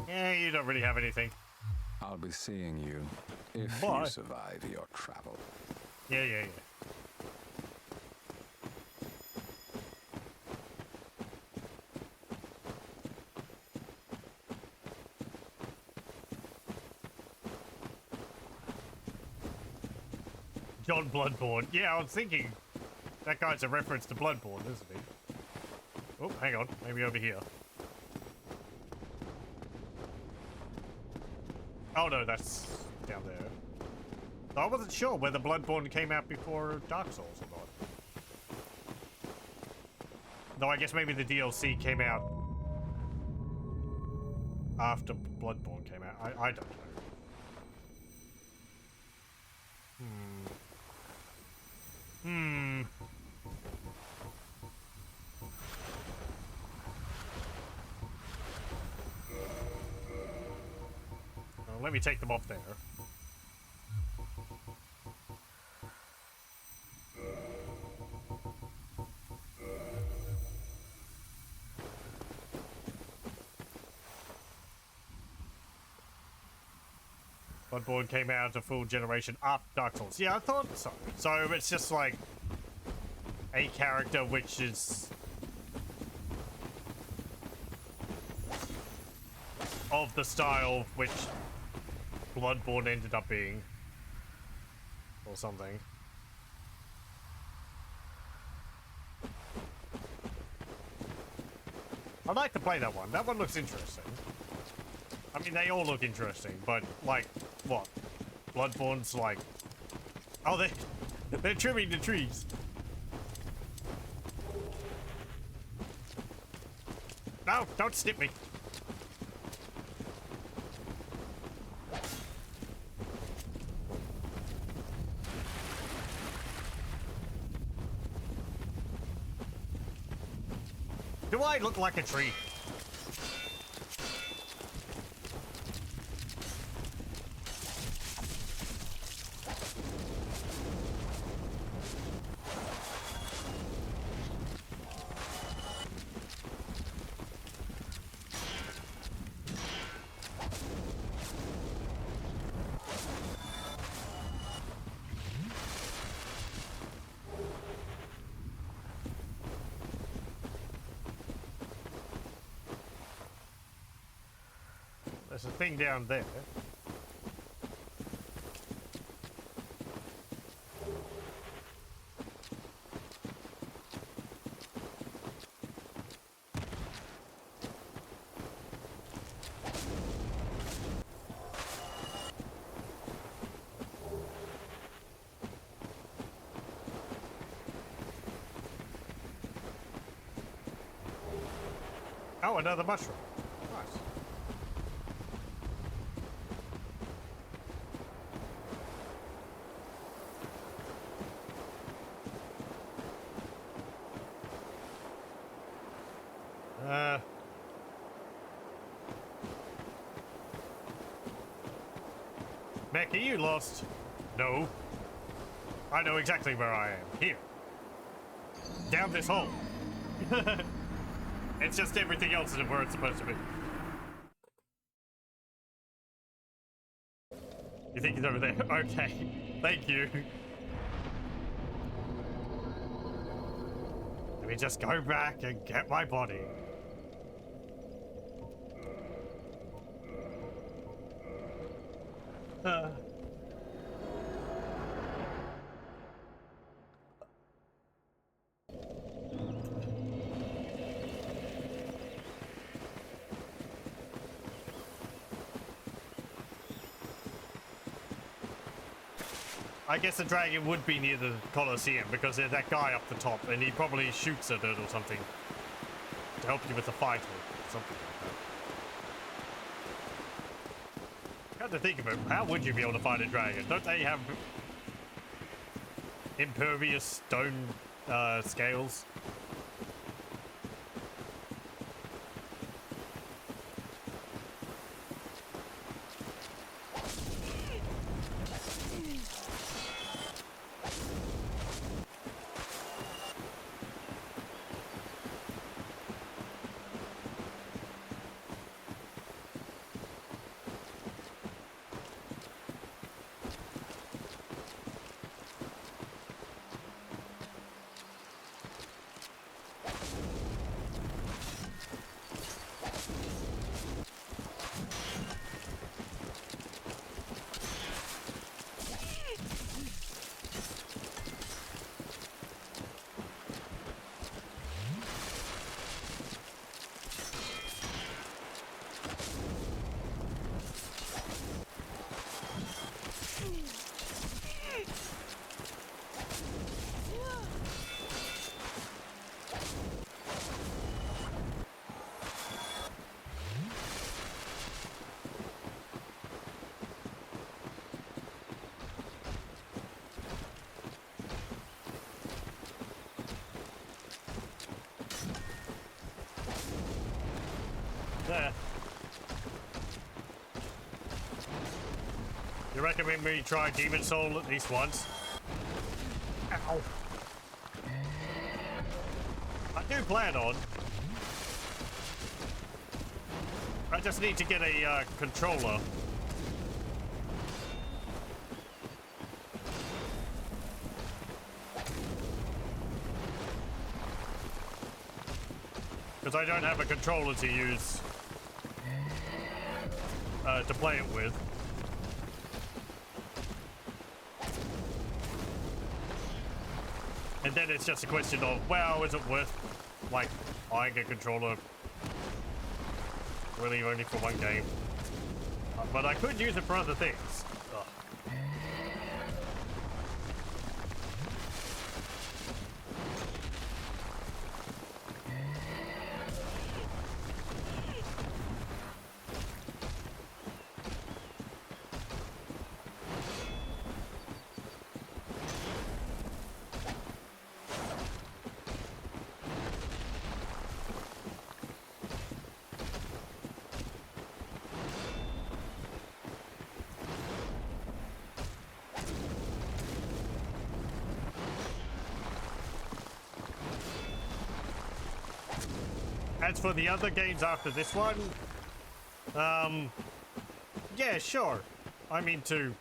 Yeah, you don't really have anything. I'll be seeing you if Bye. you survive your travel. Yeah. John Bloodborne. Yeah, I was thinking that guy's a reference to Bloodborne, isn't he? Oh, hang on. Maybe over here. Oh no, that's down there. I wasn't sure whether Bloodborne came out before Dark Souls or not. Though I guess maybe the DLC came out after Bloodborne came out. I don't know. Well, let me take them off there. Bloodborne came out a full generation after Dark Souls. Yeah, I thought so. So it's just like a character which is of the style which Bloodborne ended up being. Or something. I'd like to play that one. That one looks interesting. I mean, they all look interesting, but, like, what? Bloodborne's like... Oh, they're trimming the trees. No, don't snip me. Do I look like a tree? There's a thing down there. Oh, another mushroom. Nice. Mac, are you lost? No. I know exactly where I am. Here. Down this hole. It's just everything else is where it's supposed to be. You think he's over there? Okay. Thank you. Let me just go back and get my body. I guess the dragon would be near the Colosseum because there's that guy up the top and he probably shoots at it or something to help you with the fight or something like that. Come to think of it, how would you be able to fight a dragon? Don't they have impervious stone scales? There. You recommend me try Demon Soul at least once? Ow. I do plan on. I just need to get a controller. Because I don't have a controller to use to play it with. And then it's just a question of, well, is it worth, like, buying a controller really only for one game? But I could use it for other things. Ugh. as for the other games after this one, yeah, sure. I'm into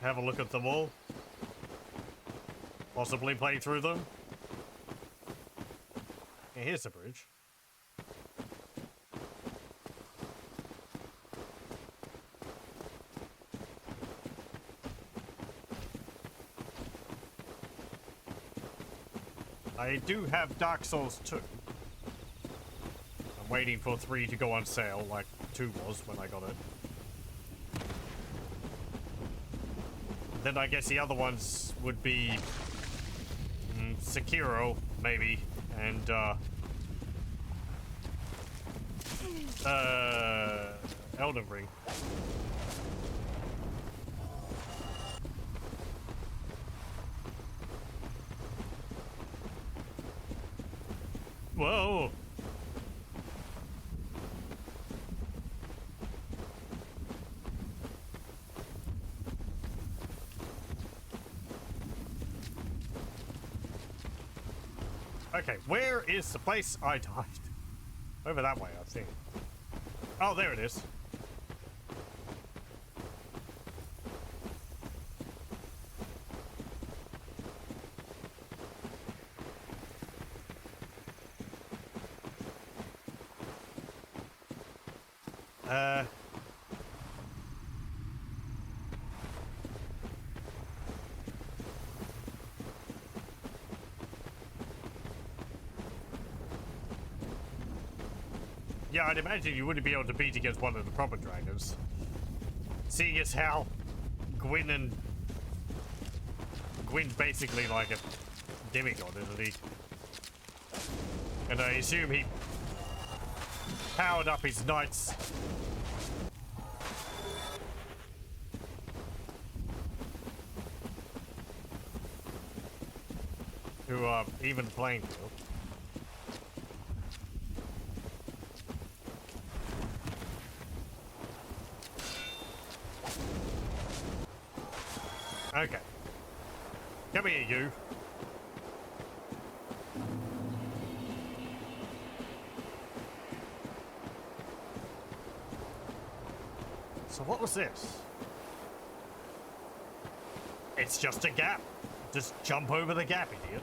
have a look at them all. Possibly play through them. Yeah, here's the bridge. I do have Dark Souls 2. I'm waiting for 3 to go on sale, like 2 was when I got it. Then I guess the other ones would be Sekiro, maybe, and Elden Ring. Whoa! Okay, where is the place I died? Over that way, I think. Oh, there it is. Yeah, I'd imagine you wouldn't be able to beat against one of the proper dragons. Seeing as how Gwyn's basically like a demigod, isn't he? And I assume he powered up his knights. To even playing field. Okay. Come here, you. So what was this? It's just a gap. Just jump over the gap, idiot.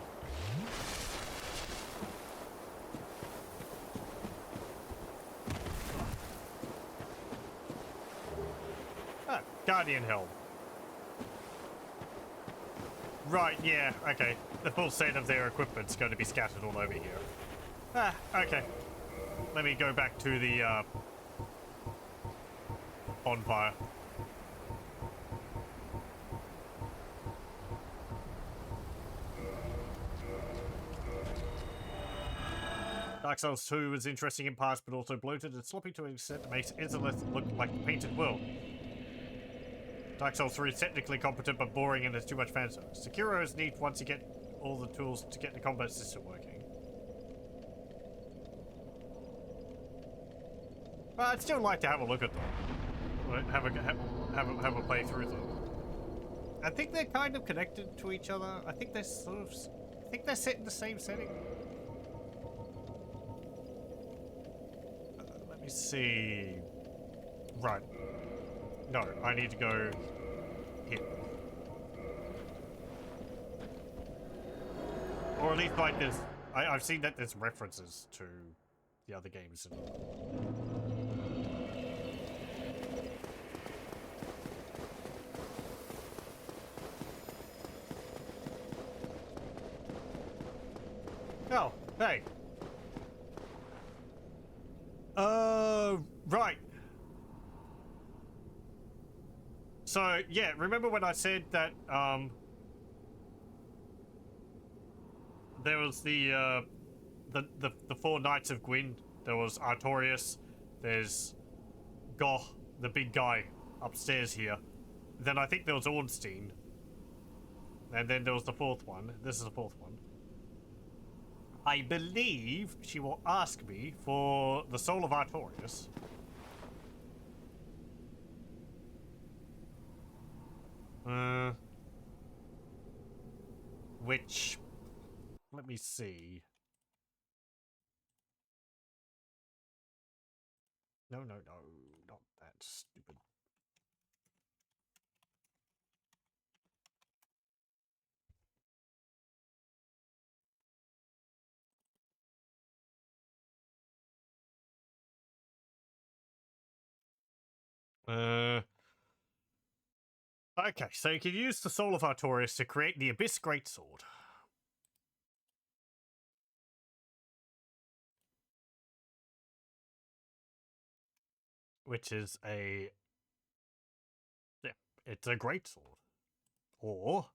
Ah, Guardian Helm. Right, yeah, okay. The full set of their equipment's going to be scattered all over here. Ah, okay. Let me go back to the, bonfire. Dark Souls 2 was interesting in parts, but also bloated and sloppy to an extent that makes Izalith look like a painted world. Dark Souls 3 is technically competent but boring and there's too much fan service. Sekiro is neat once you get all the tools to get the combat system working. But I'd still like to have a look at them. Have a play through them. I think they're kind of connected to each other. I think they're set in the same setting. Let me see. Right. No, I need to go here. Or at least like this. I've seen that there's references to the other games. Oh, hey. Right. So, yeah, remember when I said that, there was the 4 Knights of Gwyn. There was Artorias, there's Goth, the big guy upstairs here. Then I think there was Ornstein. And then there was the 4th one. This is the 4th one. I believe she will ask me for the soul of Artorias. Which, let me see. No, no, no, not that stupid. Okay, so you can use the Soul of Artorias to create the Abyss Greatsword. Which is a... yeah, it's a greatsword. Or...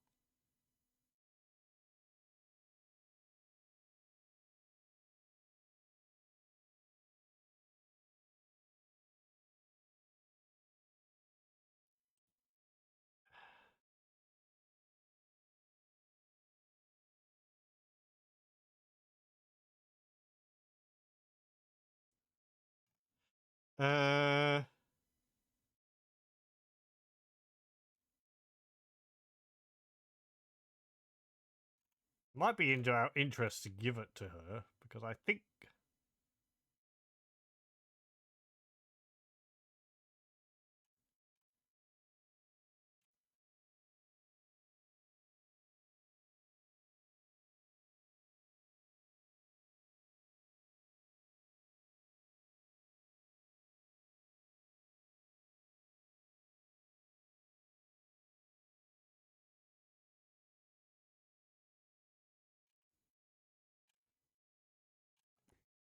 Uh... Might be in our interest to give it to her, because I think...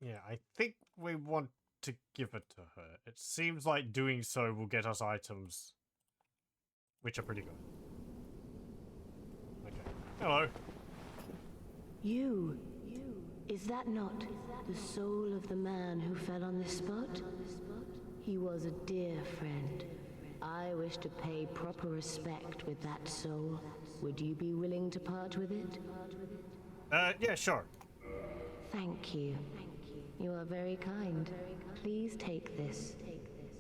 yeah, I think we want to give it to her. It seems like doing so will get us items which are pretty good. Okay. Hello. You. Is that not the soul of the man who fell on this spot? He was a dear friend. I wish to pay proper respect with that soul. Would you be willing to part with it? Yeah, sure. Thank you. You are very kind. Please take this.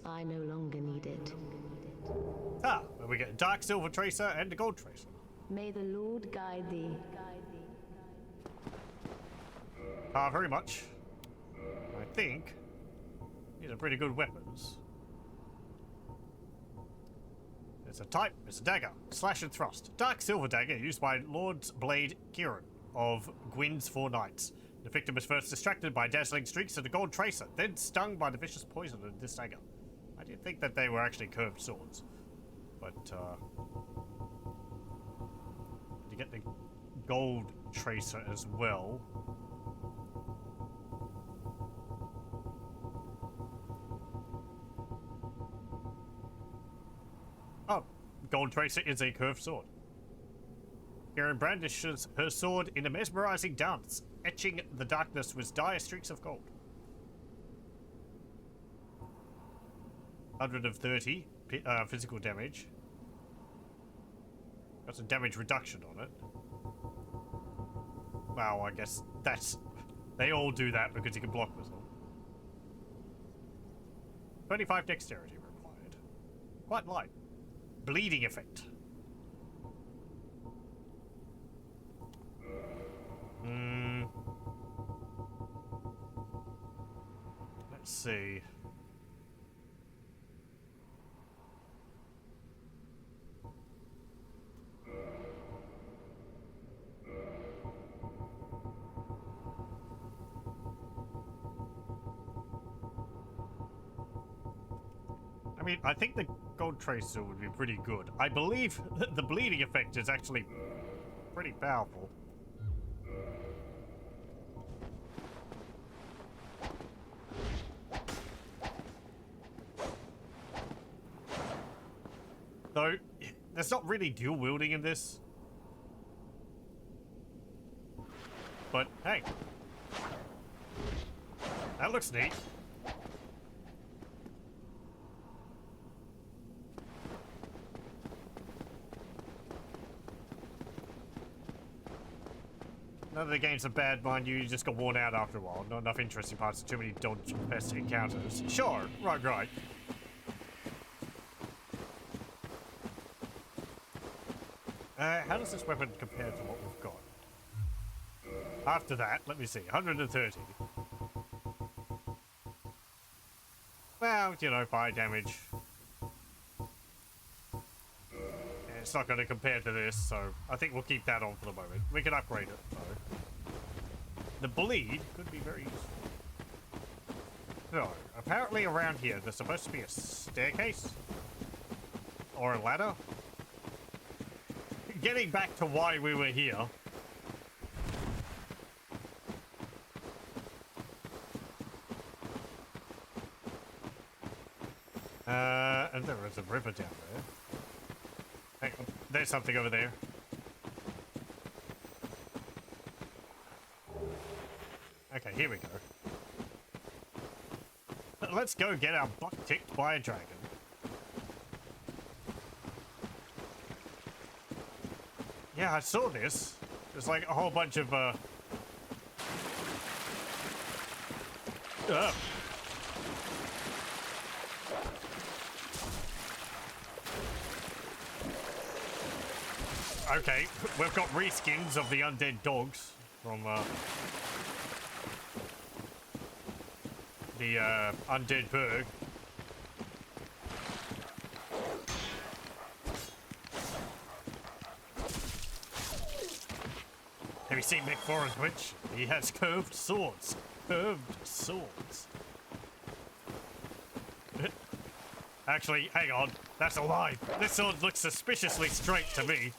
I no longer need it. Ah, well, we get a Dark Silver Tracer and a Gold Tracer. May the Lord guide thee. Very much. I think these are pretty good weapons. It's a type, it's a dagger, slash and thrust. Dark Silver Dagger used by Lord's Blade Kieran of Gwyn's Four Knights. The victim is first distracted by dazzling streaks of the Gold Tracer, then stung by the vicious poison of this dagger. I didn't think that they were actually curved swords. But, you get the Gold Tracer as well. Oh, Gold Tracer is a curved sword. Kieran brandishes her sword in a mesmerizing dance, etching the darkness with dire streaks of gold. 130 physical damage. Got some damage reduction on it. Well, I guess that's... they all do that because you can block with them. 25 dexterity required. Quite light. Bleeding effect. Let's see. I mean, I think the Gold Tracer would be pretty good. I believe the bleeding effect is actually pretty powerful. Though, there's not really dual wielding in this. But, hey. That looks neat. None of the games are bad, mind you, you just got worn out after a while. Not enough interesting parts, too many dodge-infested encounters. Sure, right. How does this weapon compare to what we've got? After that, let me see, 130. Well, you know, fire damage. It's not going to compare to this, so I think we'll keep that on for the moment. We can upgrade it, though. The bleed could be very useful. So, apparently around here, there's supposed to be a staircase? Or a ladder? Getting back to why we were here. And there is a river down there. Hang on, there's something over there. Okay, here we go. Let's go get our butt kicked by a dragon. Yeah, I saw this. There's like a whole bunch of, Okay, we've got reskins of the undead dogs from, the, undead berg. Have you seen Mick Forrest Witch? He has curved swords. Curved swords. Actually, hang on. That's a lie. This sword looks suspiciously straight to me.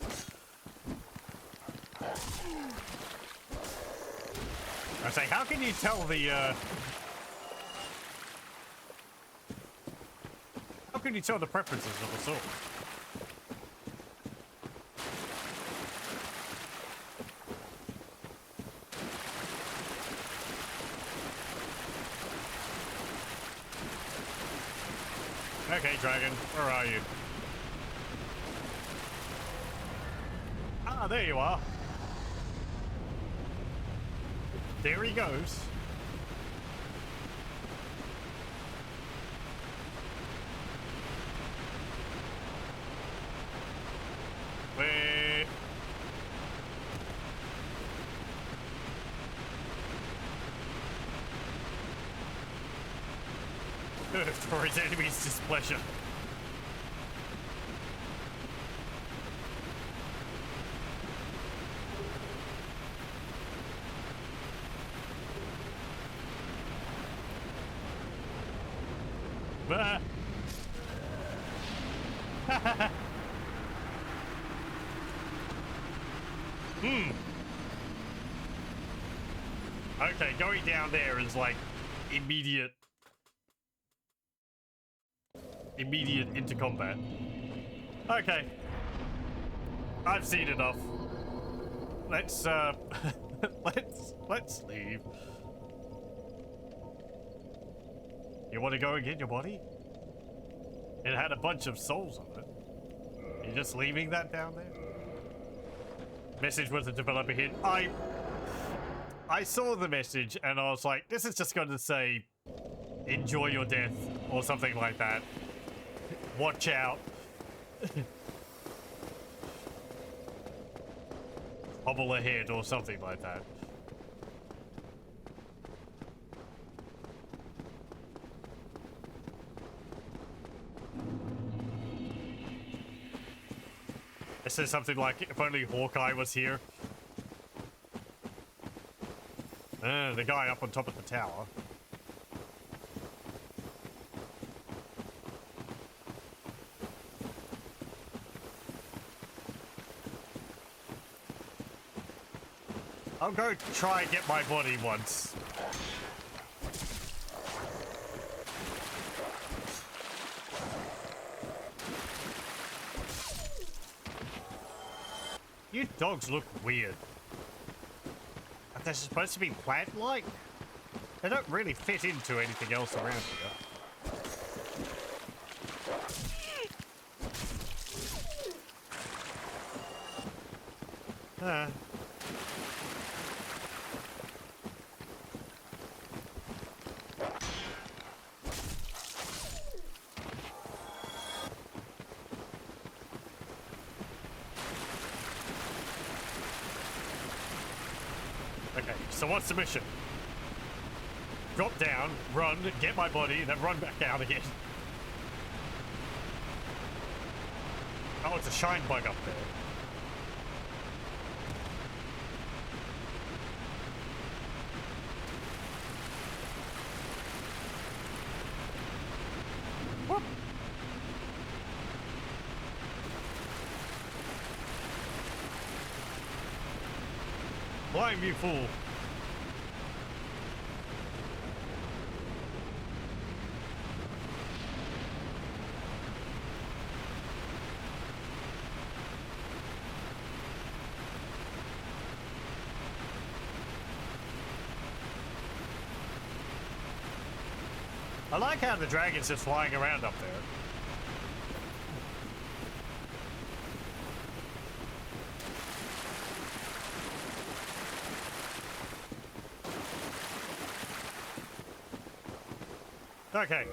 I say, how can you tell the, how can you tell the preferences of a sword? Okay, dragon, where are you? Ah, there you are. There he goes. Wait. For his enemy's displeasure. Bah. Okay, going down there is like immediate into combat. Okay. I've seen enough. Let's let's leave. You want to go and get your body? It had a bunch of souls on it. You're just leaving that down there? Message with the developer hit. I saw the message and I was like, this is just going to say, enjoy your death or something like that. Watch out. Hobble ahead or something like that. It says something like, if only Hawkeye was here. The guy up on top of the tower. I'll go try and get my body once. You dogs look weird. Are they supposed to be plant-like? They don't really fit into anything else around here. Okay, so what's the mission? drop down, run, get my body, then run back out again. Oh, it's a shine bug up there. Whoop. Climb, you fool. I like how the dragon's just flying around up there. Okay.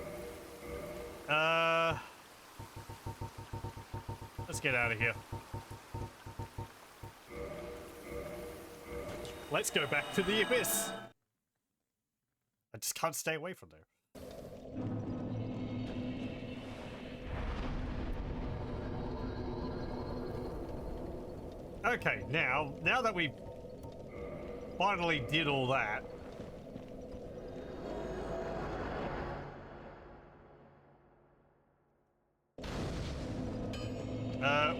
Let's get out of here. Let's go back to the abyss. I just can't stay away from there. Okay, now that we finally did all that,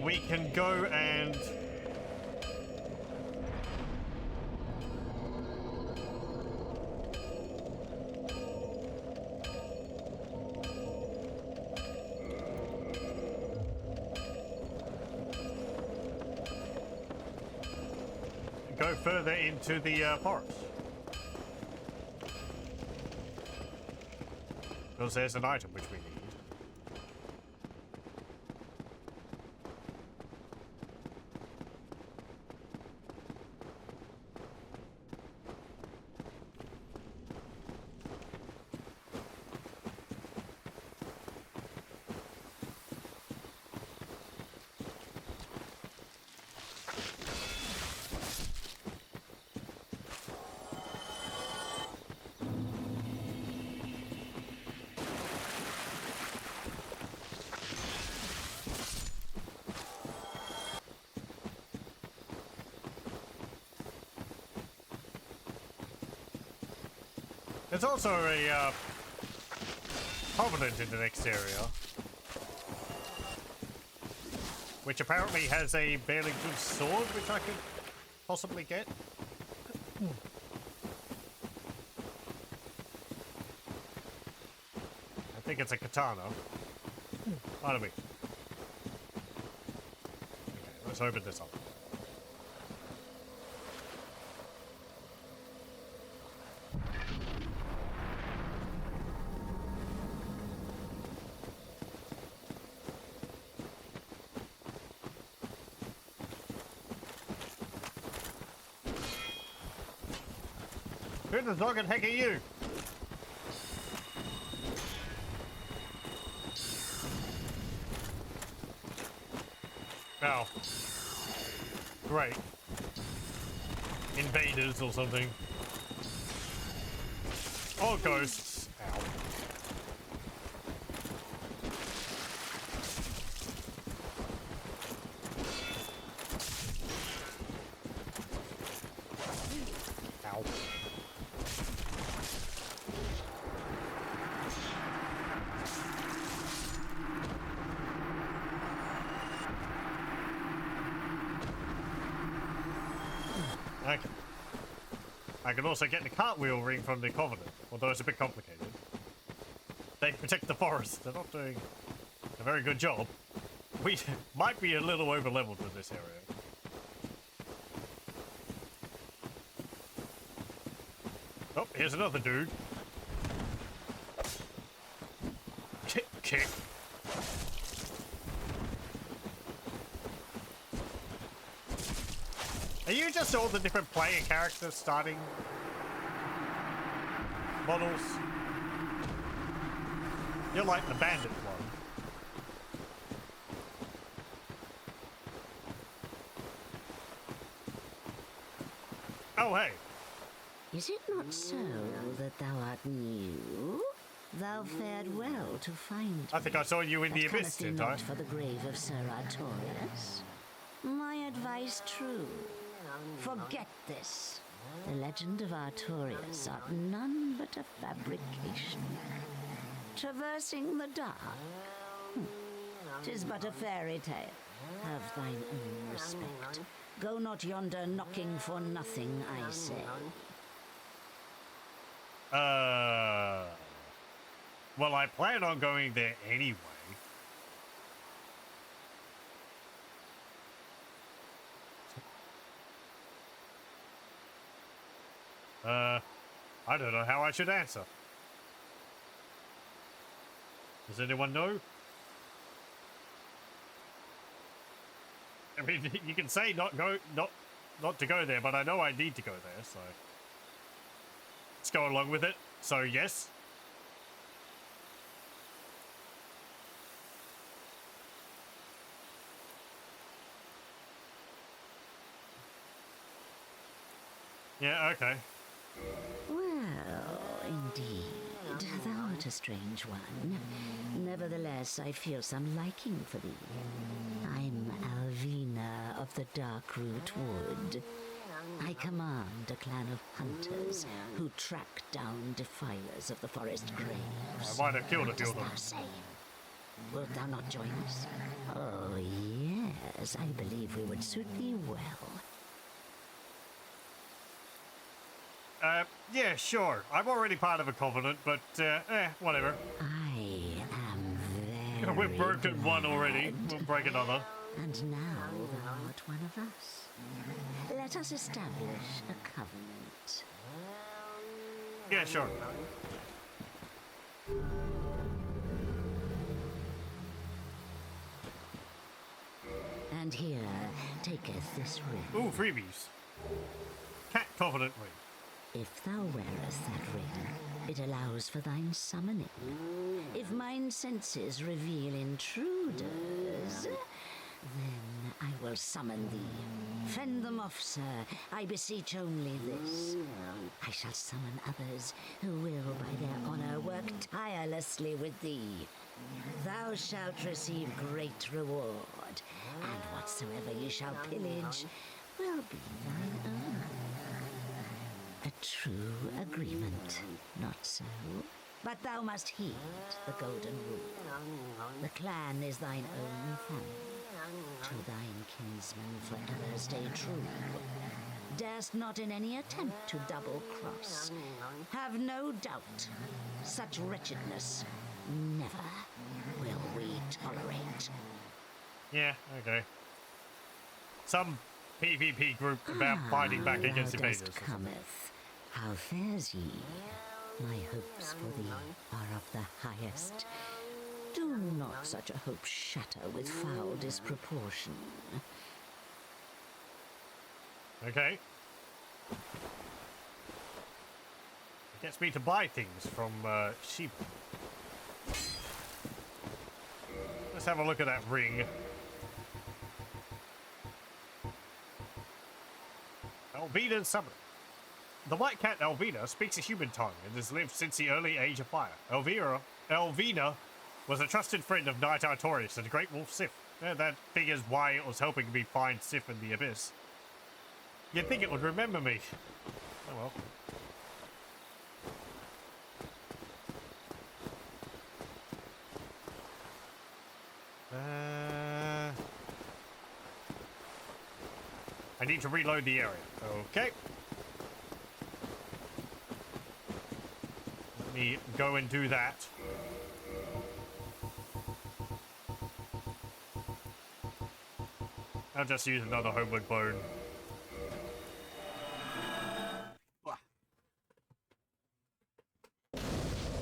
we can go and go further into the forest. Because there's an item which we need. There's also a covenant in the next area, which apparently has a barely good sword, which I could possibly get. I think it's a katana. Pardon me. Okay, let's open this up. Who the dog and heck are you? Oh. Great. Invaders or something. Or ghosts. Ow. Ow. Okay. I can also get the cartwheel ring from the Covenant, although it's a bit complicated. They protect the forest. They're not doing a very good job. We might be a little over-leveled with this area. Oh, here's another dude. Kick, kick. Are you just all the different player characters starting models? You're like the bandit one. Oh, hey. Is it not so that thou art new? Thou fared well to find I think I saw you in the But abyss, comest thee didn't I? not for the grave of Sir Artorias? My advice true. Forget this. The legend of Artorias art none but a fabrication. Traversing the dark. 'Tis but a fairy tale. Have thine own respect. Go not yonder knocking for nothing, I say. Well, I plan on going there anyway. I don't know how I should answer. Does anyone know? I mean, you can say not to go there, but I know I need to go there, so let's go along with it. So yes. Yeah, okay. Well, indeed, thou art a strange one. Nevertheless, I feel some liking for thee. I'm Alvina of the Darkroot Wood. I command a clan of hunters who track down defilers of the forest graves. I might have killed a What few dost of them. thou say? Wilt thou not join us? Oh, yes, I believe we would suit thee well. Yeah, sure. I'm already part of a covenant, but, whatever. I am very We've broken one already. glad. We'll break another. And now thou art one of us. Let us establish a covenant. Yeah, sure. And here taketh this ring. Ooh, freebies. Cat covenant ring. If thou wearest that ring, it allows for thine summoning. If mine senses reveal intruders, then I will summon thee. Fend them off, sir. I beseech only this. I shall summon others who will, by their honor, work tirelessly with thee. Thou shalt receive great reward, and whatsoever ye shall pillage will be thine own. A true agreement, not so? But thou must heed the golden rule. The clan is thine own family. To thine kinsman forever stay true. Darest not in any attempt to double-cross. Have no doubt, such wretchedness never will we tolerate. Yeah, okay. Some PvP group about fighting back thou against invaders. dost cometh. How fares ye? My hopes for thee are of the highest. Do not such a hope shatter with foul disproportion. Okay. It gets me to buy things from Sheba. Let's have a look at that ring. Elvina's Summon. The white cat Elvina speaks a human tongue and has lived since the early age of fire. Elvina was a trusted friend of Knight Artorias and Great Wolf Sif. That figures why it was helping me find Sif in the Abyss. You'd think it would remember me. Oh well. I need to reload the area. Okay. Let me go and do that. I'll just use another homeward bone.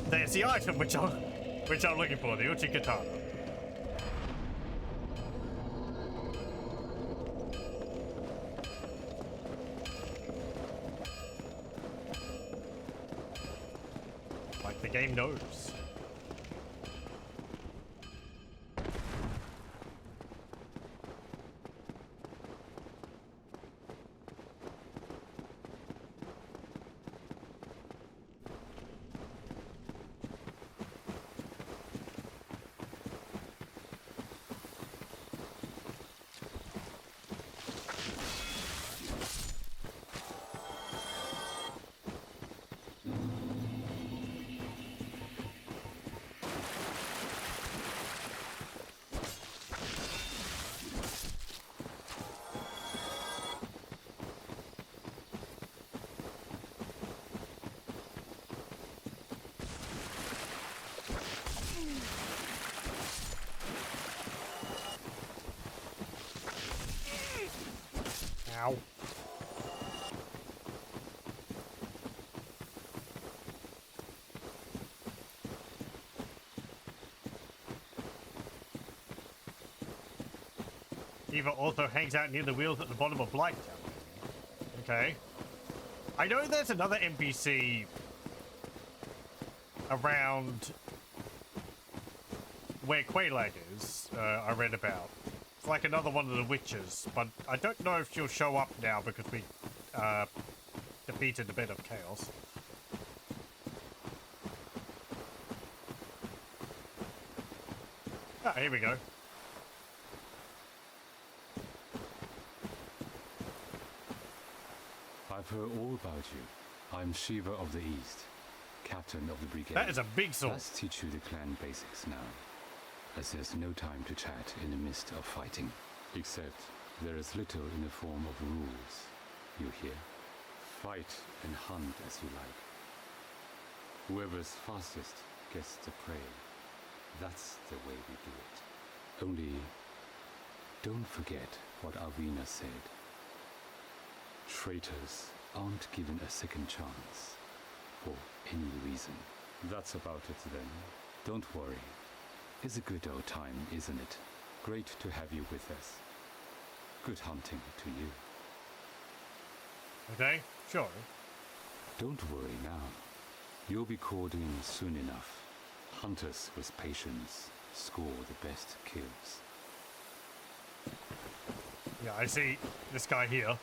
There's the item which I'm looking for, the Uchi Katana. Like the game knows. Ow. Eva also hangs out near the wheels at the bottom of Blight Town. Okay. I know there's another NPC around where Quaylag is, I read about. It's like another one of the witches, but I don't know if she'll show up now because we defeated a bit of chaos. Ah, here we go. I've heard all about you. I'm Shiva of the East, captain of the brigade. That is a big sword. Let's teach you the clan basics now, as there's no time to chat in the midst of fighting. Except there is little in the form of rules, you hear? Fight and hunt as you like. Whoever's fastest gets the prey. That's the way we do it. Only, don't forget what Arvina said. Traitors aren't given a second chance, for any reason. That's about it then. Don't worry. It's a good old time, isn't it? Great to have you with us. Good hunting to you. Okay, sure. Don't worry now. You'll be called in soon enough. Hunters with patience score the best kills. Yeah, I see this guy here. ...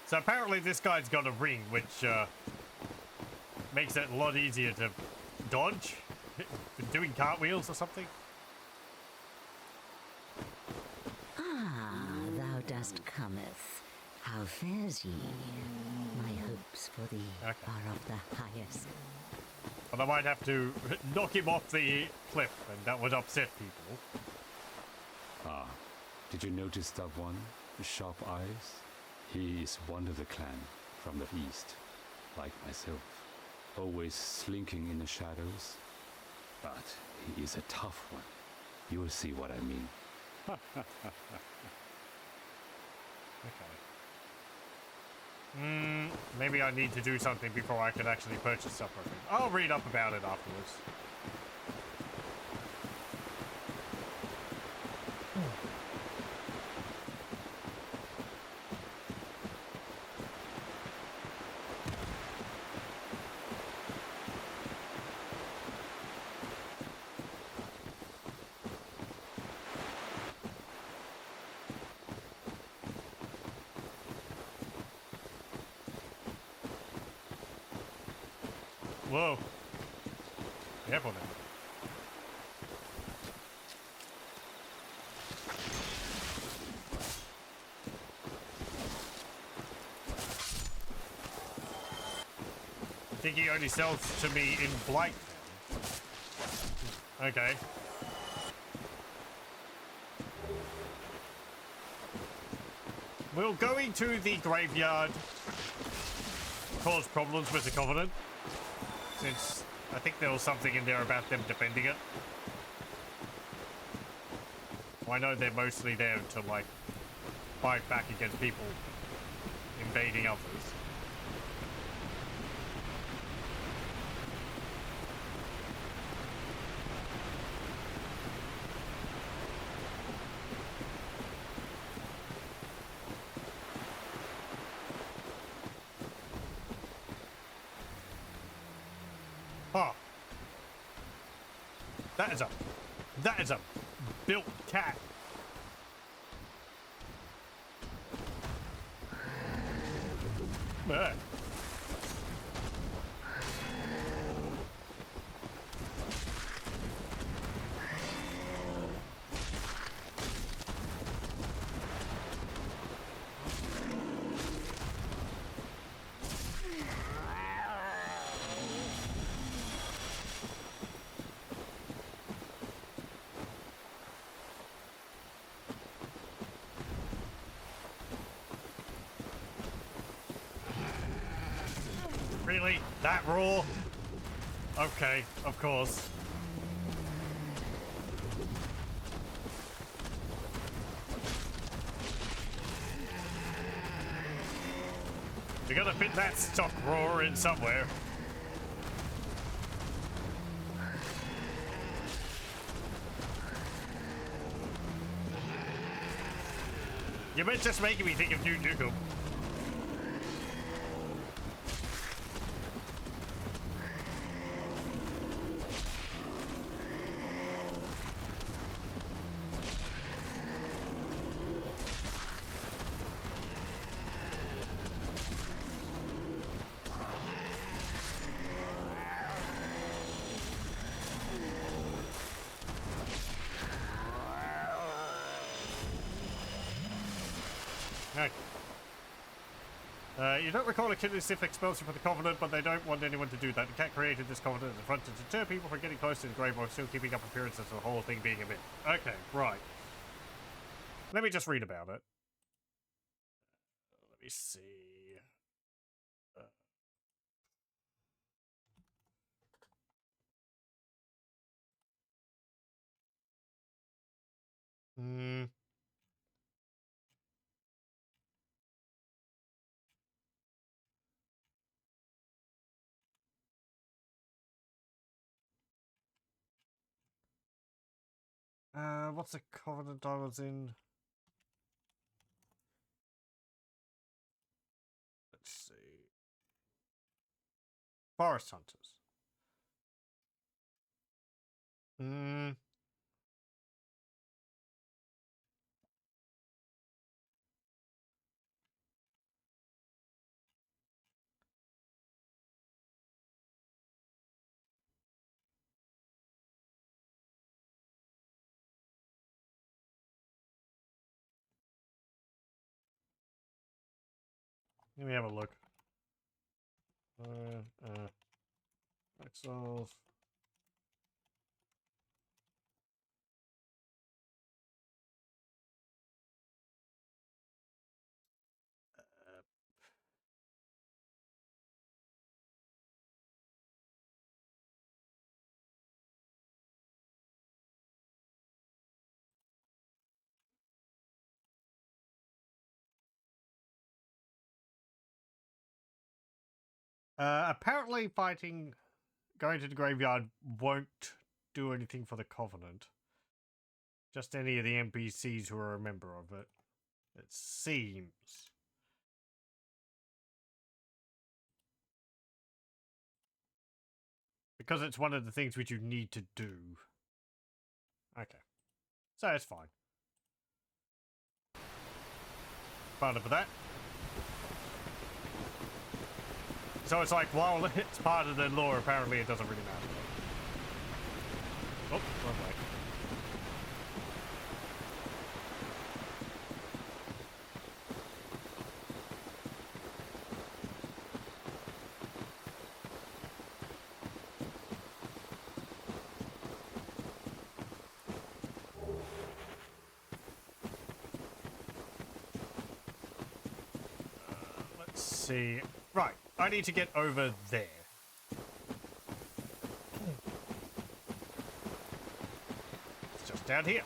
So apparently this guy's got a ring, which makes it a lot easier to dodge. Doing cartwheels or something. Ah, thou dost cometh. How fares ye? My hopes for thee are of the highest. But I might have to knock him off the cliff, and that would upset people. Ah, did you notice that one? The sharp eyes? He is one of the clan from the east, like myself. Always slinking in the shadows. But he is a tough one. You'll see what I mean. Okay. Maybe I need to do something before I can actually purchase stuff from him. I'll read up about it afterwards. Whoa. Careful now. I think he only sells to me in Blight. Okay. Will going to the graveyard cause problems with the Covenant? Since I think there was something in there about them defending it. Well, I know they're mostly there to, like, fight back against people invading others. Huh. That is a built cat. Ah. Really? That raw? Okay, of course. We gotta fit that stock roar in somewhere. You meant just making me think of Duke Nukem. You don't recall a killing Sith expulsion for the Covenant, but they don't want anyone to do that. The cat created this Covenant as a front to deter people from getting close to the grave while still keeping up appearances of the whole thing being a myth. Okay, right. Let me just read about it. Let me see. What's the Covenant I was in? Let's see. Forest Hunters. Let me have a look. Exiles. Apparently going to the graveyard won't do anything for the Covenant. Just any of the NPCs who are a member of it. It seems. Because it's one of the things which you need to do. Okay. So it's fine. Part of that. So it's like, while it's part of the lore, apparently it doesn't really matter. Oh, wrong way. Let's see. Right, I need to get over there. It's just down here.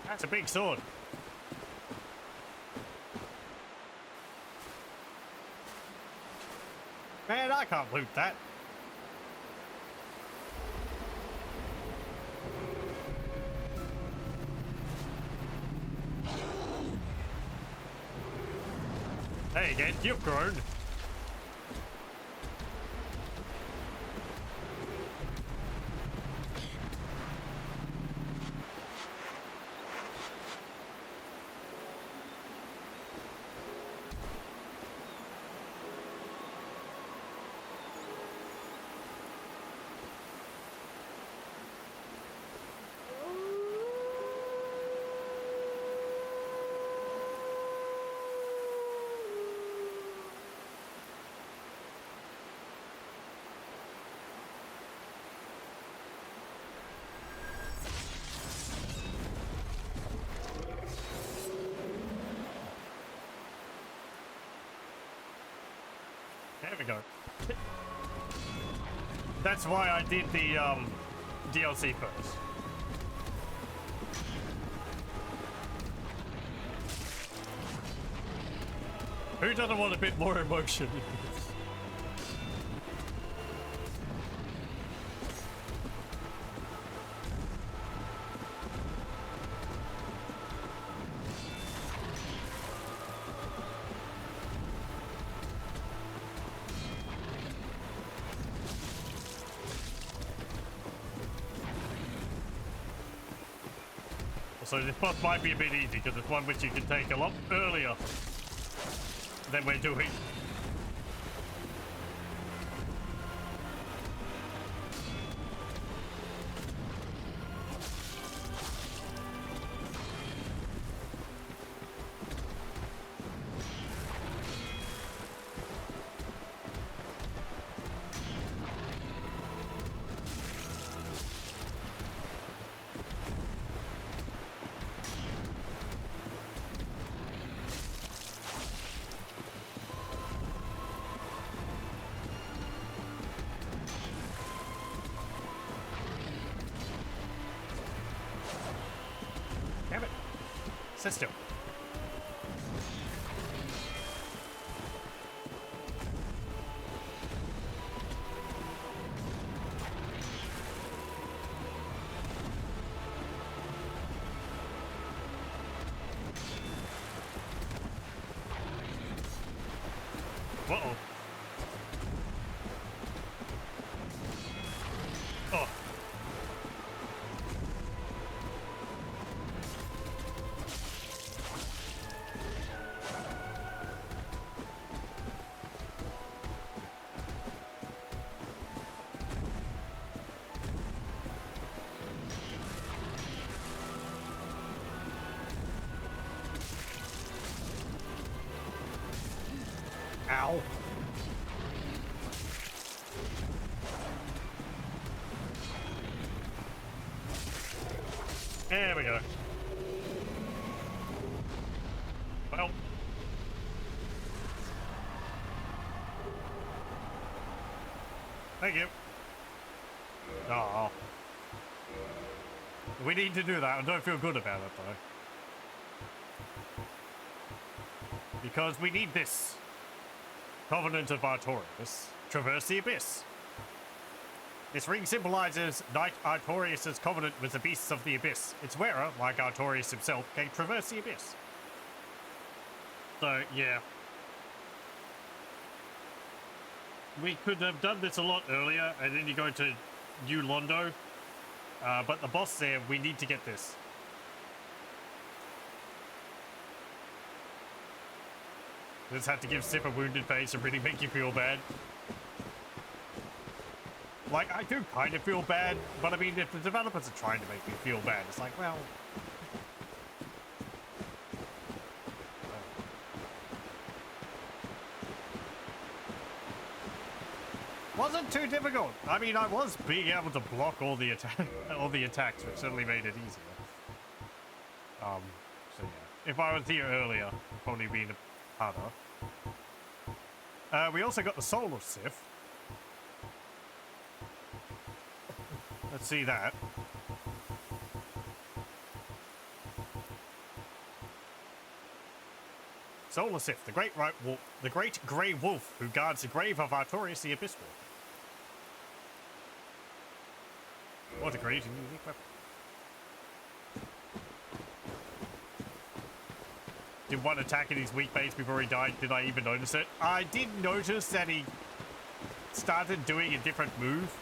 That's a big sword. Man, I can't loot that. Hey again, you've grown. go. That's why I did the DLC first. Who doesn't want a bit more emotion? So this boss might be a bit easy because it's one which you can take a lot earlier than we're doing. Damn it. Sit still. Uh-oh. Oh. Ow. There we go. Well. Thank you. Oh. We need to do that. I don't feel good about it, though. Because we need this. Covenant of Artorias. Traverse the Abyss. This ring symbolizes Knight Artorias' covenant with the beasts of the Abyss. Its wearer, like Artorias himself, can traverse the Abyss. So, yeah. We could have done this a lot earlier, and then you go to New Londo. But the boss there, we need to get this. Just had to give Sip a wounded face and really make you feel bad. Like, I do kind of feel bad, but I mean, if the developers are trying to make me feel bad, it's like, well... Wasn't too difficult. I mean, I was being able to block all the attacks, which certainly made it easier. So yeah. If I was here earlier, it'd probably been harder. We also got the Solar Sith. Let's see that. Solar Sith, the great grey wolf who guards the grave of Artorias the Abyssal. What a great and unique weapon. Did one attack in his weak base before he died. Did I even notice it? I did notice that he started doing a different move.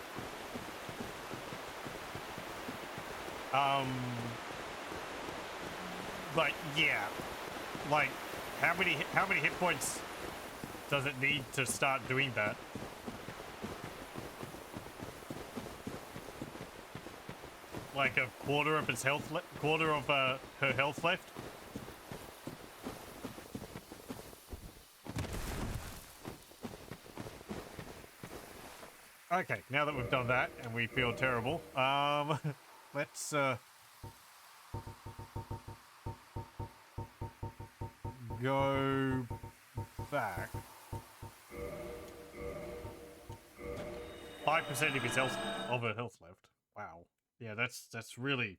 But yeah, like how many hit points does it need to start doing that? Like a quarter of its health, quarter of her health left. Okay, now that we've done that and we feel terrible, let's go back. 5% of his health left. Wow. Yeah, that's really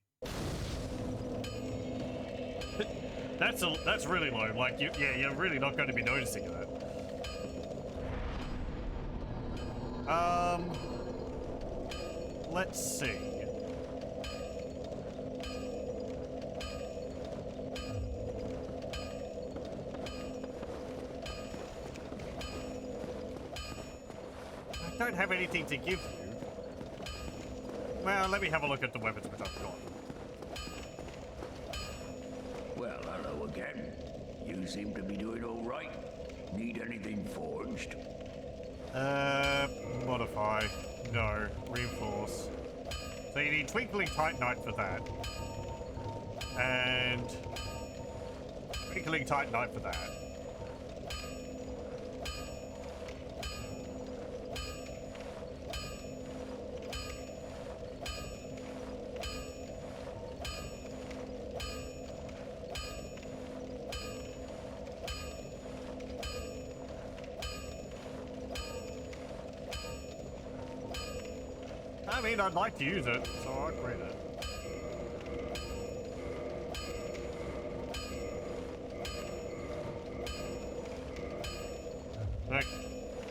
that's really low. Like you're really not going to be noticing that. Let's see. I don't have anything to give you. Well, let me have a look at the weapons which I've got. Well, hello again. You seem to be doing all right. Need anything forged? Modify. No. Reinforce. So you need Twinkling Titanite for that. And Twinkling Titanite for that. I mean, I'd like to use it, so I'll create it. Okay.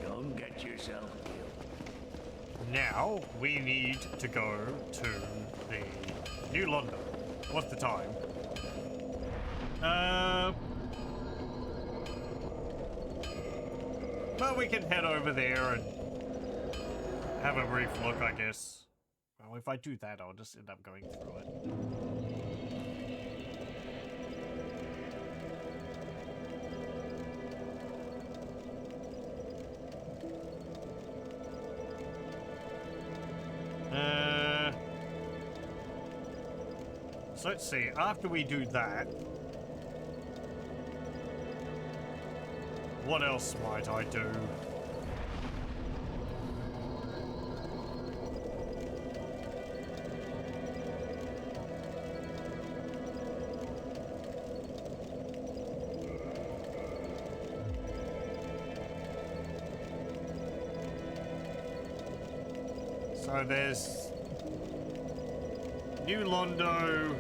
Don't get yourself killed. Now, we need to go to the New London. What's the time? Well, we can head over there and have a brief look, I guess. Well, if I do that, I'll just end up going through it. So let's see, after we do that, what else might I do? So there's New Londo.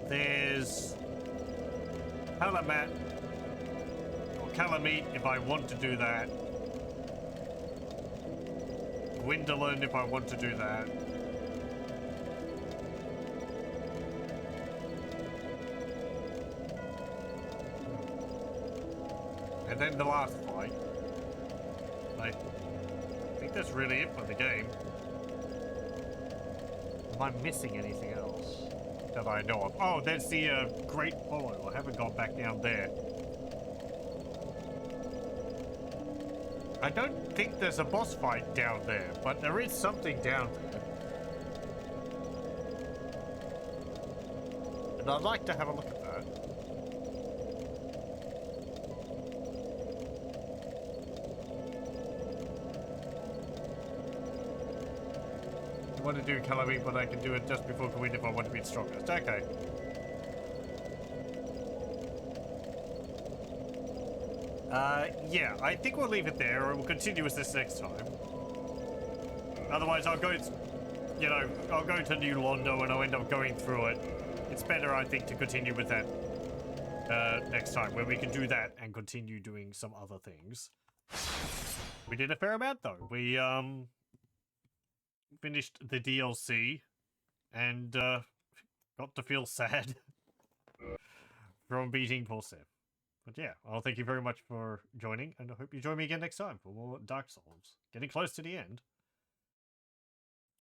There's Calamat or Calamite if I want to do that. Gwendolyn if I want to do that. And then the last fight. I think that's really it for the game. Am I missing anything else that I know of? Oh, there's the Great Hollow. I haven't gone back down there. I don't think there's a boss fight down there, but there is something down there. And I'd like to have a look at that. I want to do Calamite, but I can do it just before Gwyn if I want to be the strongest. Okay. Yeah, I think we'll leave it there, and we'll continue with this next time. Otherwise, I'll go, you know, I'll go to New Londo and I'll end up going through it. It's better, I think, to continue with that next time, where we can do that and continue doing some other things. We did a fair amount, though. We, finished the DLC and got to feel sad from beating poor Seb. But yeah, I'll thank you very much for joining, and I hope you join me again next time for more Dark Souls. Getting close to the end.